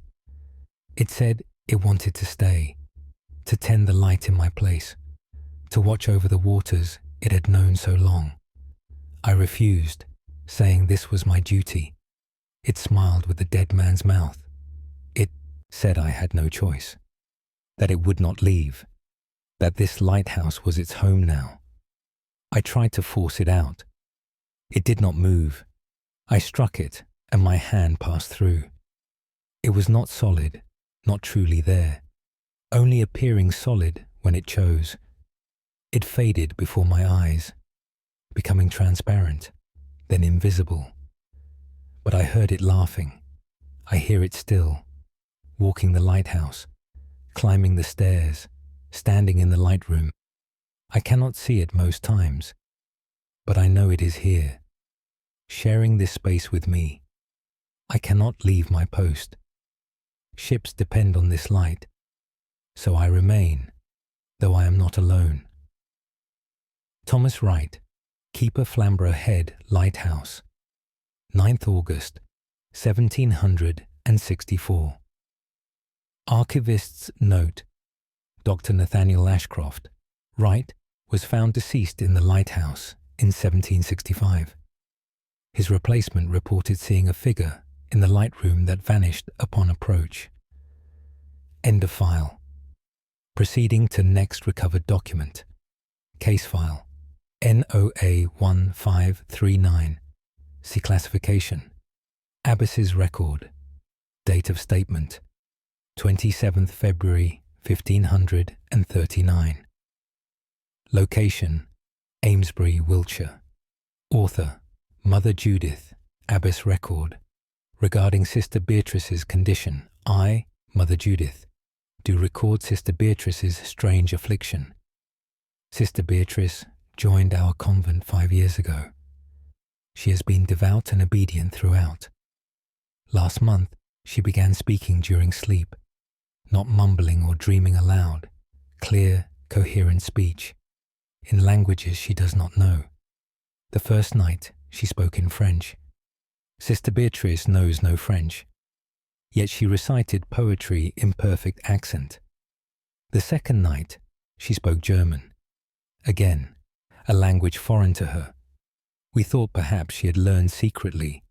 It said it wanted to stay, to tend the light in my place, to watch over the waters it had known so long. I refused, saying this was my duty. It smiled with the dead man's mouth. It said I had no choice, that it would not leave, that this lighthouse was its home now. I tried to force it out. It did not move. I struck it, and my hand passed through. It was not solid, not truly there, only appearing solid when it chose. It faded before my eyes, becoming transparent, then invisible. But I heard it laughing. I hear it still, walking the lighthouse, climbing the stairs, standing in the light room. I cannot see it most times, but I know it is here, sharing this space with me. I cannot leave my post. Ships depend on this light, so I remain, though I am not alone. Thomas Wright, Keeper Flamborough Head Lighthouse, 9th August, 1764. Archivist's note: Dr. Nathaniel Ashcroft, Wright, was found deceased in the lighthouse in 1765. His replacement reported seeing a figure in the light room that vanished upon approach. End of file. Proceeding to next recovered document. Case file NOA 1539. See classification. Abbess's record. Date of statement 27th February 1539. Location: Amesbury, Wiltshire. Author: Mother Judith. Abbess record. Regarding Sister Beatrice's condition, I, Mother Judith, do record Sister Beatrice's strange affliction. Sister Beatrice joined our convent 5 years ago. She has been devout and obedient throughout. Last month, she began speaking during sleep, not mumbling or dreaming aloud, clear, coherent speech, in languages she does not know. The first night, she spoke in French. Sister Beatrice knows no French, yet she recited poetry in perfect accent. The second night, she spoke German. Again, a language foreign to her. We thought perhaps she had learned secretly,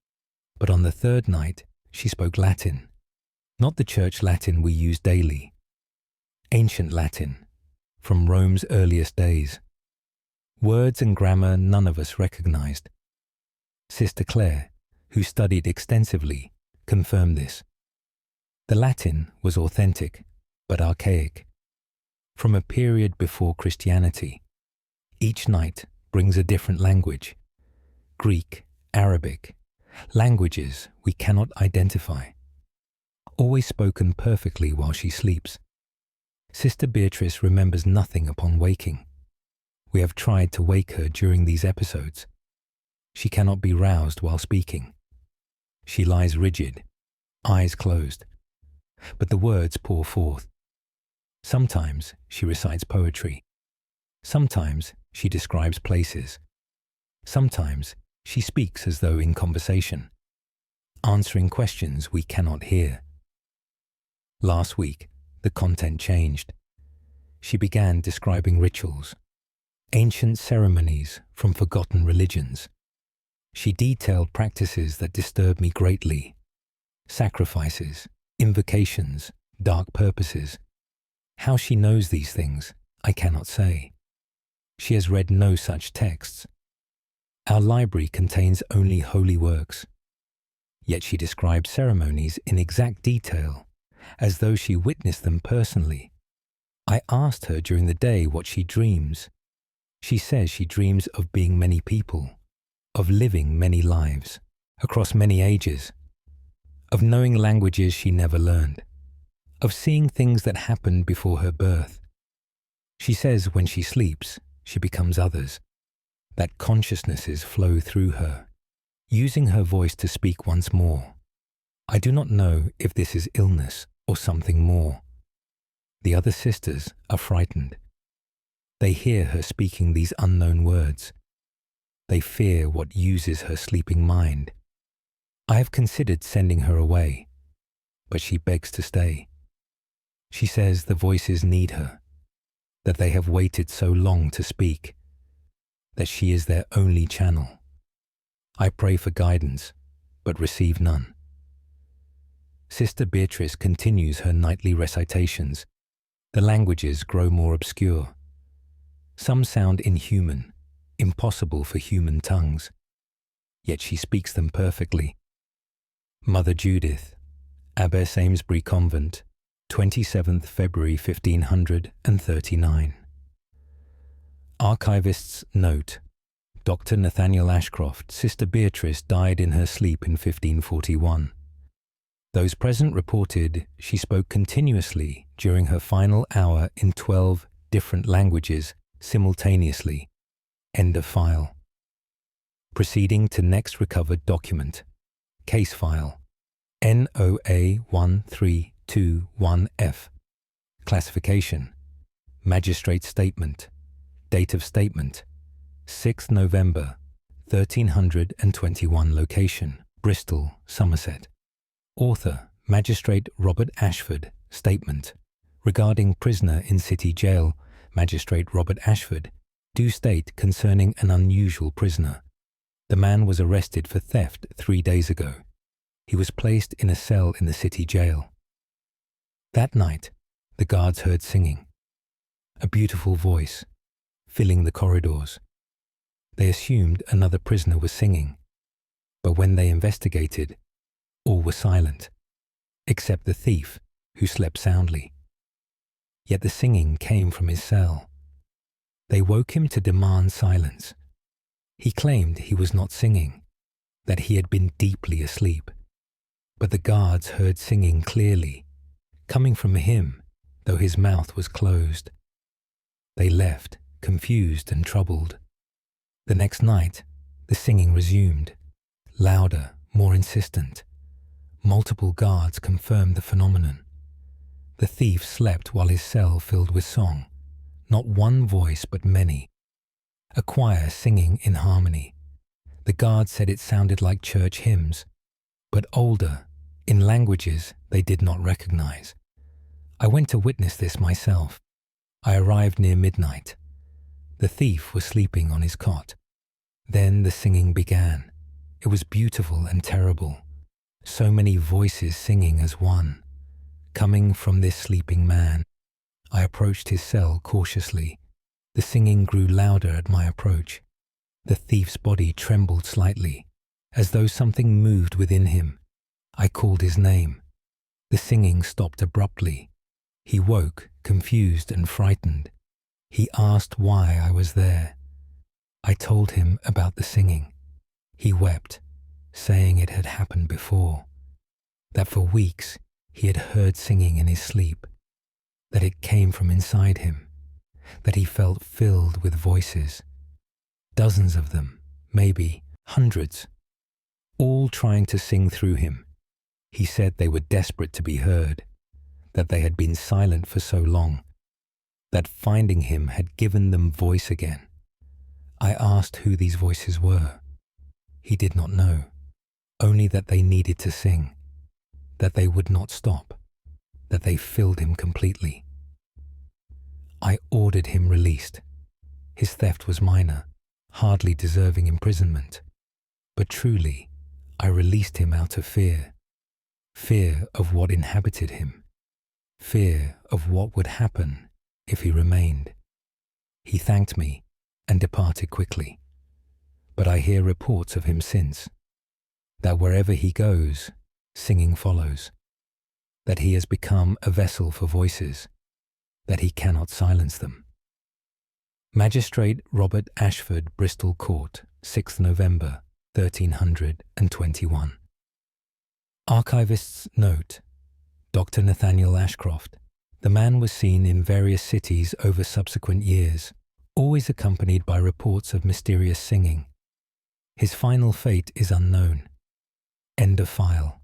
but on the third night, she spoke Latin. Not the church Latin we use daily. Ancient Latin, from Rome's earliest days. Words and grammar none of us recognized. Sister Clare, who studied extensively, confirmed this. The Latin was authentic, but archaic, from a period before Christianity. Each night, brings a different language. Greek, Arabic, languages we cannot identify. Always spoken perfectly while she sleeps. Sister Beatrice remembers nothing upon waking. We have tried to wake her during these episodes. She cannot be roused while speaking. She lies rigid, eyes closed, but the words pour forth. Sometimes she recites poetry. Sometimes she describes places. Sometimes she speaks as though in conversation, answering questions we cannot hear. Last week, the content changed. She began describing rituals, ancient ceremonies from forgotten religions. She detailed practices that disturb me greatly, sacrifices, invocations, dark purposes. How she knows these things, I cannot say. She has read no such texts. Our library contains only holy works. Yet she describes ceremonies in exact detail, as though she witnessed them personally. I asked her during the day what she dreams. She says she dreams of being many people, of living many lives, across many ages, of knowing languages she never learned, of seeing things that happened before her birth. She says when she sleeps, she becomes others, that consciousnesses flow through her, using her voice to speak once more. I do not know if this is illness or something more. The other sisters are frightened. They hear her speaking these unknown words. They fear what uses her sleeping mind. I have considered sending her away, but she begs to stay. She says the voices need her, that they have waited so long to speak, that she is their only channel. I pray for guidance, but receive none. Sister Beatrice continues her nightly recitations. The languages grow more obscure. Some sound inhuman, impossible for human tongues, yet she speaks them perfectly. Mother Judith, Abbess Amesbury Convent, 27th February 1539. Archivist's note: Dr. Nathaniel Ashcroft, Sister Beatrice died in her sleep in 1541. Those present reported she spoke continuously during her final hour in 12 different languages simultaneously. End of file. Proceeding to next recovered document. Case file NOA 1321F. Classification: Magistrate Statement. Date of statement: 6th November 1321. Location: Bristol, Somerset. Author: Magistrate Robert Ashford. Statement: regarding prisoner in City Jail, Magistrate Robert Ashford. Due state concerning an unusual prisoner. The man was arrested for theft 3 days ago. He was placed in a cell in the City Jail. That night, the guards heard singing. A beautiful voice, filling the corridors. They assumed another prisoner was singing, but when they investigated, all were silent, except the thief, who slept soundly. Yet the singing came from his cell. They woke him to demand silence. He claimed he was not singing, that he had been deeply asleep. But the guards heard singing clearly, coming from him, though his mouth was closed. They left, confused and troubled. The next night, the singing resumed, louder, more insistent. Multiple guards confirmed the phenomenon. The thief slept while his cell filled with song, not one voice but many. A choir singing in harmony. The guards said it sounded like church hymns, but older, in languages they did not recognize. I went to witness this myself. I arrived near midnight. The thief was sleeping on his cot. Then the singing began. It was beautiful and terrible. So many voices singing as one, coming from this sleeping man. I approached his cell cautiously. The singing grew louder at my approach. The thief's body trembled slightly, as though something moved within him. I called his name. The singing stopped abruptly. He woke, confused and frightened. He asked why I was there. I told him about the singing. He wept, saying it had happened before, that for weeks he had heard singing in his sleep, that it came from inside him, that he felt filled with voices, dozens of them, maybe hundreds, all trying to sing through him. He said they were desperate to be heard, that they had been silent for so long, that finding him had given them voice again. I asked who these voices were. He did not know, only that they needed to sing, that they would not stop, that they filled him completely. I ordered him released. His theft was minor, hardly deserving imprisonment, but truly, I released him out of fear, fear of what inhabited him, fear of what would happen if he remained. He thanked me and departed quickly, but I hear reports of him since, that wherever he goes, singing follows, that he has become a vessel for voices, that he cannot silence them. Magistrate Robert Ashford, Bristol Court, 6th November, 1321. Archivist's note: Dr. Nathaniel Ashcroft. The man was seen in various cities over subsequent years, always accompanied by reports of mysterious singing. His final fate is unknown. End of file.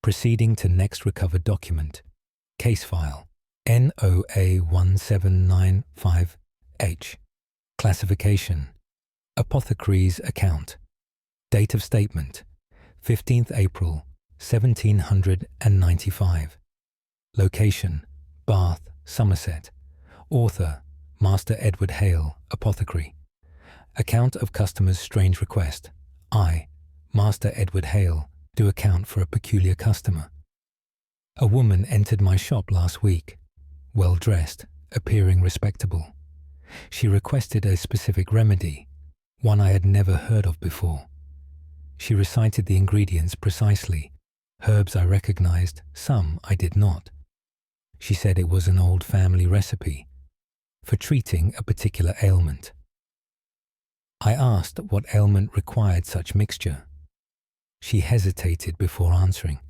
Proceeding to next recovered document. Case file NOA 1795H. Classification: Apothecary's account. Date of statement: 15th April 1795. Location: Bath, Somerset. Author: Master Edward Hale, Apothecary. Account of customer's strange request. I, Master Edward Hale, do account for a peculiar customer. A woman entered my shop last week, well dressed, appearing respectable. She requested a specific remedy, one I had never heard of before. She recited the ingredients precisely. Herbs I recognized, some I did not. She said it was an old family recipe for treating a particular ailment. I asked what ailment required such mixture. She hesitated before answering.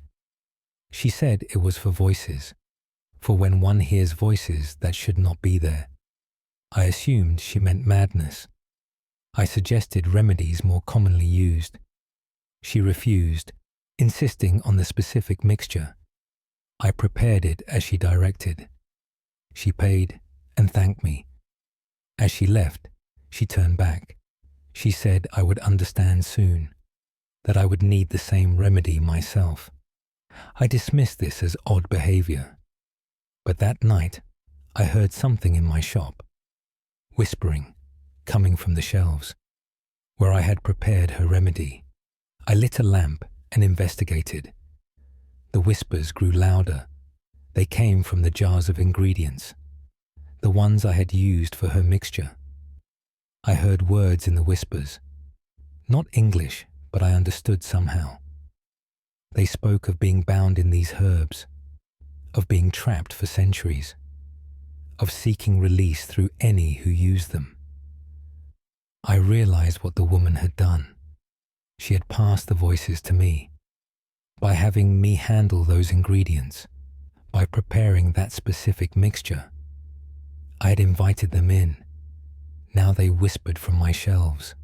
She said it was for voices, for when one hears voices that should not be there. I assumed she meant madness. I suggested remedies more commonly used. She refused, insisting on the specific mixture. I prepared it as she directed. She paid and thanked me. As she left, she turned back. She said I would understand soon, that I would need the same remedy myself. I dismissed this as odd behavior. But that night, I heard something in my shop, whispering, coming from the shelves, where I had prepared her remedy. I lit a lamp and investigated. The whispers grew louder. They came from the jars of ingredients, the ones I had used for her mixture. I heard words in the whispers. Not English, but I understood somehow. They spoke of being bound in these herbs, of being trapped for centuries, of seeking release through any who used them. I realized what the woman had done. She had passed the voices to me. By having me handle those ingredients, by preparing that specific mixture, I had invited them in. Now they whispered from my shelves.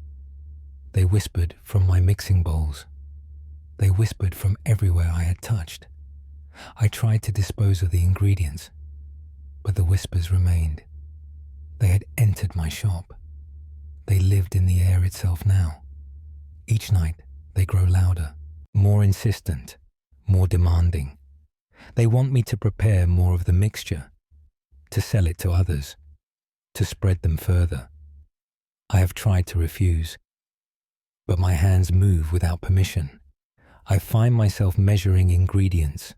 They whispered from my mixing bowls. They whispered from everywhere I had touched. I tried to dispose of the ingredients, but the whispers remained. They had entered my shop. They lived in the air itself now. Each night they grow louder, more insistent, more demanding. They want me to prepare more of the mixture, to sell it to others, to spread them further. I have tried to refuse, but my hands move without permission. I find myself measuring ingredients,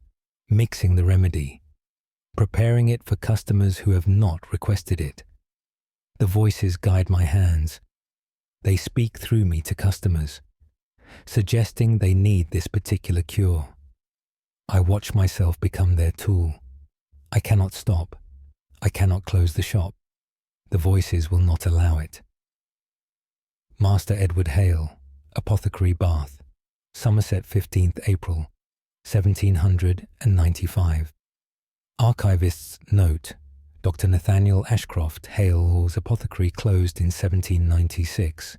mixing the remedy, preparing it for customers who have not requested it. The voices guide my hands. They speak through me to customers, suggesting they need this particular cure. I watch myself become their tool. I cannot stop. I cannot close the shop. The voices will not allow it. Master Edward Hale, Apothecary, Bath, Somerset, 15th April, 1795. Archivist's note: Dr. Nathaniel Ashcroft, Hale Hall's apothecary, closed in 1796.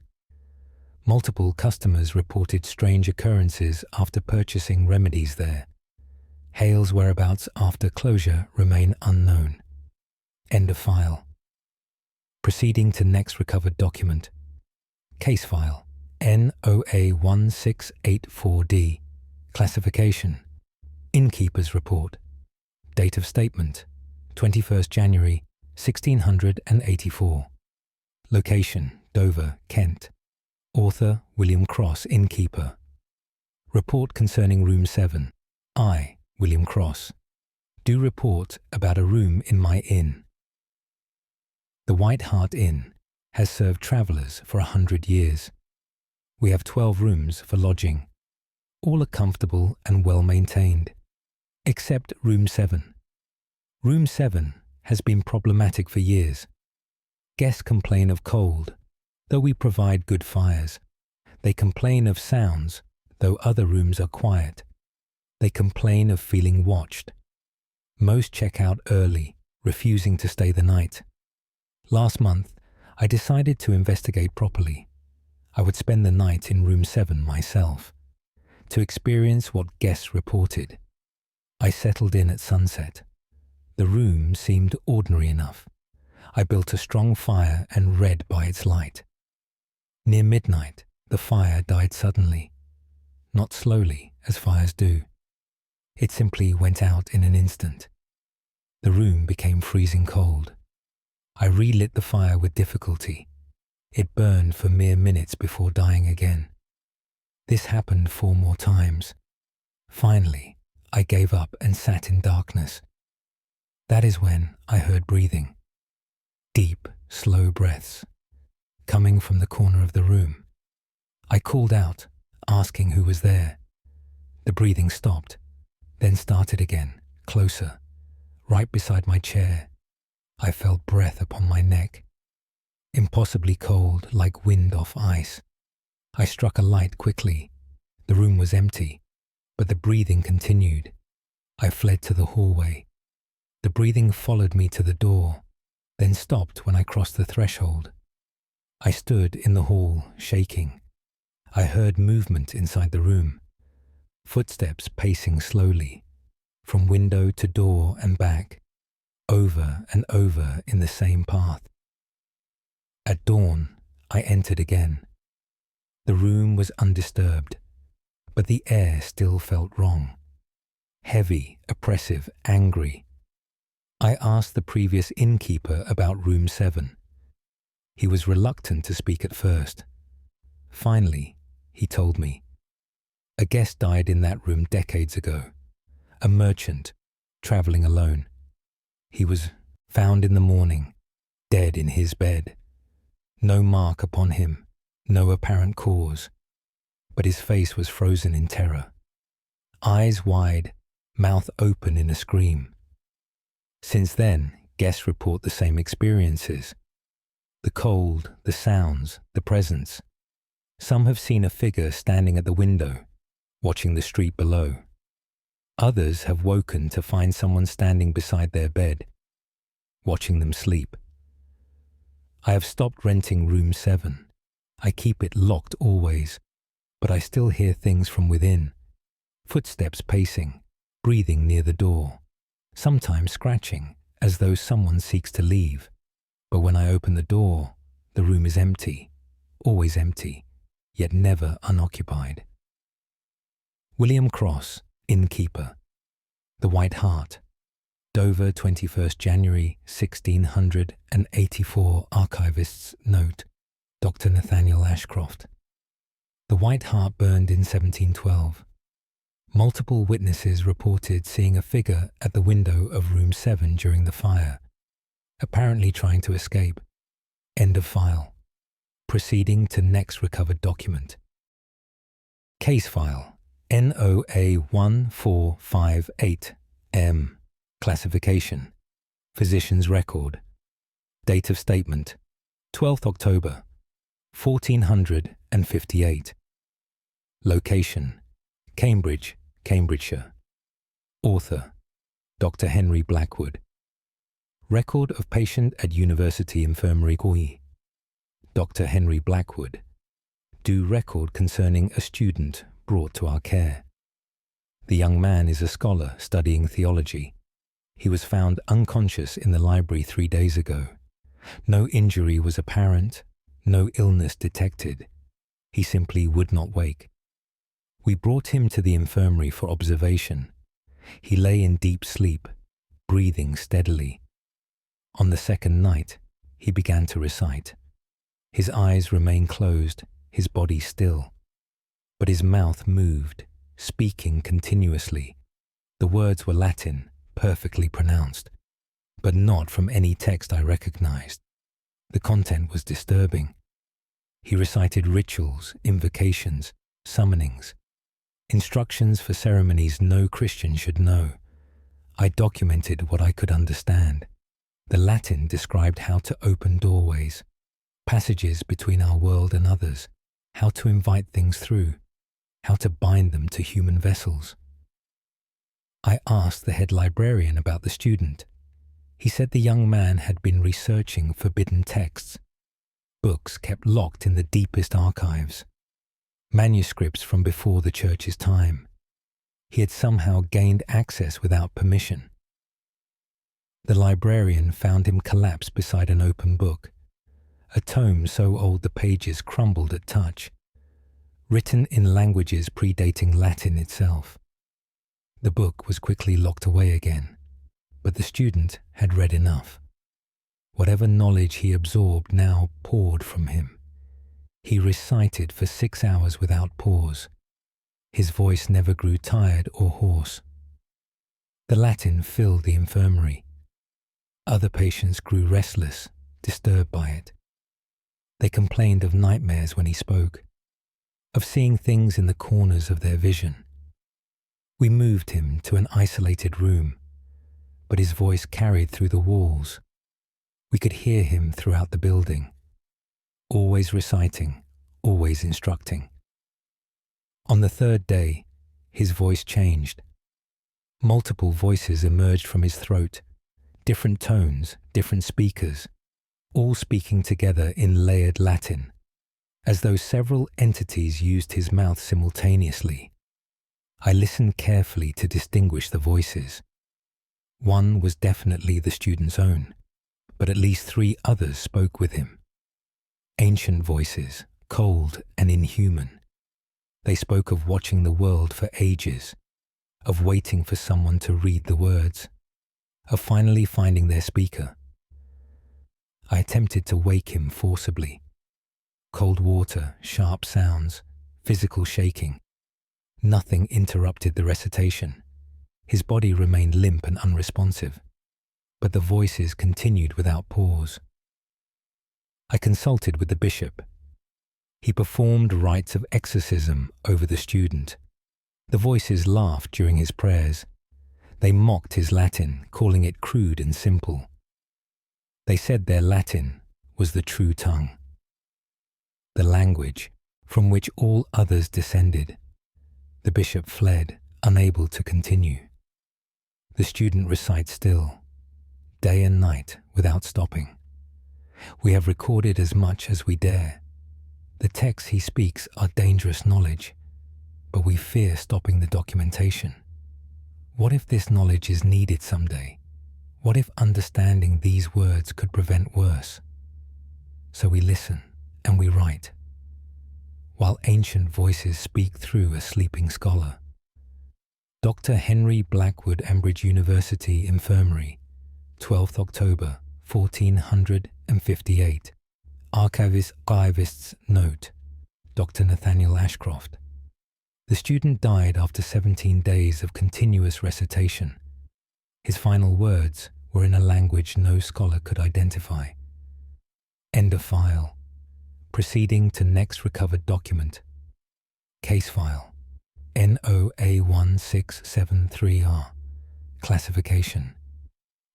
Multiple customers reported strange occurrences after purchasing remedies there. Hale's whereabouts after closure remain unknown. End of file. Proceeding to next recovered document. Case file NOA1684D. Classification: Innkeeper's Report. Date of statement: 21st January 1684. Location: Dover, Kent. Author: William Cross, Innkeeper. Report concerning Room 7. I, William Cross, do report about a room in my inn. The White Hart Inn has served travellers for 100 years. We have 12 rooms for lodging. All are comfortable and well maintained, except Room 7. Room 7 has been problematic for years. Guests complain of cold, though we provide good fires. They complain of sounds, though other rooms are quiet. They complain of feeling watched. Most check out early, refusing to stay the night. Last month, I decided to investigate properly. I would spend the night in Room 7 myself, to experience what guests reported. I settled in at sunset. The room seemed ordinary enough. I built a strong fire and read by its light. Near midnight, the fire died suddenly. Not slowly, as fires do. It simply went out in an instant. The room became freezing cold. I relit the fire with difficulty. It burned for mere minutes before dying again. This happened 4 more times. Finally, I gave up and sat in darkness. That is when I heard breathing. Deep, slow breaths, coming from the corner of the room. I called out, asking who was there. The breathing stopped, then started again, closer, right beside my chair. I felt breath upon my neck, impossibly cold, like wind off ice. I struck a light quickly. The room was empty, but the breathing continued. I fled to the hallway. The breathing followed me to the door, then stopped when I crossed the threshold. I stood in the hall, shaking. I heard movement inside the room, footsteps pacing slowly, from window to door and back, over and over in the same path. At dawn, I entered again. The room was undisturbed, but the air still felt wrong. Heavy, oppressive, angry. I asked the previous innkeeper about Room 7. He was reluctant to speak at first. Finally, he told me. A guest died in that room decades ago. A merchant, travelling alone. He was found in the morning, dead in his bed. No mark upon him, no apparent cause, but his face was frozen in terror. Eyes wide, mouth open in a scream. Since then, guests report the same experiences. The cold, the sounds, the presence. Some have seen a figure standing at the window, watching the street below. Others have woken to find someone standing beside their bed, watching them sleep. I have stopped renting Room 7. I keep it locked always, but I still hear things from within. Footsteps pacing, breathing near the door, sometimes scratching as though someone seeks to leave. But when I open the door, the room is empty, always empty, yet never unoccupied. William Cross, Innkeeper. The White Hart. Dover, 21st January 1684. Archivist's note. Dr. Nathaniel Ashcroft. The White Hart burned in 1712. Multiple witnesses reported seeing a figure at the window of Room 7 during the fire, apparently trying to escape. End of file. Proceeding to next recovered document. Case file NOA1458M. Classification: Physician's record. Date of statement: 12th October. 1458. Location: Cambridge, Cambridgeshire. Author: Dr. Henry Blackwood. Record of patient at University Infirmary Gothic. Dr. Henry Blackwood. Do record concerning a student brought to our care. The young man is a scholar studying theology. He was found unconscious in the library 3 days ago. No injury was apparent, no illness detected. He simply would not wake. We brought him to the infirmary for observation. He lay in deep sleep, breathing steadily. On the second night, he began to recite. His eyes remained closed, his body still. But his mouth moved, speaking continuously. The words were Latin, perfectly pronounced, but not from any text I recognized. The content was disturbing. He recited rituals, invocations, summonings, instructions for ceremonies no Christian should know. I documented what I could understand. The Latin described how to open doorways, passages between our world and others, how to invite things through, how to bind them to human vessels. I asked the head librarian about the student. He said the young man had been researching forbidden texts, books kept locked in the deepest archives, manuscripts from before the church's time. He had somehow gained access without permission. The librarian found him collapsed beside an open book, a tome so old the pages crumbled at touch, written in languages predating Latin itself. The book was quickly locked away again, but the student had read enough. Whatever knowledge he absorbed now poured from him. He recited for 6 hours without pause. His voice never grew tired or hoarse. The Latin filled the infirmary. Other patients grew restless, disturbed by it. They complained of nightmares when he spoke, of seeing things in the corners of their vision. We moved him to an isolated room, but his voice carried through the walls. We could hear him throughout the building, always reciting, always instructing. On the third day, his voice changed. Multiple voices emerged from his throat, different tones, different speakers, all speaking together in layered Latin, as though several entities used his mouth simultaneously. I listened carefully to distinguish the voices. One was definitely the student's own, but at least 3 others spoke with him. Ancient voices, cold and inhuman. They spoke of watching the world for ages, of waiting for someone to read the words, of finally finding their speaker. I attempted to wake him forcibly. Cold water, sharp sounds, physical shaking. Nothing interrupted the recitation. His body remained limp and unresponsive, but the voices continued without pause. I consulted with the bishop. He performed rites of exorcism over the student. The voices laughed during his prayers. They mocked his Latin, calling it crude and simple. They said their Latin was the true tongue, the language from which all others descended. The bishop fled, unable to continue. The student recites still, day and night, without stopping. We have recorded as much as we dare. The texts he speaks are dangerous knowledge, but we fear stopping the documentation. What if this knowledge is needed someday? What if understanding these words could prevent worse? So we listen and we write, while ancient voices speak through a sleeping scholar. Dr. Henry Blackwood, Cambridge University Infirmary, 12th October, 1458. Archivist's note, Dr. Nathaniel Ashcroft. The student died after 17 days of continuous recitation. His final words were in a language no scholar could identify. End of file. Proceeding to next recovered document. Case file. NOA1673R. Classification.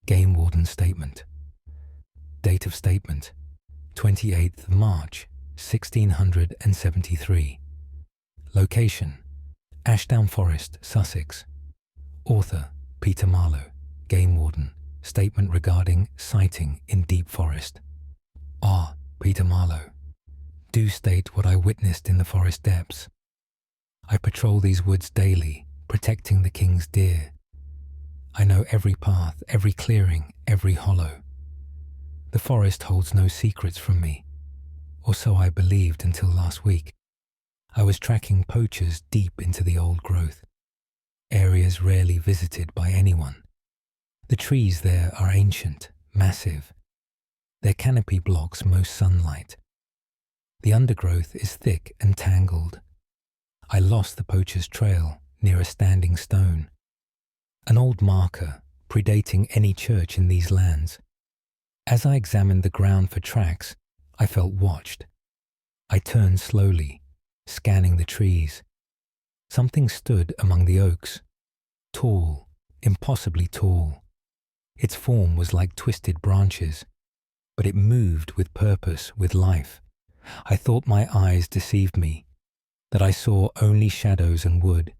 Game warden statement. Date of statement. 28th March 1673. Location: Ashdown Forest, Sussex. Author: Peter Marlowe, Game Warden. Statement regarding sighting in deep forest. R. Peter Marlowe. Do state what I witnessed in the forest depths. I patrol these woods daily, protecting the king's deer. I know every path, every clearing, every hollow. The forest holds no secrets from me, or so I believed until last week. I was tracking poachers deep into the old growth, areas rarely visited by anyone. The trees there are ancient, massive. Their canopy blocks most sunlight. The undergrowth is thick and tangled. I lost the poacher's trail near a standing stone, an old marker predating any church in these lands. As I examined the ground for tracks, I felt watched. I turned slowly, scanning the trees. Something stood among the oaks, tall, impossibly tall. Its form was like twisted branches, but it moved with purpose, with life. I thought my eyes deceived me, that I saw only shadows and wood.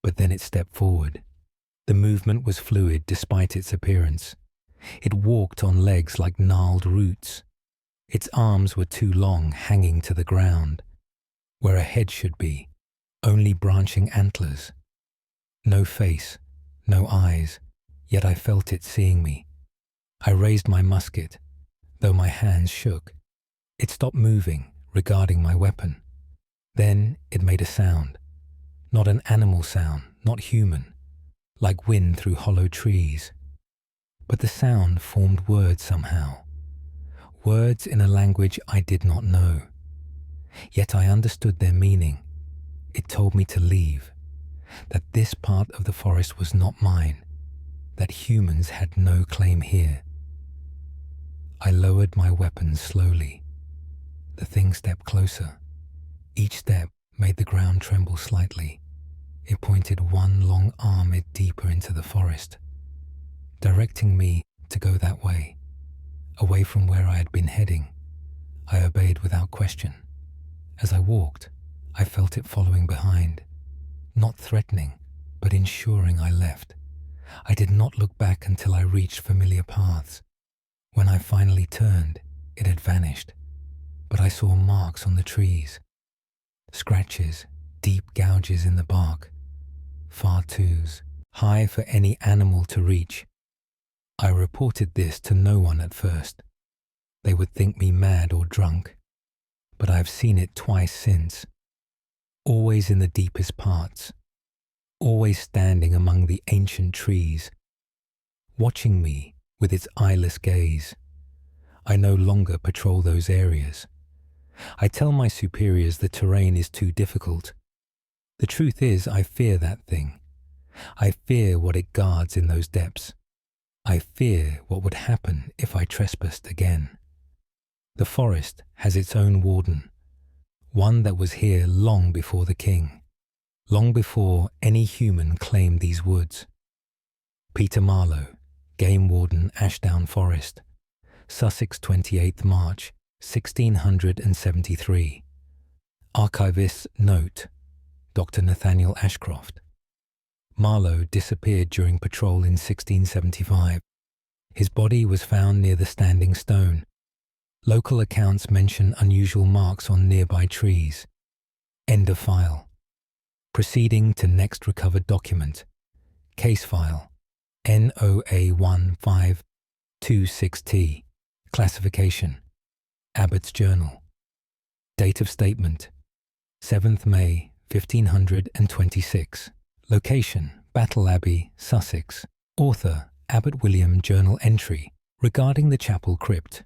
But then it stepped forward. The movement was fluid despite its appearance. It walked on legs like gnarled roots. Its arms were too long, hanging to the ground, where a head should be, only branching antlers. No face, no eyes, yet I felt it seeing me. I raised my musket, though my hands shook. It stopped moving, regarding my weapon. Then it made a sound. Not an animal sound, not human, like wind through hollow trees. But the sound formed words somehow, words in a language I did not know. Yet I understood their meaning. It told me to leave, that this part of the forest was not mine, that humans had no claim here. I lowered my weapon slowly. The thing stepped closer. Each step made the ground tremble slightly. It pointed one long arm deeper into the forest, directing me to go that way, away from where I had been heading. I obeyed without question. As I walked, I felt it following behind, not threatening, but ensuring I left. I did not look back until I reached familiar paths. When I finally turned, it had vanished, but I saw marks on the trees, scratches, deep gouges in the bark, far twos, high for any animal to reach. I reported this to no one at first. They would think me mad or drunk, but I have seen it twice since, always in the deepest parts, always standing among the ancient trees, watching me with its eyeless gaze. I no longer patrol those areas. I tell my superiors the terrain is too difficult. The truth is, I fear that thing. I fear what it guards in those depths. I fear what would happen if I trespassed again. The forest has its own warden, one that was here long before the king, long before any human claimed these woods. Peter Marlowe, Game Warden, Ashdown Forest, Sussex, 28th March, 1673. Archivist's note: Dr. Nathaniel Ashcroft. Marlowe disappeared during patrol in 1675. His body was found near the standing stone. Local accounts mention unusual marks on nearby trees. End of file. Proceeding to next recovered document. Case file NOA1526T. Classification: Abbott's Journal. Date of statement: 7th May 1526. Location: Battle Abbey, Sussex. Author: Abbot William. Journal entry regarding the chapel crypt.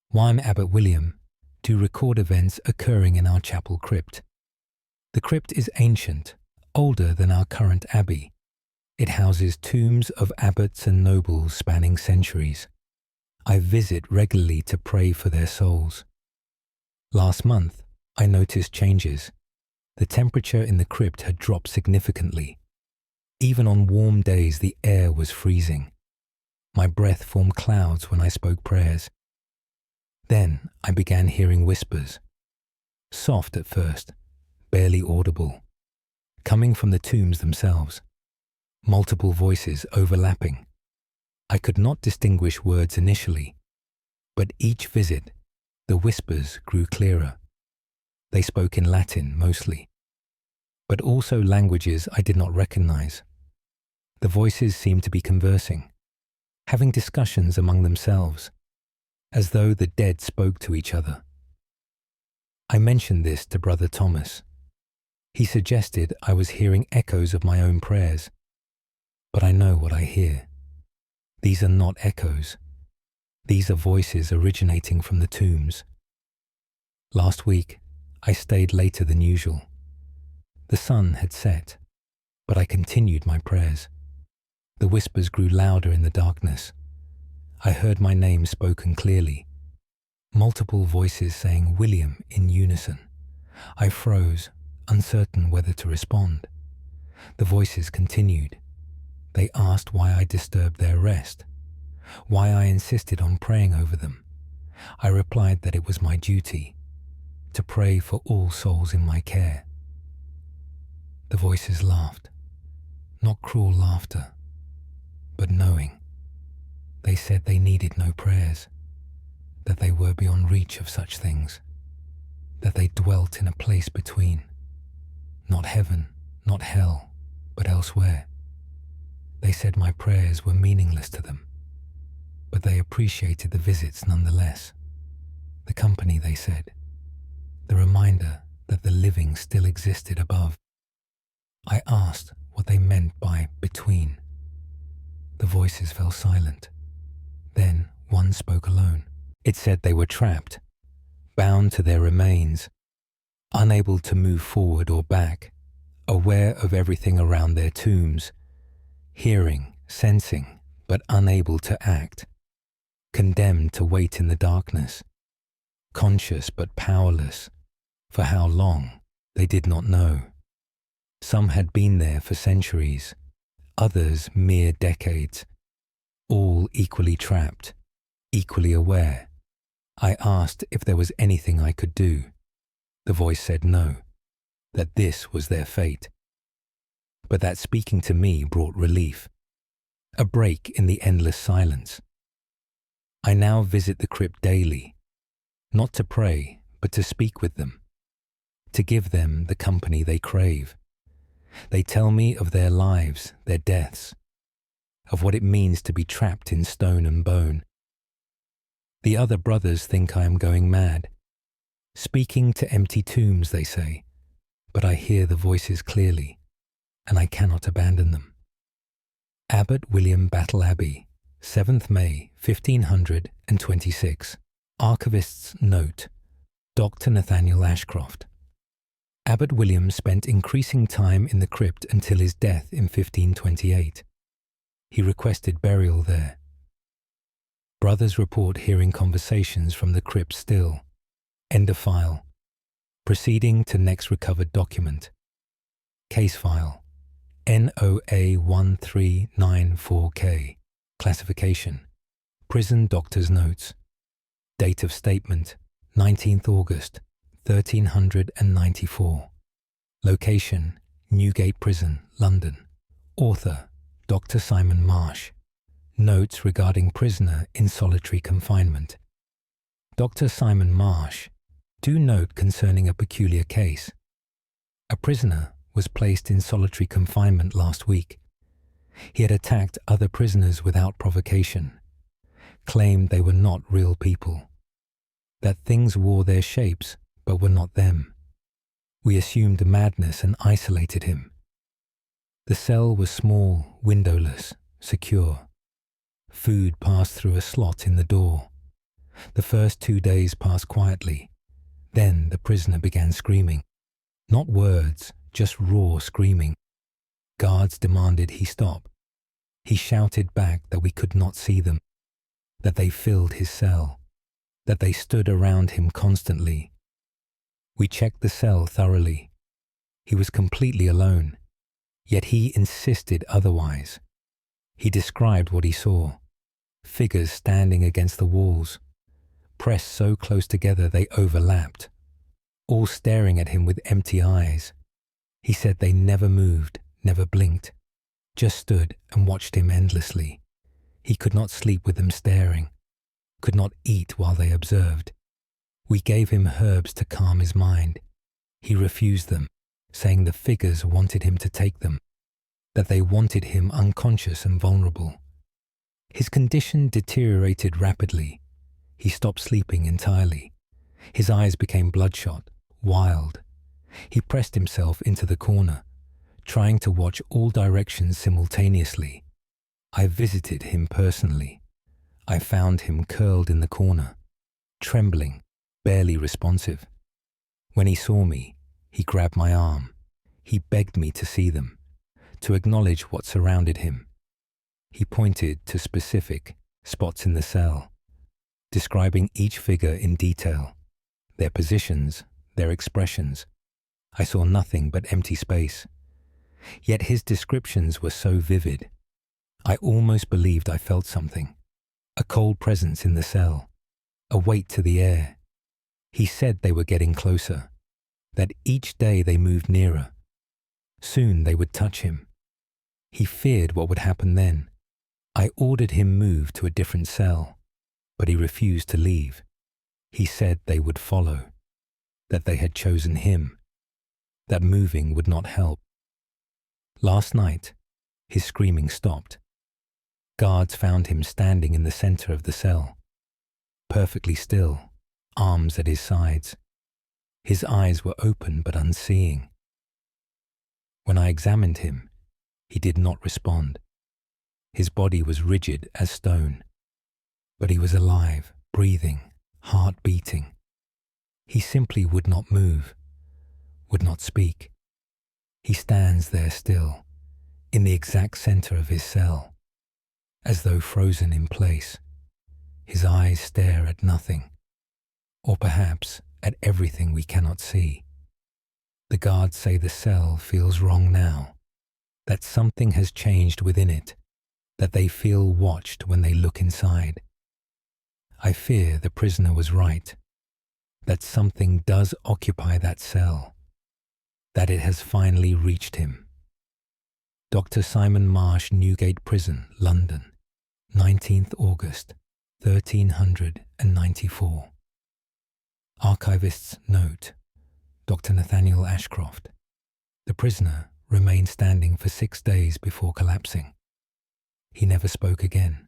Why I'm Abbot William, to record events occurring in our chapel crypt. The crypt is ancient, older than our current abbey. It houses tombs of abbots and nobles spanning centuries. I visit regularly to pray for their souls. Last month, I noticed changes. The temperature in the crypt had dropped significantly. Even on warm days, the air was freezing. My breath formed clouds when I spoke prayers. Then I began hearing whispers, soft at first, barely audible, coming from the tombs themselves, multiple voices overlapping. I could not distinguish words initially, but each visit, the whispers grew clearer. They spoke in Latin mostly, but also languages I did not recognize. The voices seemed to be conversing, having discussions among themselves, as though the dead spoke to each other. I mentioned this to Brother Thomas. He suggested I was hearing echoes of my own prayers, but I know what I hear. These are not echoes. These are voices originating from the tombs. Last week, I stayed later than usual. The sun had set, but I continued my prayers. The whispers grew louder in the darkness. I heard my name spoken clearly, multiple voices saying William in unison. I froze, uncertain whether to respond. The voices continued. They asked why I disturbed their rest, why I insisted on praying over them. I replied that it was my duty to pray for all souls in my care. The voices laughed, not cruel laughter, but knowing. They said they needed no prayers, that they were beyond reach of such things, that they dwelt in a place between, not heaven, not hell, but elsewhere. They said my prayers were meaningless to them, but they appreciated the visits nonetheless. The company, they said, the reminder that the living still existed above. I asked what they meant by between. The voices fell silent. Then one spoke alone. It said they were trapped, bound to their remains, unable to move forward or back, aware of everything around their tombs, hearing, sensing, but unable to act, condemned to wait in the darkness, conscious but powerless. For how long, they did not know. Some had been there for centuries, others mere decades, all equally trapped, equally aware. I asked if there was anything I could do. The voice said no, that this was their fate. But that speaking to me brought relief, a break in the endless silence. I now visit the crypt daily, not to pray, but to speak with them, to give them the company they crave. They tell me of their lives, their deaths, of what it means to be trapped in stone and bone. The other brothers think I am going mad, speaking to empty tombs, they say, but I hear the voices clearly, and I cannot abandon them. Abbot William Battle Abbey, 7th May, 1526. Archivist's note, Dr. Nathaniel Ashcroft. Abbot William spent increasing time in the crypt until his death in 1528. He requested burial there. Brothers report hearing conversations from the crypt still. End of file. Proceeding to next recovered document. Case file. NOA 1394K. Classification. Prison doctor's notes. Date of statement. 19th August, 1394. Location, Newgate Prison, London. Author, Dr. Simon Marsh. Notes regarding prisoner in solitary confinement. Dr. Simon Marsh, do note concerning a peculiar case. A prisoner was placed in solitary confinement last week. He had attacked other prisoners without provocation, claimed they were not real people, that things wore their shapes but were not them. We assumed madness and isolated him. The cell was small, windowless, secure. Food passed through a slot in the door. The first 2 days passed quietly. Then the prisoner began screaming. Not words, just raw screaming. Guards demanded he stop. He shouted back that we could not see them, that they filled his cell, that they stood around him constantly. We checked the cell thoroughly. He was completely alone, yet he insisted otherwise. He described what he saw. Figures standing against the walls, pressed so close together they overlapped. all staring at him with empty eyes. He said they never moved, never blinked, just stood and watched him endlessly. He could not sleep with them staring, could not eat while they observed. We gave him herbs to calm his mind. He refused them, saying the figures wanted him to take them, that they wanted him unconscious and vulnerable. His condition deteriorated rapidly. He stopped sleeping entirely. His eyes became bloodshot, wild. He pressed himself into the corner, trying to watch all directions simultaneously. I visited him personally. I found him curled in the corner, trembling, barely responsive. When he saw me, he grabbed my arm. He begged me to see them, to acknowledge what surrounded him. He pointed to specific spots in the cell, describing each figure in detail, their positions, their expressions. I saw nothing but empty space. Yet his descriptions were so vivid. I almost believed I felt something, a cold presence in the cell, a weight to the air. He said they were getting closer, that each day they moved nearer. Soon they would touch him. He feared what would happen then. I ordered him moved to a different cell, but he refused to leave. He said they would follow, that they had chosen him, that moving would not help. Last night, his screaming stopped. Guards found him standing in the center of the cell, perfectly still, arms at his sides. His eyes were open but unseeing. When I examined him, he did not respond. His body was rigid as stone, but he was alive, breathing, heart beating. He simply would not move, would not speak. He stands there still, in the exact center of his cell, as though frozen in place. His eyes stare at nothing, or perhaps at everything we cannot see. The guards say the cell feels wrong now, that something has changed within it, that they feel watched when they look inside. I fear the prisoner was right, that something does occupy that cell, that it has finally reached him. Dr. Simon Marsh, Newgate Prison, London, 19th August, 1394. Archivist's note, Dr. Nathaniel Ashcroft. The prisoner remained standing for 6 days before collapsing. He never spoke again.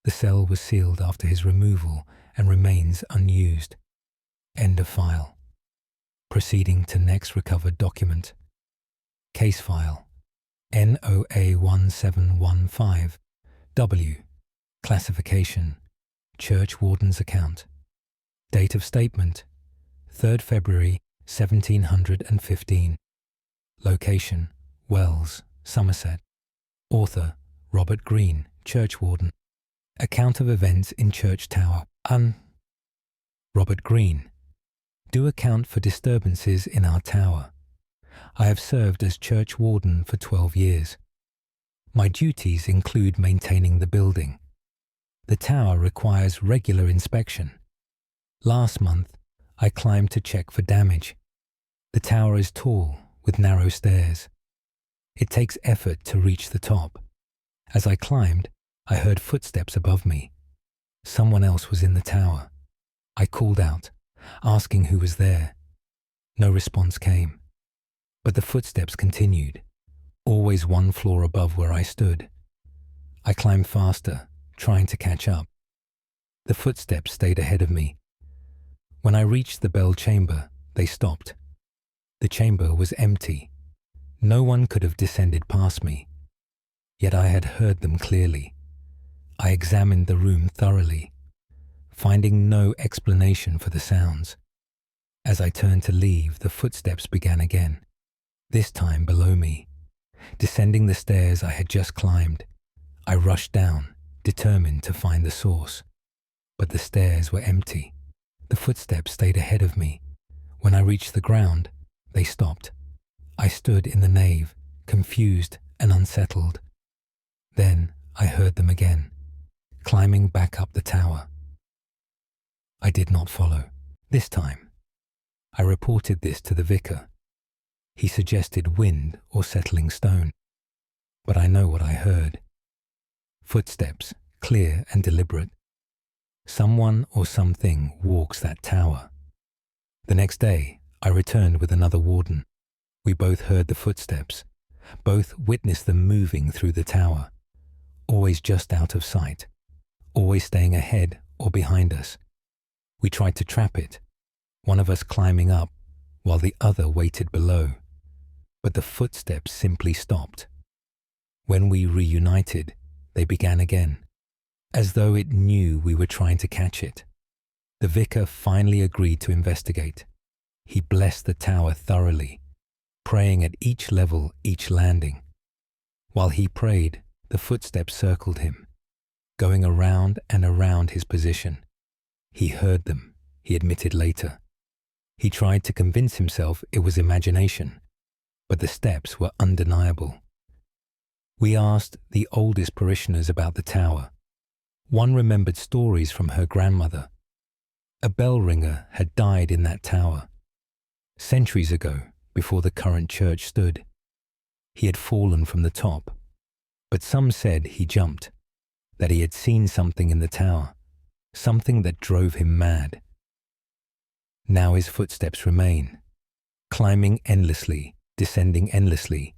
The cell was sealed after his removal and remains unused. End of file. Proceeding to next recovered document. Case file NOA 1715 W. Classification Church Warden's account. Date of statement 3rd February 1715. Location Wells, Somerset. Author Robert Green, Churchwarden. Account of events in Church Tower. Robert Green. Do account for disturbances in our tower. I have served as church warden for 12 years. My duties include maintaining the building. The tower requires regular inspection. Last month, I climbed to check for damage. The tower is tall, with narrow stairs. It takes effort to reach the top. As I climbed, I heard footsteps above me. Someone else was in the tower. I called out, asking who was there. No response came. But the footsteps continued, always one floor above where I stood. I climbed faster, trying to catch up. The footsteps stayed ahead of me. When I reached the bell chamber, they stopped. The chamber was empty. No one could have descended past me. Yet I had heard them clearly. I examined the room thoroughly, finding no explanation for the sounds. As I turned to leave, the footsteps began again, this time below me. Descending the stairs I had just climbed, I rushed down, determined to find the source. But the stairs were empty. The footsteps stayed ahead of me. When I reached the ground, they stopped. I stood in the nave, confused and unsettled. Then I heard them again, climbing back up the tower. I did not follow, this time. I reported this to the vicar. He suggested wind or settling stone, but I know what I heard. Footsteps, clear and deliberate. Someone or something walks that tower. The next day, I returned with another warden. We both heard the footsteps, both witnessed them moving through the tower, always just out of sight, always staying ahead or behind us. We tried to trap it, one of us climbing up while the other waited below, but the footsteps simply stopped. When we reunited, they began again, as though it knew we were trying to catch it. The vicar finally agreed to investigate. He blessed the tower thoroughly, praying at each level, each landing. While he prayed, the footsteps circled him, going around and around his position. He heard them, he admitted later. He tried to convince himself it was imagination, but the steps were undeniable. We asked the oldest parishioners about the tower. One remembered stories from her grandmother. A bell ringer had died in that tower, centuries ago, before the current church stood. He had fallen from the top, but some said he jumped, that he had seen something in the tower, something that drove him mad. Now his footsteps remain, climbing endlessly, descending endlessly.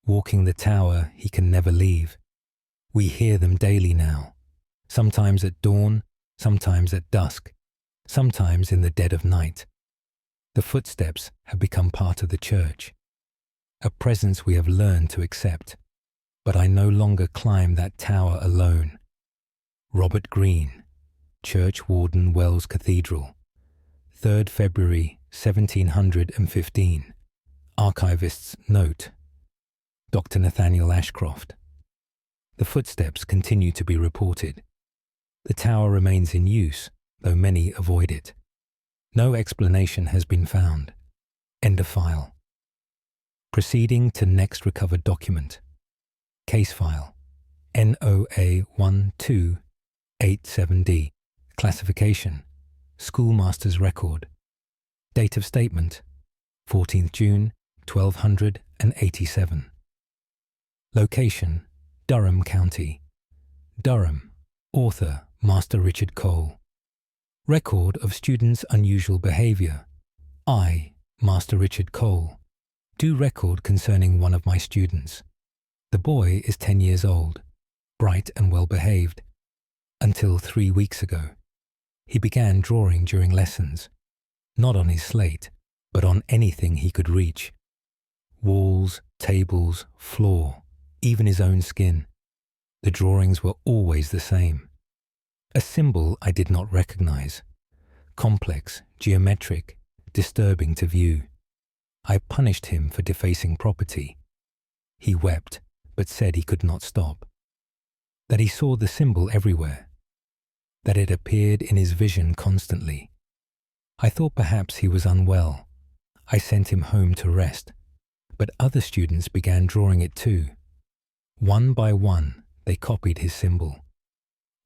Walking the tower he can never leave. We hear them daily now, sometimes at dawn, sometimes at dusk, sometimes in the dead of night. The footsteps have become part of the church, a presence we have learned to accept, but I no longer climb that tower alone. Robert Green, Church Warden, Wells Cathedral, 3rd February 1715. Archivist's note. Dr. Nathaniel Ashcroft. The footsteps continue to be reported. The tower remains in use, though many avoid it. No explanation has been found. End of file. Proceeding to next recovered document. Case file. NOA 1287D. Classification. Schoolmaster's record. Date of statement. 14th June 1287. Location. Durham County. Durham. Author Master Richard Cole. Record of students' unusual behavior. I, Master Richard Cole, do record concerning one of my students. The boy is 10 years old, bright and well behaved. Until 3 weeks ago. He began drawing during lessons, not on his slate, but on anything he could reach. Walls, tables, floor, even his own skin. The drawings were always the same. A symbol I did not recognize. Complex, geometric, disturbing to view. I punished him for defacing property. He wept, but said he could not stop. That he saw the symbol everywhere. That it appeared in his vision constantly. I thought perhaps he was unwell. I sent him home to rest, but other students began drawing it too. One by one, they copied his symbol.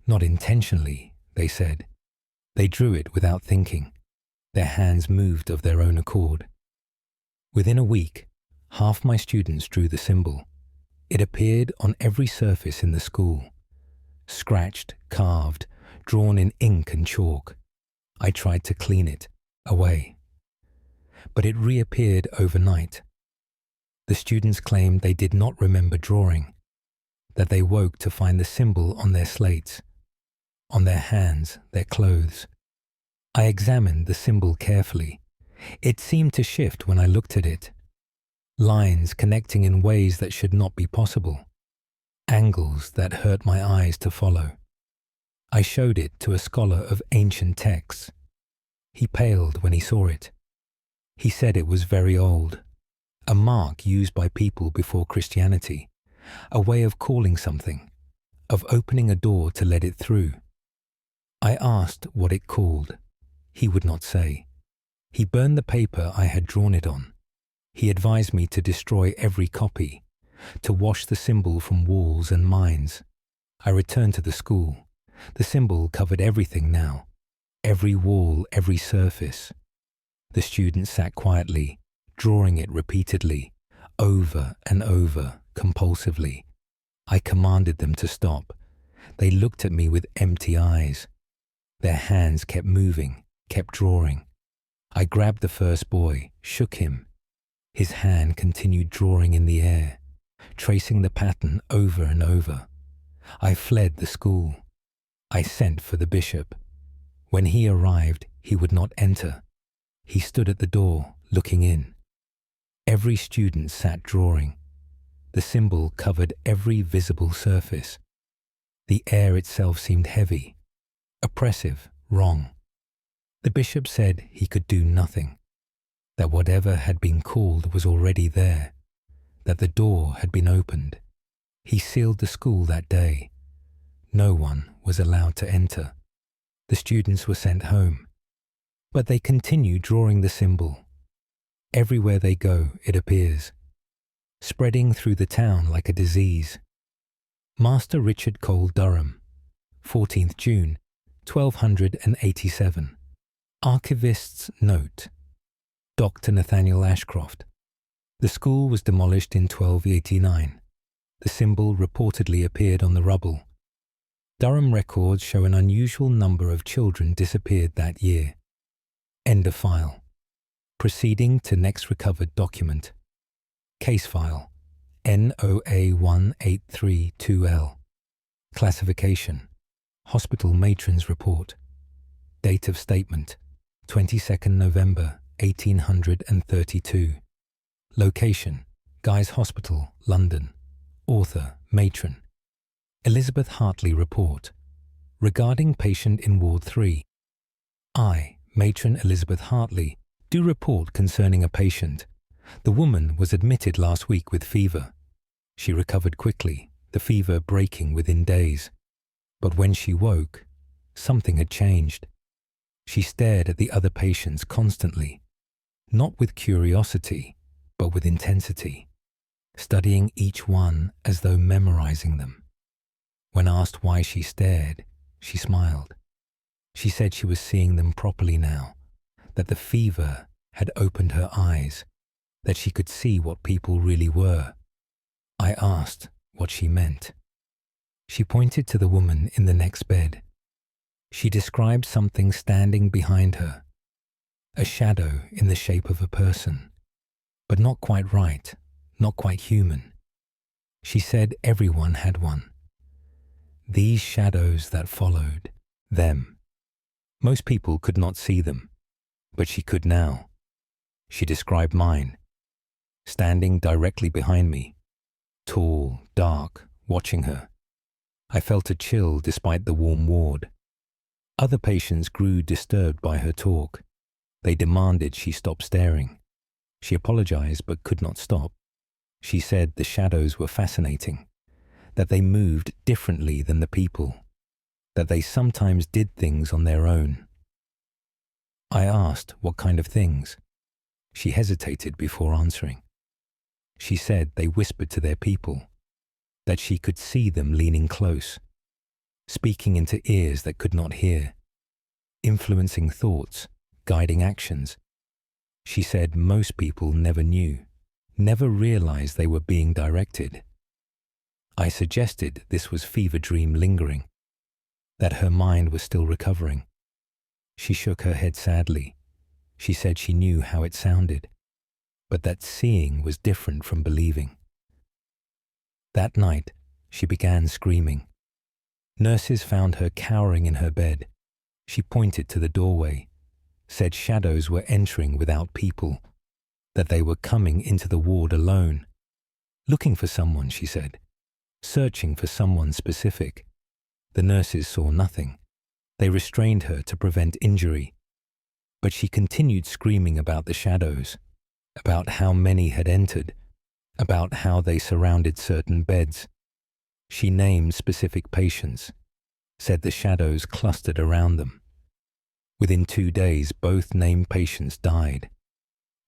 Not intentionally, they said. They drew it without thinking. Their hands moved of their own accord. Within a week, half my students drew the symbol. It appeared on every surface in the school. Scratched, carved, drawn in ink and chalk. I tried to clean it away. But it reappeared overnight. The students claimed they did not remember drawing, that they woke to find the symbol on their slates, on their hands, their clothes. I examined the symbol carefully. It seemed to shift when I looked at it. Lines connecting in ways that should not be possible. Angles that hurt my eyes to follow. I showed it to a scholar of ancient texts. He paled when he saw it. He said it was very old, a mark used by people before Christianity, a way of calling something, of opening a door to let it through. I asked what it called. He would not say. He burned the paper I had drawn it on. He advised me to destroy every copy, to wash the symbol from walls and minds. I returned to the school. The symbol covered everything now, every wall, every surface. The students sat quietly, drawing it repeatedly, over and over, compulsively. I commanded them to stop. They looked at me with empty eyes. Their hands kept moving, kept drawing. I grabbed the first boy, shook him. His hand continued drawing in the air, tracing the pattern over and over. I fled the school. I sent for the bishop. When he arrived, he would not enter. He stood at the door, looking in. Every student sat drawing. The symbol covered every visible surface. The air itself seemed heavy, oppressive, wrong. The bishop said he could do nothing, that whatever had been called was already there, that the door had been opened. He sealed the school that day. No one was allowed to enter. The students were sent home. But they continue drawing the symbol. Everywhere they go, it appears, spreading through the town like a disease. Master Richard Cole Durham, 14th June, 1287. Archivist's note. Dr. Nathaniel Ashcroft. The school was demolished in 1289. The symbol reportedly appeared on the rubble. Durham records show an unusual number of children disappeared that year. End of file. Proceeding to next recovered document. Case file. NOA1832L. Classification. Hospital Matron's Report. Date of statement. 22nd November 1832. Location. Guy's Hospital, London. Author, Matron. Elizabeth Hartley Report. Regarding patient in Ward 3. I, Matron Elizabeth Hartley, do report concerning a patient. The woman was admitted last week with fever. She recovered quickly, the fever breaking within days. But when she woke, something had changed. She stared at the other patients constantly, not with curiosity, but with intensity, studying each one as though memorizing them. When asked why she stared, she smiled. She said she was seeing them properly now, that the fever had opened her eyes, that she could see what people really were. I asked what she meant. She pointed to the woman in the next bed. She described something standing behind her, a shadow in the shape of a person, but not quite right, not quite human. She said everyone had one. These shadows that followed, them. Most people could not see them, but she could now. She described mine, standing directly behind me, tall, dark, watching her. I felt a chill despite the warm ward. Other patients grew disturbed by her talk. They demanded she stop staring. She apologized but could not stop. She said the shadows were fascinating, that they moved differently than the people, that they sometimes did things on their own. I asked what kind of things. She hesitated before answering. She said they whispered to their people, that she could see them leaning close, speaking into ears that could not hear, influencing thoughts, guiding actions. She said most people never knew, never realized they were being directed. I suggested this was fever dream lingering, that her mind was still recovering. She shook her head sadly. She said she knew how it sounded, but that seeing was different from believing. That night, she began screaming. Nurses found her cowering in her bed. She pointed to the doorway, said shadows were entering without people, that they were coming into the ward alone, looking for someone, she said, searching for someone specific. The nurses saw nothing. They restrained her to prevent injury. But she continued screaming about the shadows, about how many had entered, about how they surrounded certain beds. She named specific patients, said the shadows clustered around them. Within 2 days, both named patients died.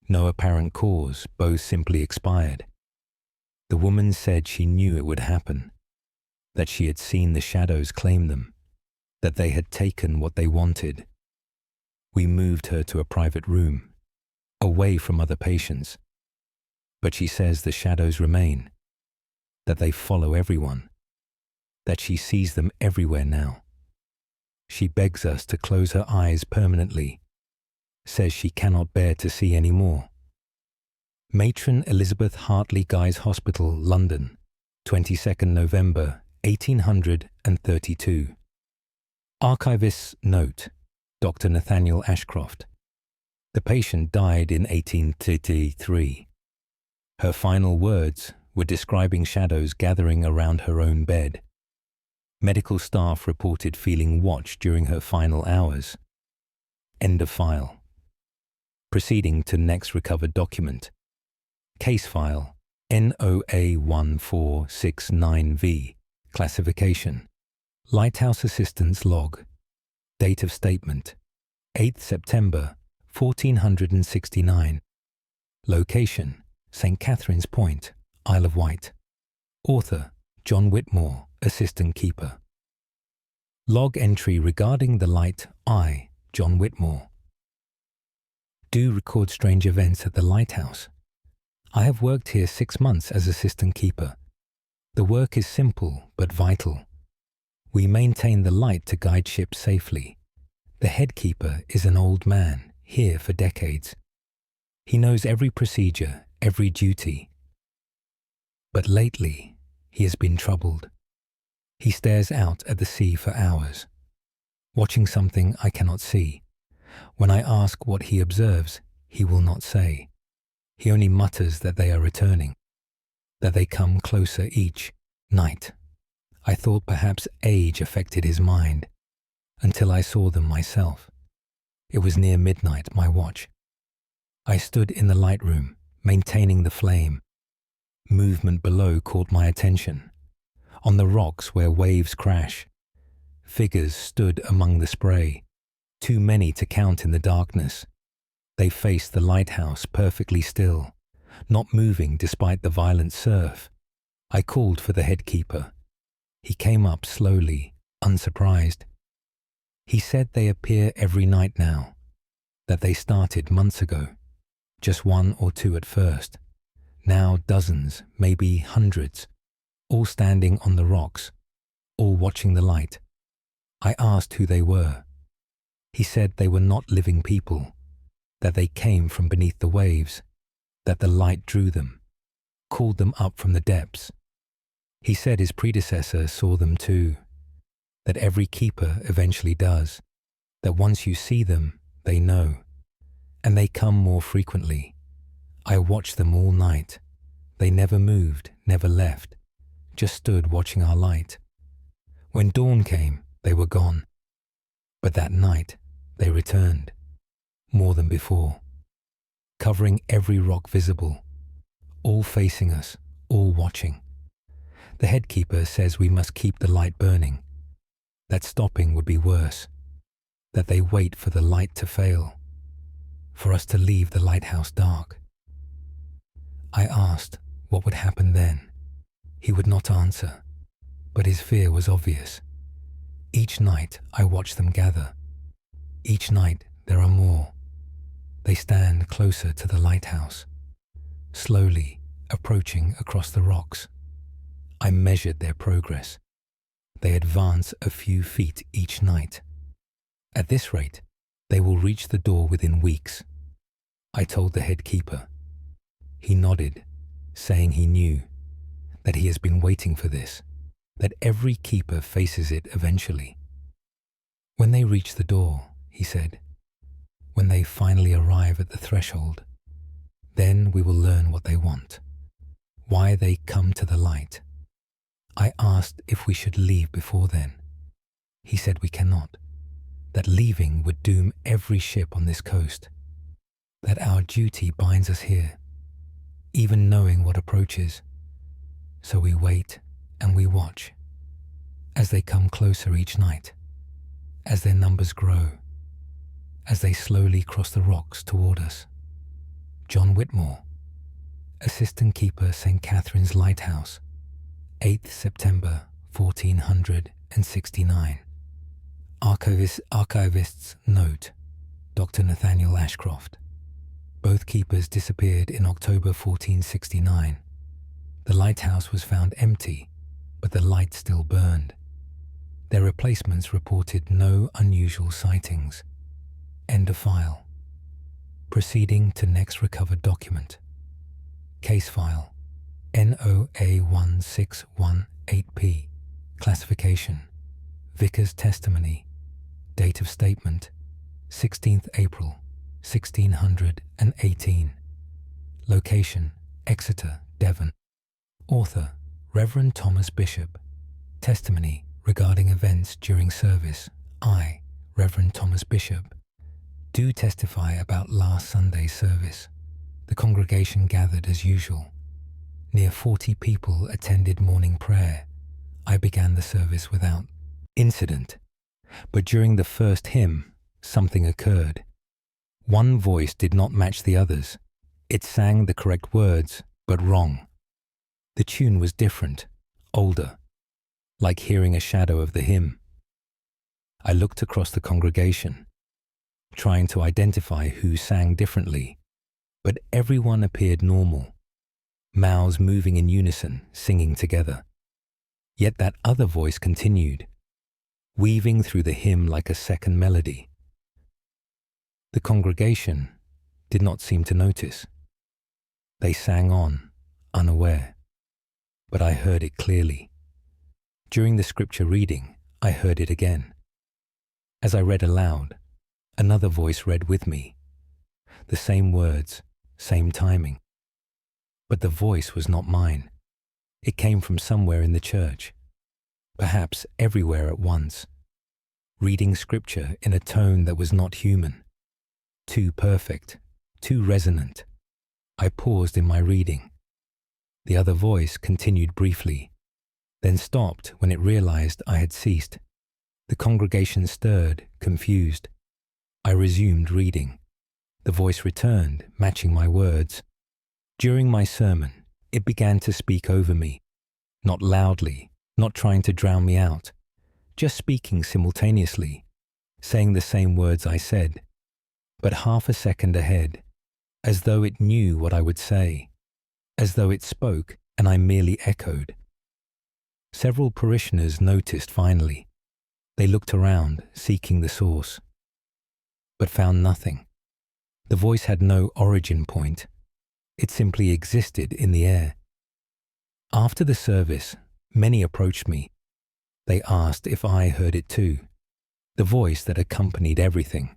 No apparent cause, both simply expired. The woman said she knew it would happen, that she had seen the shadows claim them, that they had taken what they wanted. We moved her to a private room. away from other patients. But she says the shadows remain, that they follow everyone, that she sees them everywhere now. She begs us to close her eyes permanently, says she cannot bear to see any more. Matron Elizabeth Hartley Guy's Hospital, London, 22nd November 1832. Archivist's note, Dr. Nathaniel Ashcroft. The patient died in 1833. Her final words were describing shadows gathering around her own bed. Medical staff reported feeling watched during her final hours. End of file. Proceeding to next recovered document. Case file NOA1469V. Classification. Lighthouse Assistant's Log. Date of statement 8th September 1469. Location St. Catherine's Point, Isle of Wight. Author John Whitmore, Assistant Keeper. Log entry regarding the light I, John Whitmore. Do record strange events at the Lighthouse. I have worked here 6 months as assistant keeper. The work is simple but vital. We maintain the light to guide ships safely. The head keeper is an old man, here for decades. He knows every procedure, every duty. But lately, he has been troubled. He stares out at the sea for hours, watching something I cannot see. When I ask what he observes, he will not say. He only mutters that they are returning, that they come closer each night. I thought perhaps age affected his mind, until I saw them myself. It was near midnight, my watch. I stood in the light room, maintaining the flame. Movement below caught my attention. On the rocks where waves crash, figures stood among the spray, too many to count in the darkness. They faced the lighthouse perfectly still, not moving despite the violent surf. I called for the head keeper. He came up slowly, unsurprised. He said they appear every night now, that they started months ago, just 1 or 2 at first, now dozens, maybe hundreds, all standing on the rocks, all watching the light. I asked who they were. He said they were not living people, that they came from beneath the waves, that the light drew them, called them up from the depths. He said his predecessor saw them too, that every keeper eventually does, that once you see them, they know, and they come more frequently. I watched them all night. They never moved, never left, just stood watching our light. When dawn came, they were gone. But that night, they returned, more than before, covering every rock visible, all facing us, all watching. The head keeper says we must keep the light burning, that stopping would be worse, that they wait for the light to fail, for us to leave the lighthouse dark. I asked what would happen then. He would not answer, but his fear was obvious. Each night I watch them gather. Each night there are more. They stand closer to the lighthouse, slowly approaching across the rocks. I measured their progress. They advance a few feet each night. At this rate, they will reach the door within weeks. I told the head keeper. He nodded, saying he knew, that he has been waiting for this, that every keeper faces it eventually. When they reach the door, he said, when they finally arrive at the threshold, then we will learn what they want, why they come to the light. I asked if we should leave before then. He said we cannot, that leaving would doom every ship on this coast, that our duty binds us here, even knowing what approaches. So we wait and we watch, as they come closer each night, as their numbers grow, as they slowly cross the rocks toward us. John Whitmore, Assistant Keeper, St. Catherine's Lighthouse, 8th September 1469. Archivist's note, Dr. Nathaniel Ashcroft. Both keepers disappeared in October 1469. The lighthouse was found empty, but the light still burned. Their replacements reported no unusual sightings. End of file. Proceeding to next recovered document. Case file NOA1618P. Classification: Vicar's testimony. Date of statement: 16th April 1618. Location: Exeter, Devon. Author: Reverend Thomas Bishop. Testimony regarding events during service: I, Reverend Thomas Bishop, do testify about last Sunday's service. The congregation gathered as usual. Near 40 people attended morning prayer. I began the service without incident. But during the first hymn, something occurred. One voice did not match the others. It sang the correct words, but wrong. The tune was different, older, like hearing a shadow of the hymn. I looked across the congregation, trying to identify who sang differently, but everyone appeared normal, mouths moving in unison, singing together. Yet that other voice continued, weaving through the hymn like a second melody. The congregation did not seem to notice. They sang on, unaware, but I heard it clearly. During the scripture reading, I heard it again. As I read aloud, another voice read with me. The same words, same timing. But the voice was not mine. It came from somewhere in the church, perhaps everywhere at once, reading scripture in a tone that was not human, too perfect, too resonant. I paused in my reading. The other voice continued briefly, then stopped when it realized I had ceased. The congregation stirred, confused. I resumed reading. The voice returned, matching my words. During my sermon, it began to speak over me, not loudly, not trying to drown me out, just speaking simultaneously, saying the same words I said, but half a second ahead, as though it knew what I would say, as though it spoke and I merely echoed. Several parishioners noticed finally. They looked around, seeking the source, but found nothing. The voice had no origin point. It simply existed in the air. After the service, many approached me. They asked if I heard it too. The voice that accompanied everything,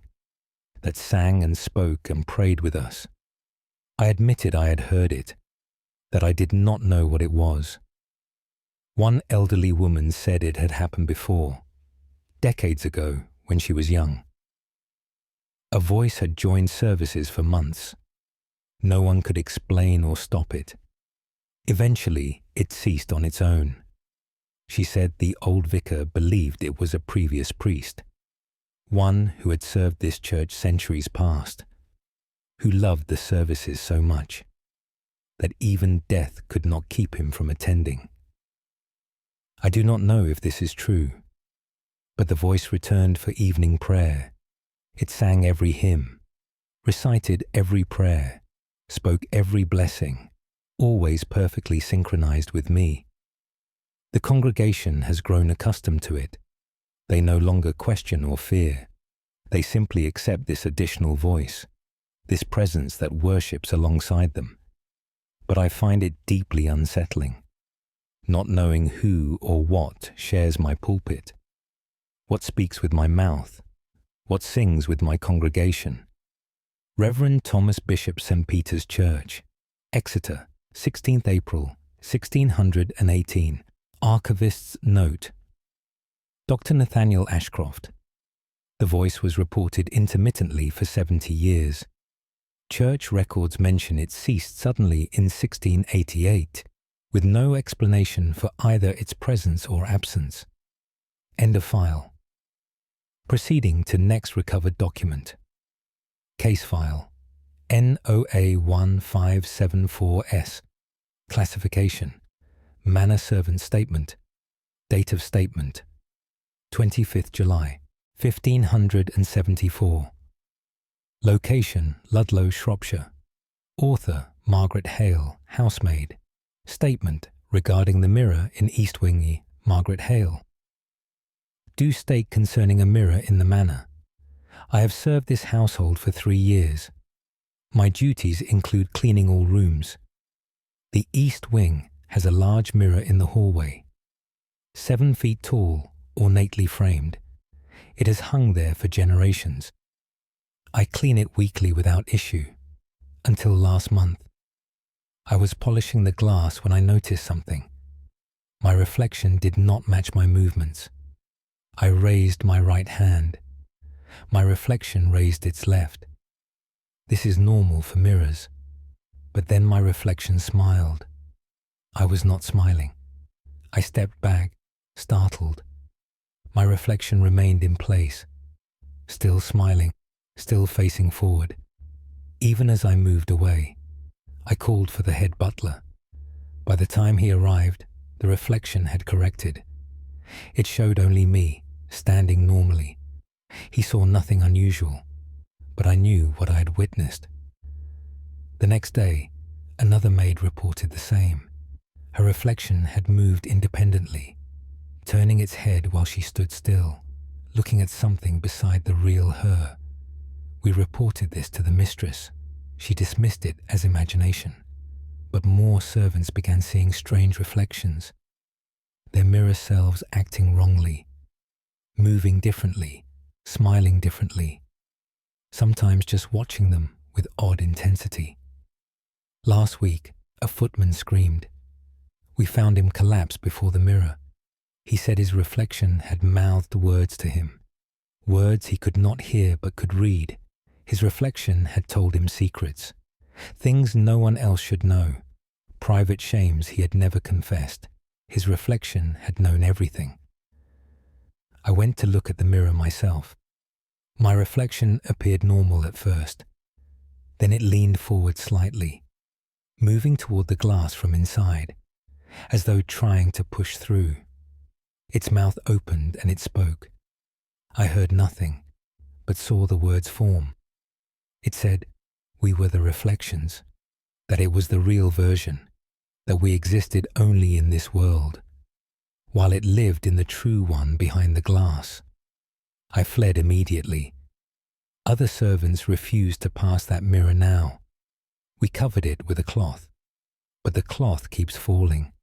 that sang and spoke and prayed with us. I admitted I had heard it, that I did not know what it was. One elderly woman said it had happened before, decades ago when she was young. A voice had joined services for months. No one could explain or stop it. Eventually, it ceased on its own. She said the old vicar believed it was a previous priest, one who had served this church centuries past, who loved the services so much that even death could not keep him from attending. I do not know if this is true, but the voice returned for evening prayer. It sang every hymn, recited every prayer, spoke every blessing, always perfectly synchronized with me. The congregation has grown accustomed to it. They no longer question or fear. They simply accept this additional voice, this presence that worships alongside them. But I find it deeply unsettling, not knowing who or what shares my pulpit, what speaks with my mouth, what sings with my congregation. Reverend Thomas Bishop, St. Peter's Church, Exeter, 16th April, 1618. Archivist's note. Dr. Nathaniel Ashcroft. The voice was reported intermittently for 70 years. Church records mention it ceased suddenly in 1688, with no explanation for either its presence or absence. End of file. Proceeding to next recovered document. Case file NOA1574S. Classification: Manor Servant Statement. Date of statement: 25th July, 1574. Location: Ludlow, Shropshire. Author Margaret Hale, housemaid. Statement regarding the mirror in East Wingy, Margaret Hale. Do state concerning a mirror in the manor. I have served this household for 3 years. My duties include cleaning all rooms. The east wing has a large mirror in the hallway. 7 feet tall, ornately framed. It has hung there for generations. I clean it weekly without issue, until last month. I was polishing the glass when I noticed something. My reflection did not match my movements. I raised my right hand. My reflection raised its left. This is normal for mirrors. But then my reflection smiled. I was not smiling. I stepped back, startled. My reflection remained in place, still smiling, still facing forward. Even as I moved away, I called for the head butler. By the time he arrived, the reflection had corrected. It showed only me, standing normally. He saw nothing unusual, but I knew what I had witnessed. The next day, another maid reported the same. Her reflection had moved independently, turning its head while she stood still, looking at something beside the real her. We reported this to the mistress. She dismissed it as imagination, but more servants began seeing strange reflections, their mirror selves acting wrongly, moving differently, smiling differently, sometimes just watching them with odd intensity. Last week, a footman screamed. We found him collapsed before the mirror. He said his reflection had mouthed words to him, words he could not hear but could read. His reflection had told him secrets, things no one else should know, private shames he had never confessed. His reflection had known everything. I went to look at the mirror myself. My reflection appeared normal at first. Then it leaned forward slightly, moving toward the glass from inside, as though trying to push through. Its mouth opened and it spoke. I heard nothing, but saw the words form. It said, we were the reflections, that it was the real version, that we existed only in this world, while it lived in the true one behind the glass. I fled immediately. Other servants refused to pass that mirror now. We covered it with a cloth, but the cloth keeps falling,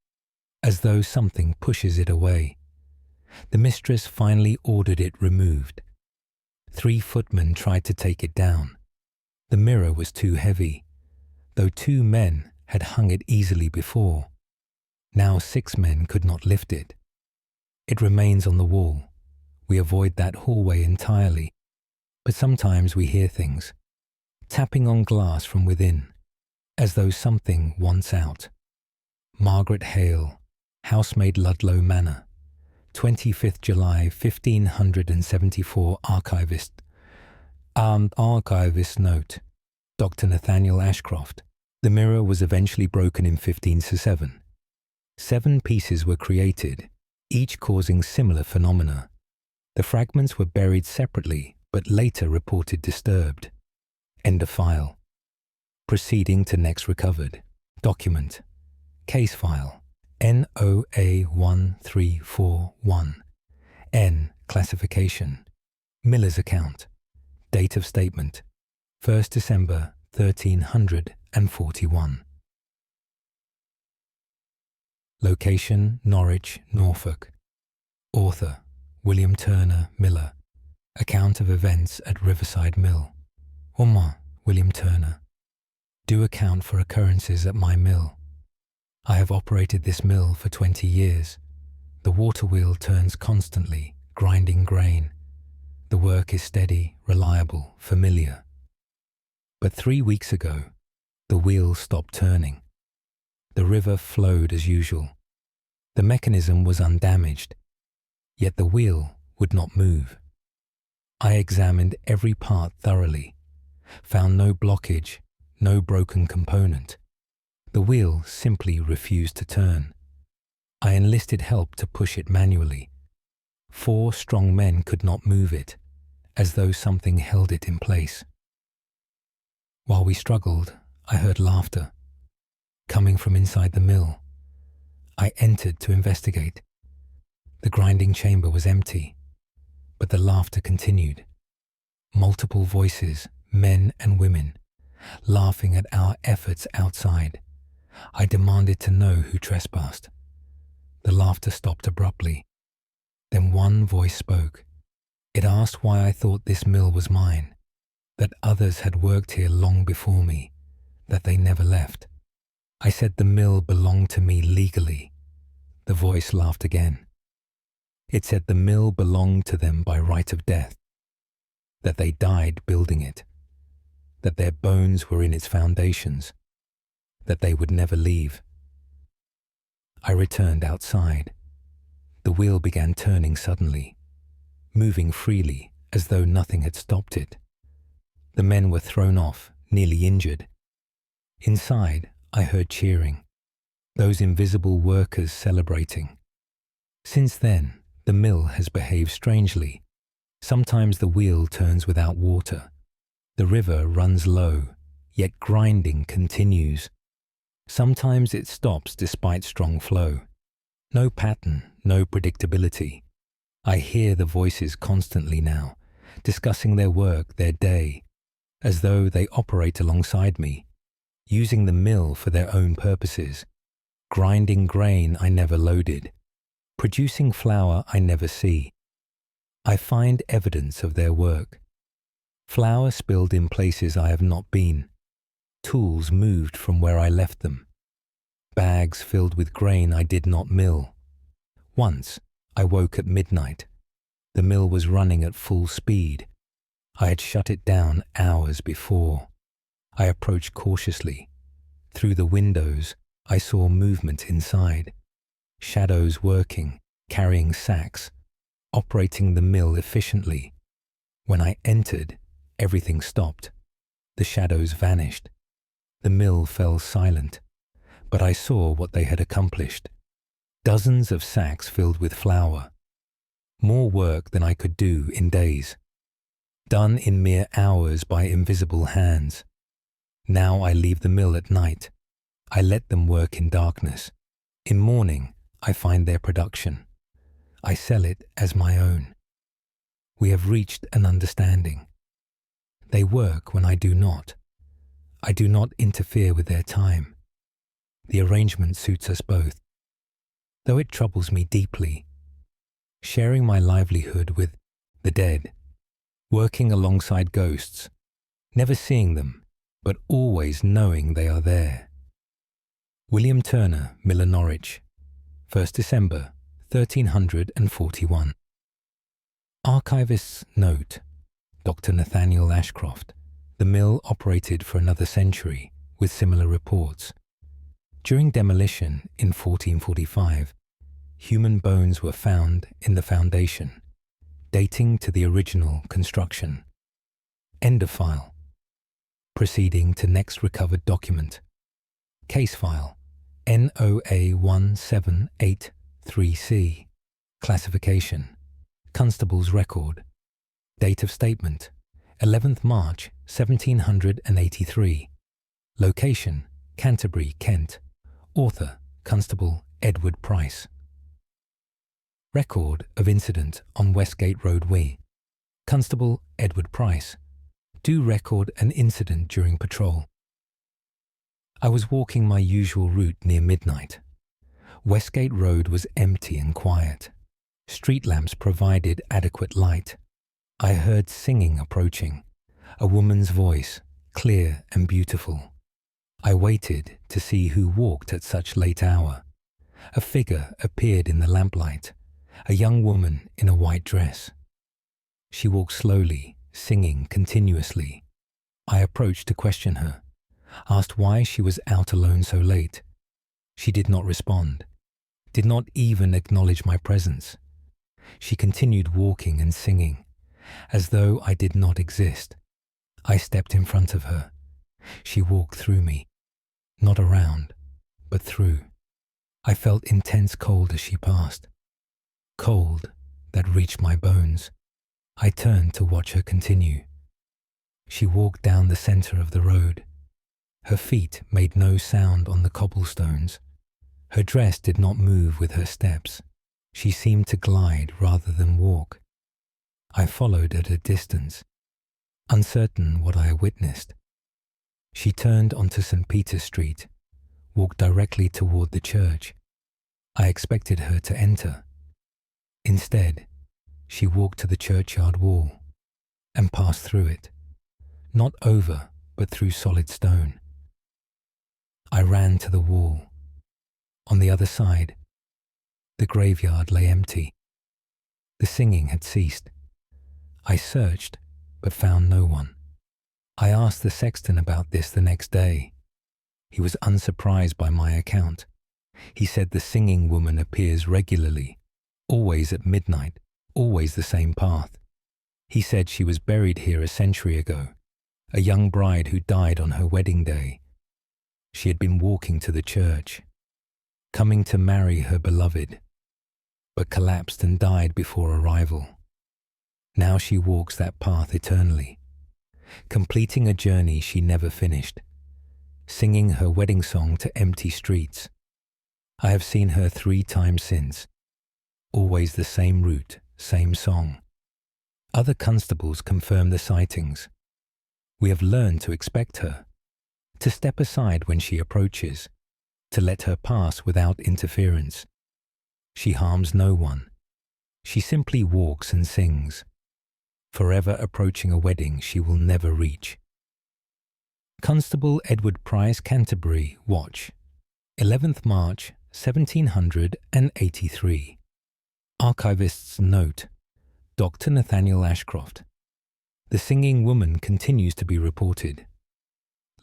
as though something pushes it away. The mistress finally ordered it removed. 3 footmen tried to take it down. The mirror was too heavy, though 2 men had hung it easily before. Now 6 men could not lift it. It remains on the wall. We avoid that hallway entirely, but sometimes we hear things, tapping on glass from within, as though something wants out. Margaret Hale, Housemaid, Ludlow Manor, 25th July 1574. Archivist note, Dr. Nathaniel Ashcroft. The mirror was eventually broken in 1507. 7 pieces were created, each causing similar phenomena. The fragments were buried separately, but later reported disturbed. End of file. Proceeding to next recovered. Document. Case file. NOA1341. N. Classification. Miller's account. Date of statement. 1st December 1341. Location, Norwich, Norfolk. Author, William Turner Miller. Account of events at Riverside Mill. Ormond, William Turner. Do account for occurrences at my mill. I have operated this mill for 20 years. The water wheel turns constantly, grinding grain. The work is steady, reliable, familiar. But 3 weeks ago, the wheel stopped turning. The river flowed as usual. The mechanism was undamaged, yet the wheel would not move. I examined every part thoroughly, found no blockage, no broken component. The wheel simply refused to turn. I enlisted help to push it manually. 4 strong men could not move it, as though something held it in place. While we struggled, I heard laughter, coming from inside the mill. I entered to investigate. The grinding chamber was empty, but the laughter continued. Multiple voices, men and women, laughing at our efforts outside. I demanded to know who trespassed. The laughter stopped abruptly. Then one voice spoke. It asked why I thought this mill was mine, that others had worked here long before me, that they never left. I said the mill belonged to me legally. The voice laughed again. It said the mill belonged to them by right of death, that they died building it, that their bones were in its foundations, that they would never leave. I returned outside. The wheel began turning suddenly, moving freely as though nothing had stopped it. The men were thrown off, nearly injured. Inside, I heard cheering, those invisible workers celebrating. Since then, the mill has behaved strangely. Sometimes the wheel turns without water. The river runs low, yet grinding continues. Sometimes it stops despite strong flow. No pattern, no predictability. I hear the voices constantly now, discussing their work, their day, as though they operate alongside me, using the mill for their own purposes, grinding grain I never loaded, producing flour I never see. I find evidence of their work. Flour spilled in places I have not been. Tools moved from where I left them. Bags filled with grain I did not mill. Once, I woke at midnight. The mill was running at full speed. I had shut it down hours before. I approached cautiously. Through the windows, I saw movement inside. Shadows working, carrying sacks, operating the mill efficiently. When I entered, everything stopped. The shadows vanished. The mill fell silent, but I saw what they had accomplished. Dozens of sacks filled with flour. More work than I could do in days. Done in mere hours by invisible hands. Now I leave the mill at night. I let them work in darkness. In morning, I find their production. I sell it as my own. We have reached an understanding. They work when I do not. I do not interfere with their time. The arrangement suits us both. Though it troubles me deeply, sharing my livelihood with the dead, working alongside ghosts, never seeing them, but always knowing they are there. William Turner, Miller, Norwich, 1st December, 1341. Archivist's note, Dr. Nathaniel Ashcroft. The mill operated for another century with similar reports. During demolition in 1445, human bones were found in the foundation, dating to the original construction. End of file. Proceeding to next recovered document. Case file NOA 1783C. Classification Constable's record. Date of statement 11th March 1783. Location Canterbury, Kent. Author Constable Edward Price. Record of incident on Westgate Road, Wee. Constable Edward Price. Do record an incident during patrol. I was walking my usual route near midnight. Westgate Road was empty and quiet. Street lamps provided adequate light. I heard singing approaching, a woman's voice, clear and beautiful. I waited to see who walked at such late hour. A figure appeared in the lamplight, a young woman in a white dress. She walked slowly, singing continuously. I approached to question her, asked why she was out alone so late. She did not respond, did not even acknowledge my presence. She continued walking and singing, as though I did not exist. I stepped in front of her. She walked through me, not around, but through. I felt intense cold as she passed, cold that reached my bones. I turned to watch her continue. She walked down the center of the road. Her feet made no sound on the cobblestones. Her dress did not move with her steps. She seemed to glide rather than walk. I followed at a distance, uncertain what I witnessed. She turned onto St. Peter's Street, walked directly toward the church. I expected her to enter. Instead, she walked to the churchyard wall and passed through it, not over, but through solid stone. I ran to the wall. On the other side, the graveyard lay empty. The singing had ceased. I searched, but found no one. I asked the sexton about this the next day. He was unsurprised by my account. He said the singing woman appears regularly, always at midnight, always the same path. He said she was buried here a century ago, a young bride who died on her wedding day. She had been walking to the church, coming to marry her beloved, but collapsed and died before arrival. Now she walks that path eternally, completing a journey she never finished, singing her wedding song to empty streets. I have seen her 3 times since, always the same route, same song. Other constables confirm the sightings. We have learned to expect her, to step aside when she approaches, to let her pass without interference. She harms no one. She simply walks and sings, forever approaching a wedding she will never reach. Constable Edward Price, Canterbury, Watch, 11th March 1783. Archivist's note: Dr. Nathaniel Ashcroft. The singing woman continues to be reported.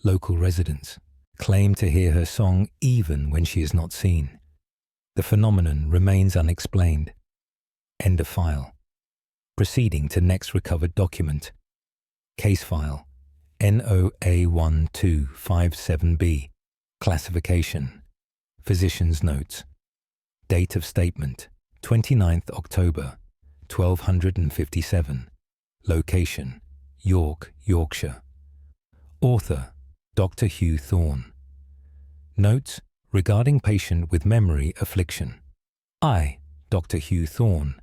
Local residents claim to hear her song even when she is not seen. The phenomenon remains unexplained. End of file. Proceeding to next recovered document. Case file NOA1257B. Classification. Physician's notes. Date of statement 29th October 1257. Location: York, Yorkshire. Author: Dr. Hugh Thorne. Notes regarding patient with memory affliction. I, Dr. Hugh Thorne,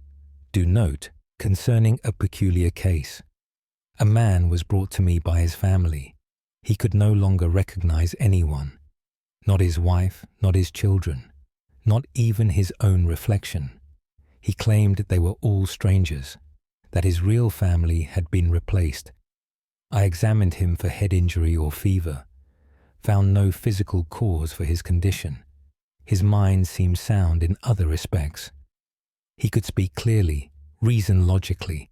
do note concerning a peculiar case. A man was brought to me by his family. He could no longer recognize anyone, not his wife, not his children, not even his own reflection. He claimed they were all strangers, that his real family had been replaced. I examined him for head injury or fever, found no physical cause for his condition. His mind seemed sound in other respects. He could speak clearly, reason logically.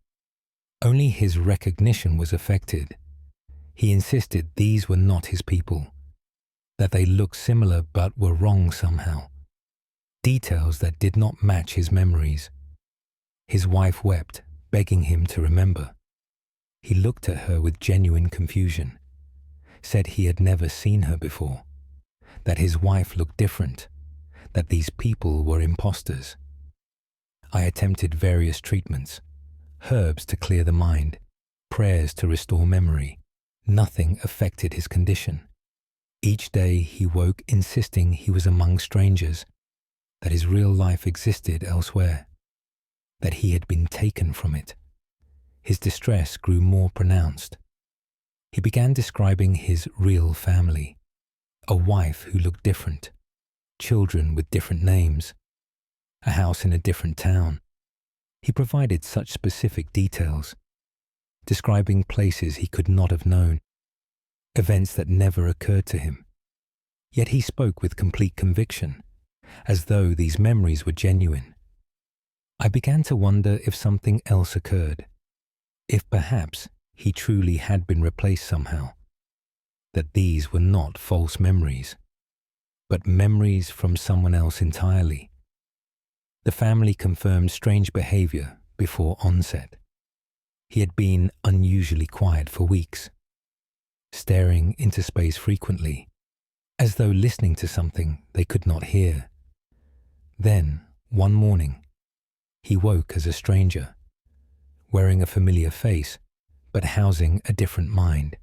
Only his recognition was affected. He insisted these were not his people, that they looked similar but were wrong somehow. Details that did not match his memories. His wife wept, begging him to remember. He looked at her with genuine confusion, said he had never seen her before, that his wife looked different, that these people were impostors. I attempted various treatments, herbs to clear the mind, prayers to restore memory. Nothing affected his condition. Each day he woke insisting he was among strangers, that his real life existed elsewhere, that he had been taken from it. His distress grew more pronounced. He began describing his real family, a wife who looked different, children with different names, a house in a different town. He provided such specific details, describing places he could not have known, events that never occurred to him. Yet he spoke with complete conviction, as though these memories were genuine. I began to wonder if something else occurred, if perhaps he truly had been replaced somehow, that these were not false memories, but memories from someone else entirely. The family confirmed strange behavior before onset. He had been unusually quiet for weeks, staring into space frequently, as though listening to something they could not hear. Then, one morning, he woke as a stranger, wearing a familiar face, but housing a different mind.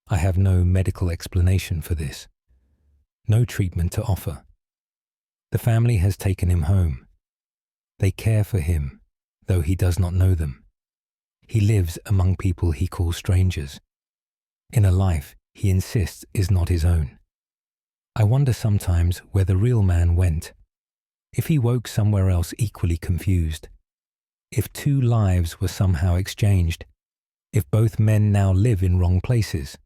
I have no medical explanation for this. No treatment to offer. The family has taken him home. They care for him, though he does not know them. He lives among people he calls strangers, in a life he insists is not his own. I wonder sometimes where the real man went, if he woke somewhere else equally confused, if two lives were somehow exchanged, if both men now live in wrong places,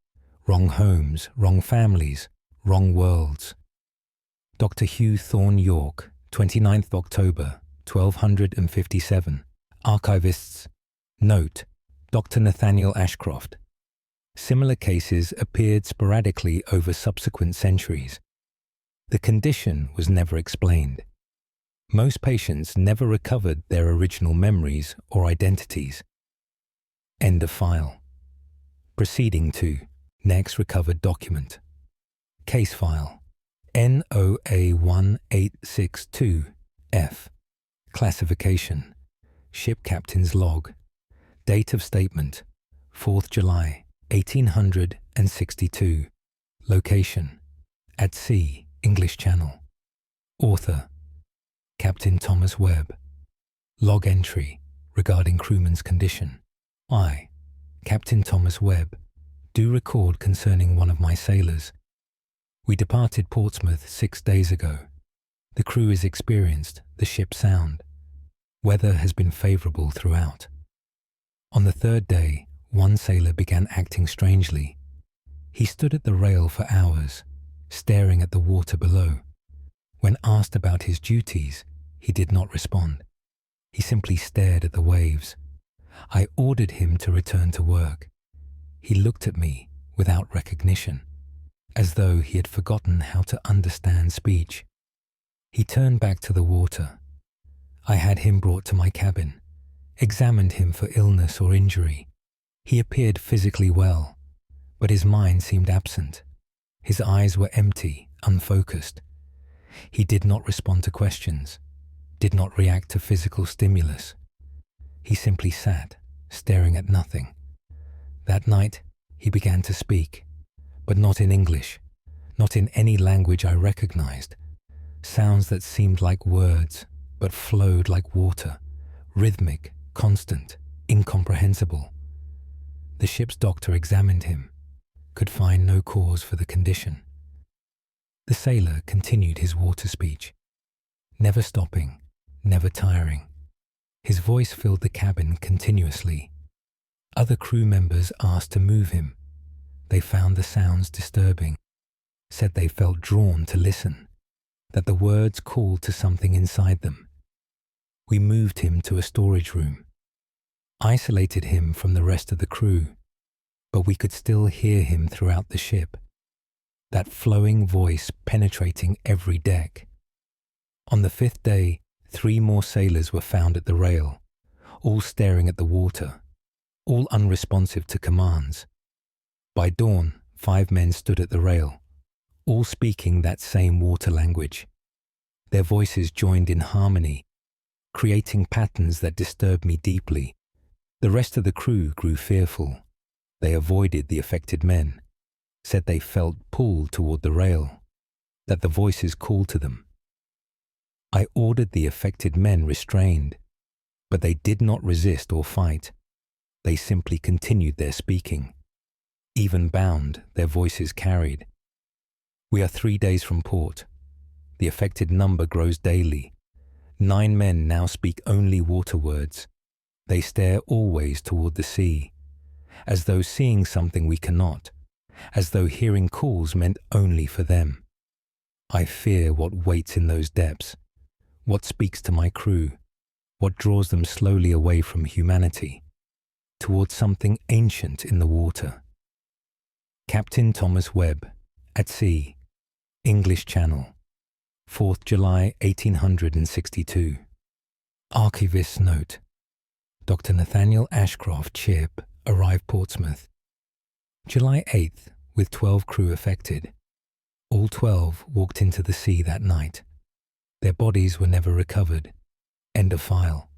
wrong homes, wrong families, wrong worlds. Dr. Hugh Thorne York, 29th October, 1257. Archivists. Note, Dr. Nathaniel Ashcroft. Similar cases appeared sporadically over subsequent centuries. The condition was never explained. Most patients never recovered their original memories or identities. End of file. Proceeding to next recovered document. Case file NOA1862F. Classification. Ship Captain's Log. Date of statement 4th July 1862. Location at sea, English Channel. Author Captain Thomas Webb. Log entry regarding crewman's condition. I, Captain Thomas Webb, do record concerning one of my sailors. We departed Portsmouth 6 days ago. The crew is experienced, the ship sound. Weather has been favourable throughout. On the third day, one sailor began acting strangely. He stood at the rail for hours, staring at the water below. When asked about his duties, he did not respond. He simply stared at the waves. I ordered him to return to work. He looked at me without recognition, as though he had forgotten how to understand speech. He turned back to the water. I had him brought to my cabin, examined him for illness or injury. He appeared physically well, but his mind seemed absent. His eyes were empty, unfocused. He did not respond to questions, did not react to physical stimulus. He simply sat, staring at nothing. That night, he began to speak, but not in English, not in any language I recognized. Sounds that seemed like words, but flowed like water, rhythmic, constant, incomprehensible. The ship's doctor examined him, could find no cause for the condition. The sailor continued his water speech, never stopping, never tiring. His voice filled the cabin continuously. Other crew members asked to move him. They found the sounds disturbing, said they felt drawn to listen, that the words called to something inside them. We moved him to a storage room, isolated him from the rest of the crew, but we could still hear him throughout the ship, that flowing voice penetrating every deck. On the 5th day, 3 more sailors were found at the rail, all staring at the water, all unresponsive to commands. By dawn, 5 men stood at the rail, all speaking that same water language. Their voices joined in harmony, creating patterns that disturbed me deeply. The rest of the crew grew fearful. They avoided the affected men, said they felt pulled toward the rail, that the voices called to them. I ordered the affected men restrained, but they did not resist or fight. They simply continued their speaking. Even bound, their voices carried. We are 3 days from port. The affected number grows daily. 9 men now speak only water words. They stare always toward the sea, as though seeing something we cannot, as though hearing calls meant only for them. I fear what waits in those depths, what speaks to my crew, what draws them slowly away from humanity, towards something ancient in the water. Captain Thomas Webb, at sea, English Channel, 4th July 1862. Archivist's note. Dr. Nathaniel Ashcroft, ship, arrived Portsmouth. July 8th, with 12 crew affected. All 12 walked into the sea that night. Their bodies were never recovered. End of file.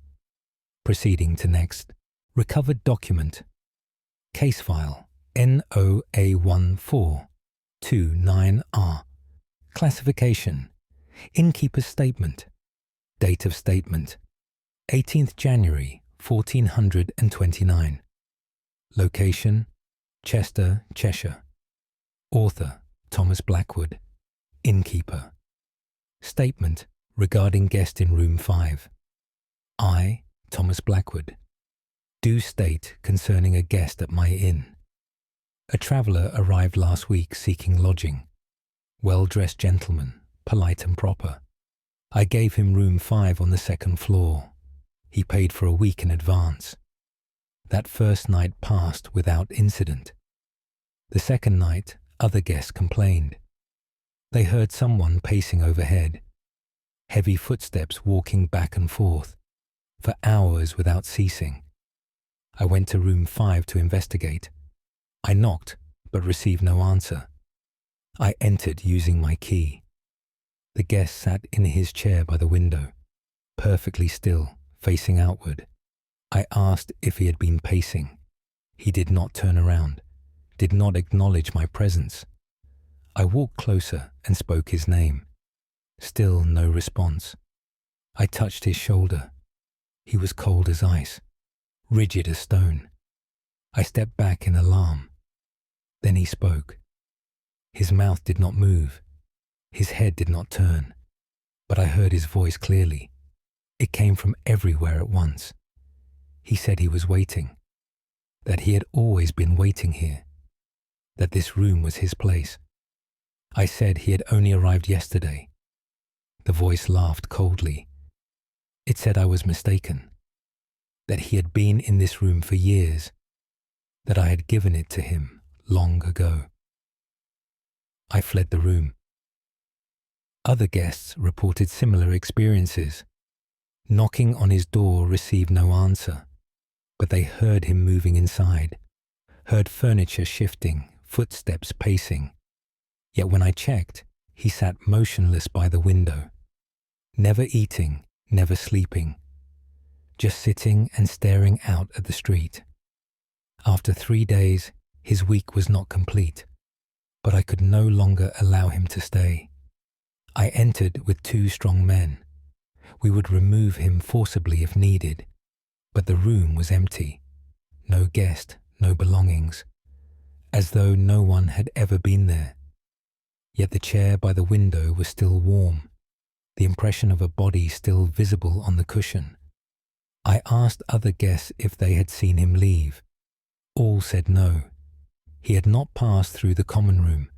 Proceeding to next. Recovered document. Case file NOA1429R. Classification: Innkeeper's Statement. Date of statement: 18th January 1429. Location: Chester, Cheshire. Author: Thomas Blackwood. Innkeeper. Statement regarding guest in room 5. I, Thomas Blackwood, do state concerning a guest at my inn. A traveller arrived last week seeking lodging. Well-dressed gentleman, polite and proper. I gave him room 5 on the 2nd floor. He paid for a week in advance. That first night passed without incident. The second night, other guests complained. They heard someone pacing overhead, heavy footsteps walking back and forth, for hours without ceasing. I went to room 5 to investigate. I knocked, but received no answer. I entered using my key. The guest sat in his chair by the window, perfectly still, facing outward. I asked if he had been pacing. He did not turn around, did not acknowledge my presence. I walked closer and spoke his name. Still no response. I touched his shoulder. He was cold as ice, rigid as stone. I stepped back in alarm. Then he spoke. His mouth did not move. His head did not turn. But I heard his voice clearly. It came from everywhere at once. He said he was waiting, that he had always been waiting here, that this room was his place. I said he had only arrived yesterday. The voice laughed coldly. It said I was mistaken, that he had been in this room for years, that I had given it to him long ago. I fled the room. Other guests reported similar experiences. Knocking on his door received no answer, but they heard him moving inside, heard furniture shifting, footsteps pacing. Yet when I checked, he sat motionless by the window, never eating, never sleeping, just sitting and staring out at the street. After 3 days, his week was not complete, but I could no longer allow him to stay. I entered with 2 strong men. We would remove him forcibly if needed, but the room was empty. No guest, no belongings, as though no one had ever been there. Yet the chair by the window was still warm, the impression of a body still visible on the cushion. I asked other guests if they had seen him leave. All said no. He had not passed through the common room,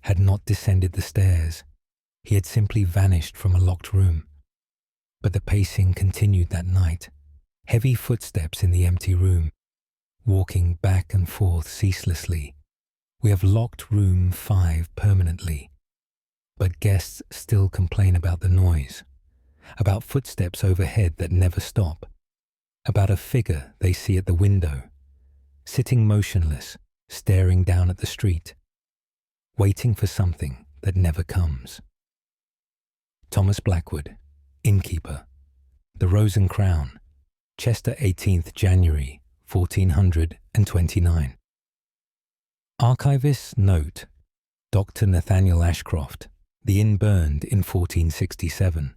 had not descended the stairs. He had simply vanished from a locked room. But the pacing continued that night, heavy footsteps in the empty room, walking back and forth ceaselessly. We have locked room 5 permanently, but guests still complain about the noise, about footsteps overhead that never stop, about a figure they see at the window, sitting motionless, staring down at the street, waiting for something that never comes. Thomas Blackwood, Innkeeper, The Rose and Crown, Chester, 18th January 1429. Archivist's note: Dr. Nathaniel Ashcroft. The inn burned in 1467.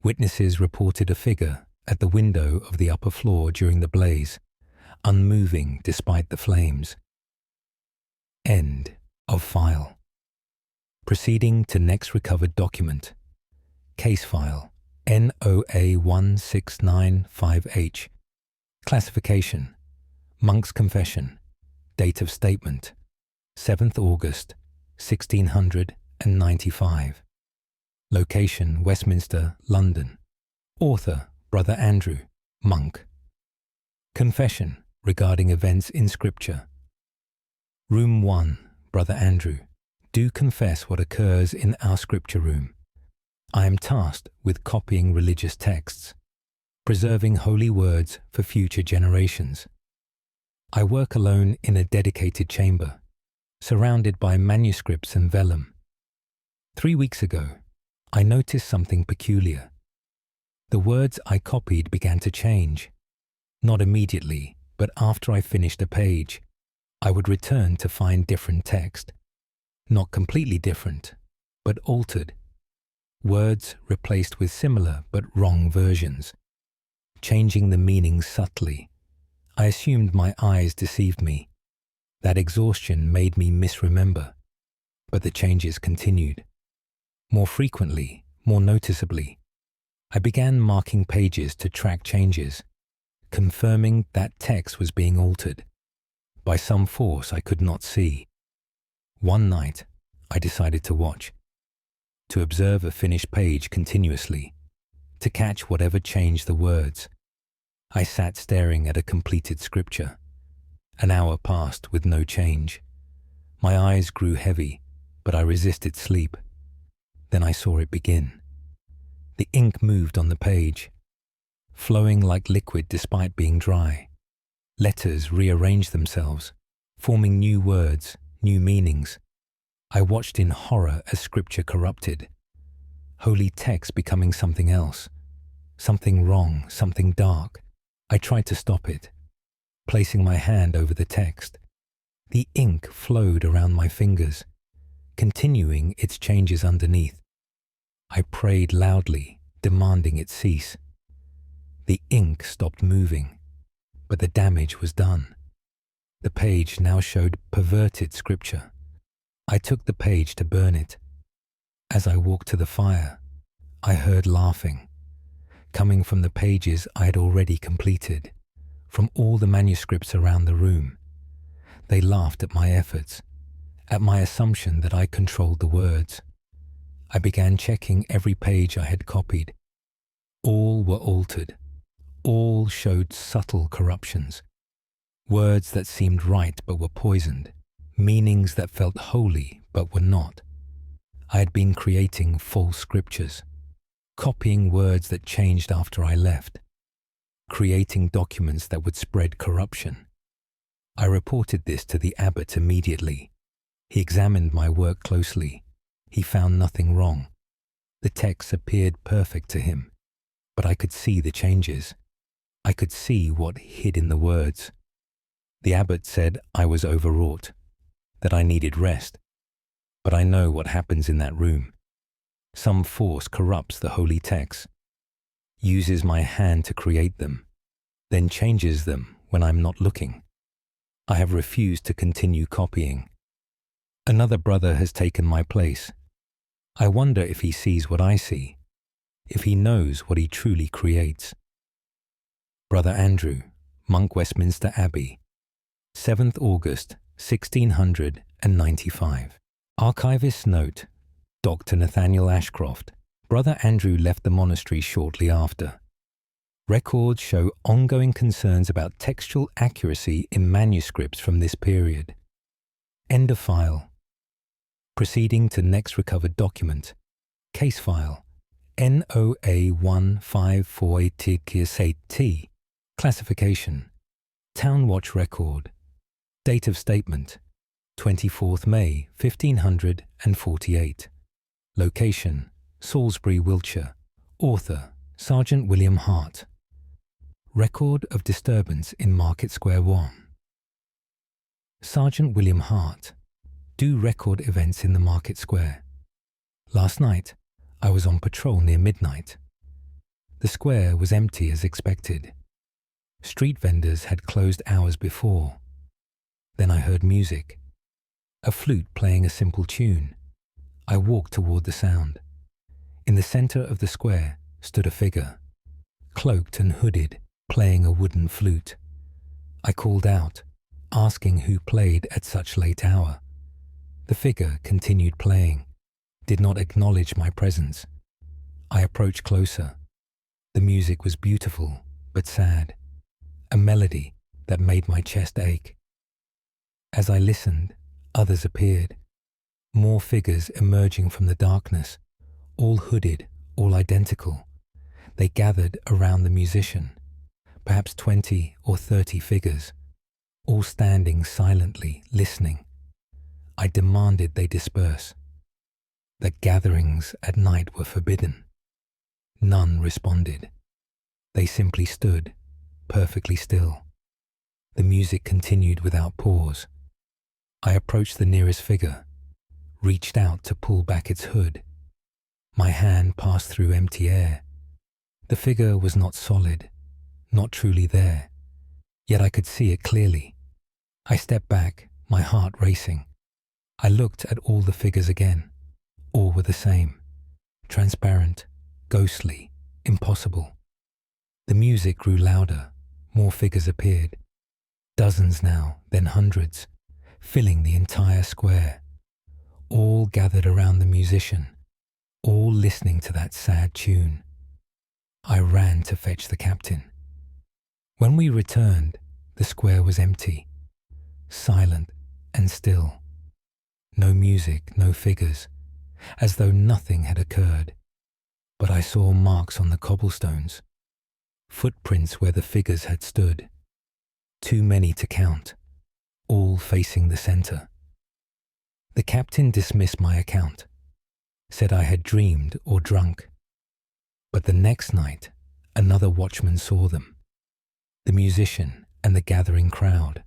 Witnesses reported a figure at the window of the upper floor during the blaze, unmoving despite the flames. End of file. Proceeding to next recovered document. Case file NOA1695H. Classification: Monk's Confession. Date of statement: 7th August 1695. Location: Westminster, London. Author: Brother Andrew, monk. Confession regarding events in Scripture. Room 1, Brother Andrew. Do confess what occurs in our Scripture room. I am tasked with copying religious texts, preserving holy words for future generations. I work alone in a dedicated chamber, surrounded by manuscripts and vellum. 3 weeks ago, I noticed something peculiar. The words I copied began to change, not immediately, but after I finished a page. I would return to find different text, not completely different, but altered. Words replaced with similar but wrong versions, changing the meaning subtly. I assumed my eyes deceived me. That exhaustion made me misremember, but the changes continued. More frequently, more noticeably, I began marking pages to track changes, confirming that text was being altered by some force I could not see. One night, I decided to watch, to observe a finished page continuously, to catch whatever changed the words. I sat staring at a completed scripture. An hour passed with no change. My eyes grew heavy, but I resisted sleep. Then I saw it begin. The ink moved on the page, flowing like liquid despite being dry. Letters rearranged themselves, forming new words, new meanings. I watched in horror as scripture corrupted, holy text becoming something else, something wrong, something dark. I tried to stop it, placing my hand over the text. The ink flowed around my fingers, continuing its changes underneath. I prayed loudly, demanding it cease. The ink stopped moving, but the damage was done. The page now showed perverted scripture. I took the page to burn it. As I walked to the fire, I heard laughing, coming from the pages I had already completed, from all the manuscripts around the room. They laughed at my efforts, at my assumption that I controlled the words. I began checking every page I had copied. All were altered. All showed subtle corruptions. Words that seemed right but were poisoned. Meanings that felt holy but were not. I had been creating false scriptures, copying words that changed after I left, creating documents that would spread corruption. I reported this to the abbot immediately. He examined my work closely. He found nothing wrong. The text appeared perfect to him, but I could see the changes. I could see what hid in the words. The abbot said I was overwrought, that I needed rest. But I know what happens in that room. Some force corrupts the holy texts, uses my hand to create them, then changes them when I'm not looking. I have refused to continue copying. Another brother has taken my place. I wonder if he sees what I see, if he knows what he truly creates. Brother Andrew, Monk, Westminster Abbey, 7th August, 1695. Archivist's note, Dr. Nathaniel Ashcroft. Brother Andrew left the monastery shortly after. Records show ongoing concerns about textual accuracy in manuscripts from this period. End of file. Proceeding to next recovered document. Case file. NOA1548T. Classification. Town Watch record. Date of statement. 24th May 1548. Location. Salisbury, Wiltshire. Author. Sergeant William Hart. Record of disturbance in Market Square 1. Sergeant William Hart. Do record events in the Market Square. Last night, I was on patrol near midnight. The square was empty as expected. Street vendors had closed hours before. Then I heard music. A flute playing a simple tune. I walked toward the sound. In the center of the square stood a figure, cloaked and hooded, playing a wooden flute. I called out, asking who played at such late hour. The figure continued playing, did not acknowledge my presence. I approached closer. The music was beautiful, but sad, a melody that made my chest ache. As I listened, others appeared, more figures emerging from the darkness, all hooded, all identical. They gathered around the musician, perhaps 20 or 30 figures, all standing silently, listening. I demanded they disperse, that gatherings at night were forbidden. None responded. They simply stood, perfectly still. The music continued without pause. I approached the nearest figure, reached out to pull back its hood. My hand passed through empty air. The figure was not solid, not truly there, yet I could see it clearly. I stepped back, my heart racing. I looked at all the figures again. All were the same. Transparent, ghostly, impossible. The music grew louder. More figures appeared. Dozens now, then hundreds, filling the entire square. All gathered around the musician, all listening to that sad tune. I ran to fetch the captain. When we returned, the square was empty, silent and still. No music, no figures, as though nothing had occurred. But I saw marks on the cobblestones, footprints where the figures had stood. Too many to count, all facing the center. The captain dismissed my account, said I had dreamed or drunk. But the next night, another watchman saw them, the musician and the gathering crowd,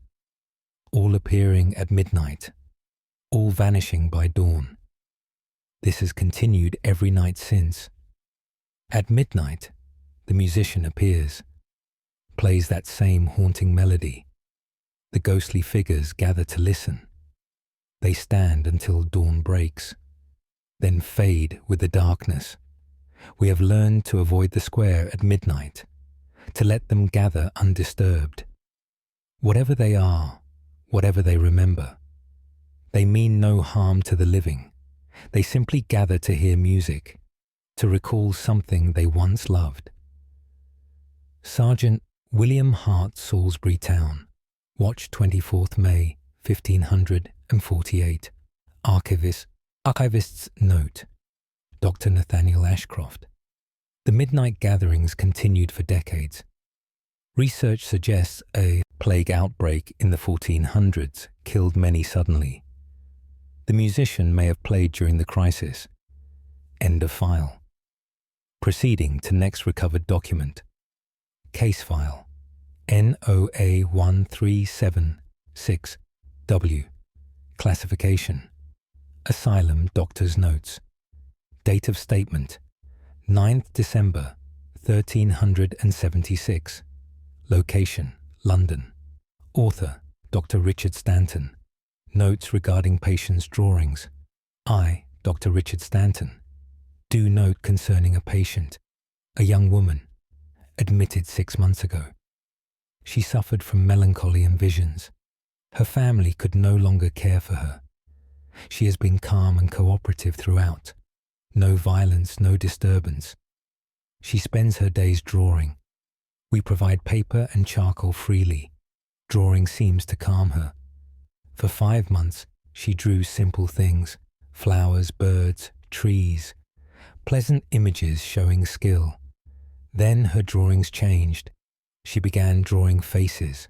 all appearing at midnight, all vanishing by dawn. This has continued every night since. At midnight, the musician appears, plays that same haunting melody. The ghostly figures gather to listen. They stand until dawn breaks, then fade with the darkness. We have learned to avoid the square at midnight, to let them gather undisturbed. Whatever they are, whatever they remember, they mean no harm to the living. They simply gather to hear music, to recall something they once loved. Sergeant William Hart, Salisbury Town, watch 24th May, 1548. Archivist's note. Dr. Nathaniel Ashcroft. The midnight gatherings continued for decades. Research suggests a plague outbreak in the 1400s killed many suddenly. The musician may have played during the crisis. End of file. Proceeding to next recovered document. Case file. NOA 1376W. Classification. Asylum Doctor's Notes. Date of statement. 9th December 1376. Location, London. Author, Dr. Richard Stanton. Notes regarding patient's drawings. I, Dr. Richard Stanton, do note concerning a patient, a young woman, admitted 6 months ago. She suffered from melancholy and visions. Her family could no longer care for her. She has been calm and cooperative throughout. No violence, no disturbance. She spends her days drawing. We provide paper and charcoal freely. Drawing seems to calm her. For 5 months, she drew simple things, flowers, birds, trees, pleasant images showing skill. Then her drawings changed. She began drawing faces,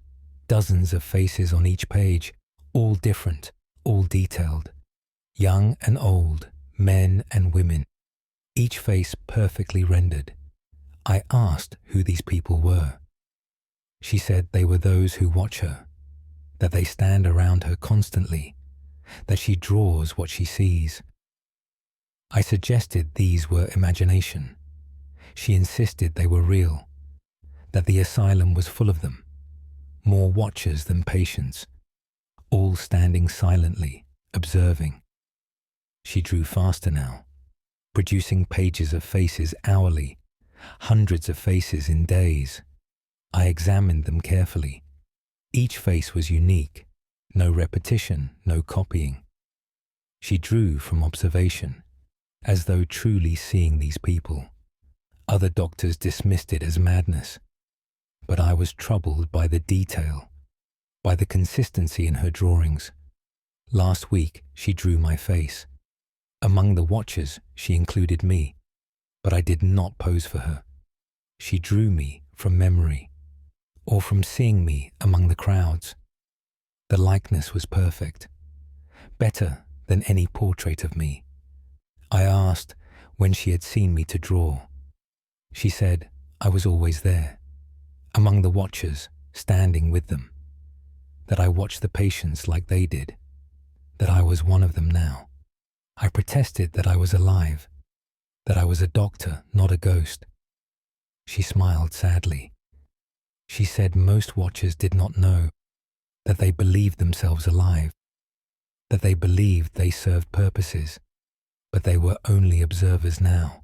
dozens of faces on each page, all different, all detailed. Young and old, men and women, each face perfectly rendered. I asked who these people were. She said they were those who watch her, that they stand around her constantly, that she draws what she sees. I suggested these were imagination. She insisted they were real, that the asylum was full of them, more watchers than patients, all standing silently, observing. She drew faster now, producing pages of faces hourly, hundreds of faces in days. I examined them carefully. Each face was unique, no repetition, no copying. She drew from observation, as though truly seeing these people. Other doctors dismissed it as madness, but I was troubled by the detail, by the consistency in her drawings. Last week, she drew my face. Among the watchers, she included me, but I did not pose for her. She drew me from memory, or from seeing me among the crowds. The likeness was perfect, better than any portrait of me. I asked when she had seen me to draw. She said I was always there, among the watchers, standing with them, that I watched the patients like they did. that I was one of them now. I protested that I was alive, that I was a doctor, not a ghost. She smiled sadly. She said most watchers did not know, that they believed themselves alive, that they believed they served purposes, but they were only observers now,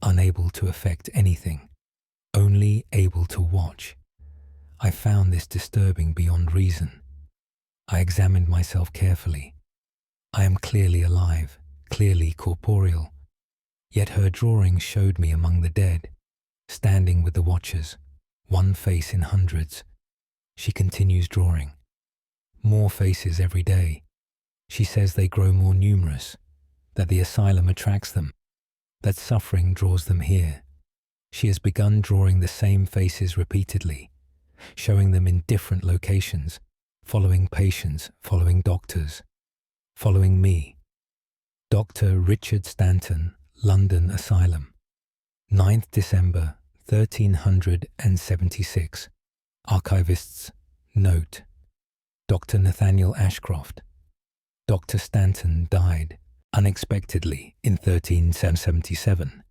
unable to affect anything, only able to watch. I found this disturbing beyond reason. I examined myself carefully. I am clearly alive, clearly corporeal. Yet her drawing showed me among the dead, standing with the watchers, one face in hundreds. She continues drawing. More faces every day. She says they grow more numerous, that the asylum attracts them, that suffering draws them here. She has begun drawing the same faces repeatedly, showing them in different locations, following patients, following doctors, following me. Dr. Richard Stanton, London Asylum, 9th December 1376. Archivists note: Dr. Nathaniel Ashcroft. Dr. Stanton died unexpectedly in 1377.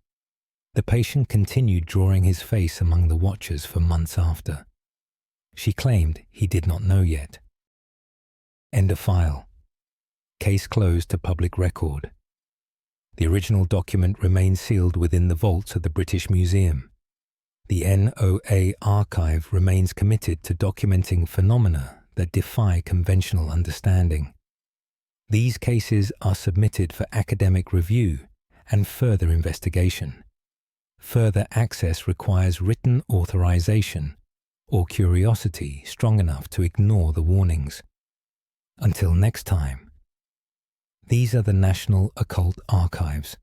The patient continued drawing his face among the watchers for months after. She claimed he did not know yet. End of file. Case closed to public record. The original document remains sealed within the vaults of the British Museum. The NOA archive remains committed to documenting phenomena that defy conventional understanding. These cases are submitted for academic review and further investigation. Further access requires written authorization or curiosity strong enough to ignore the warnings. Until next time, these are the National Occult Archives.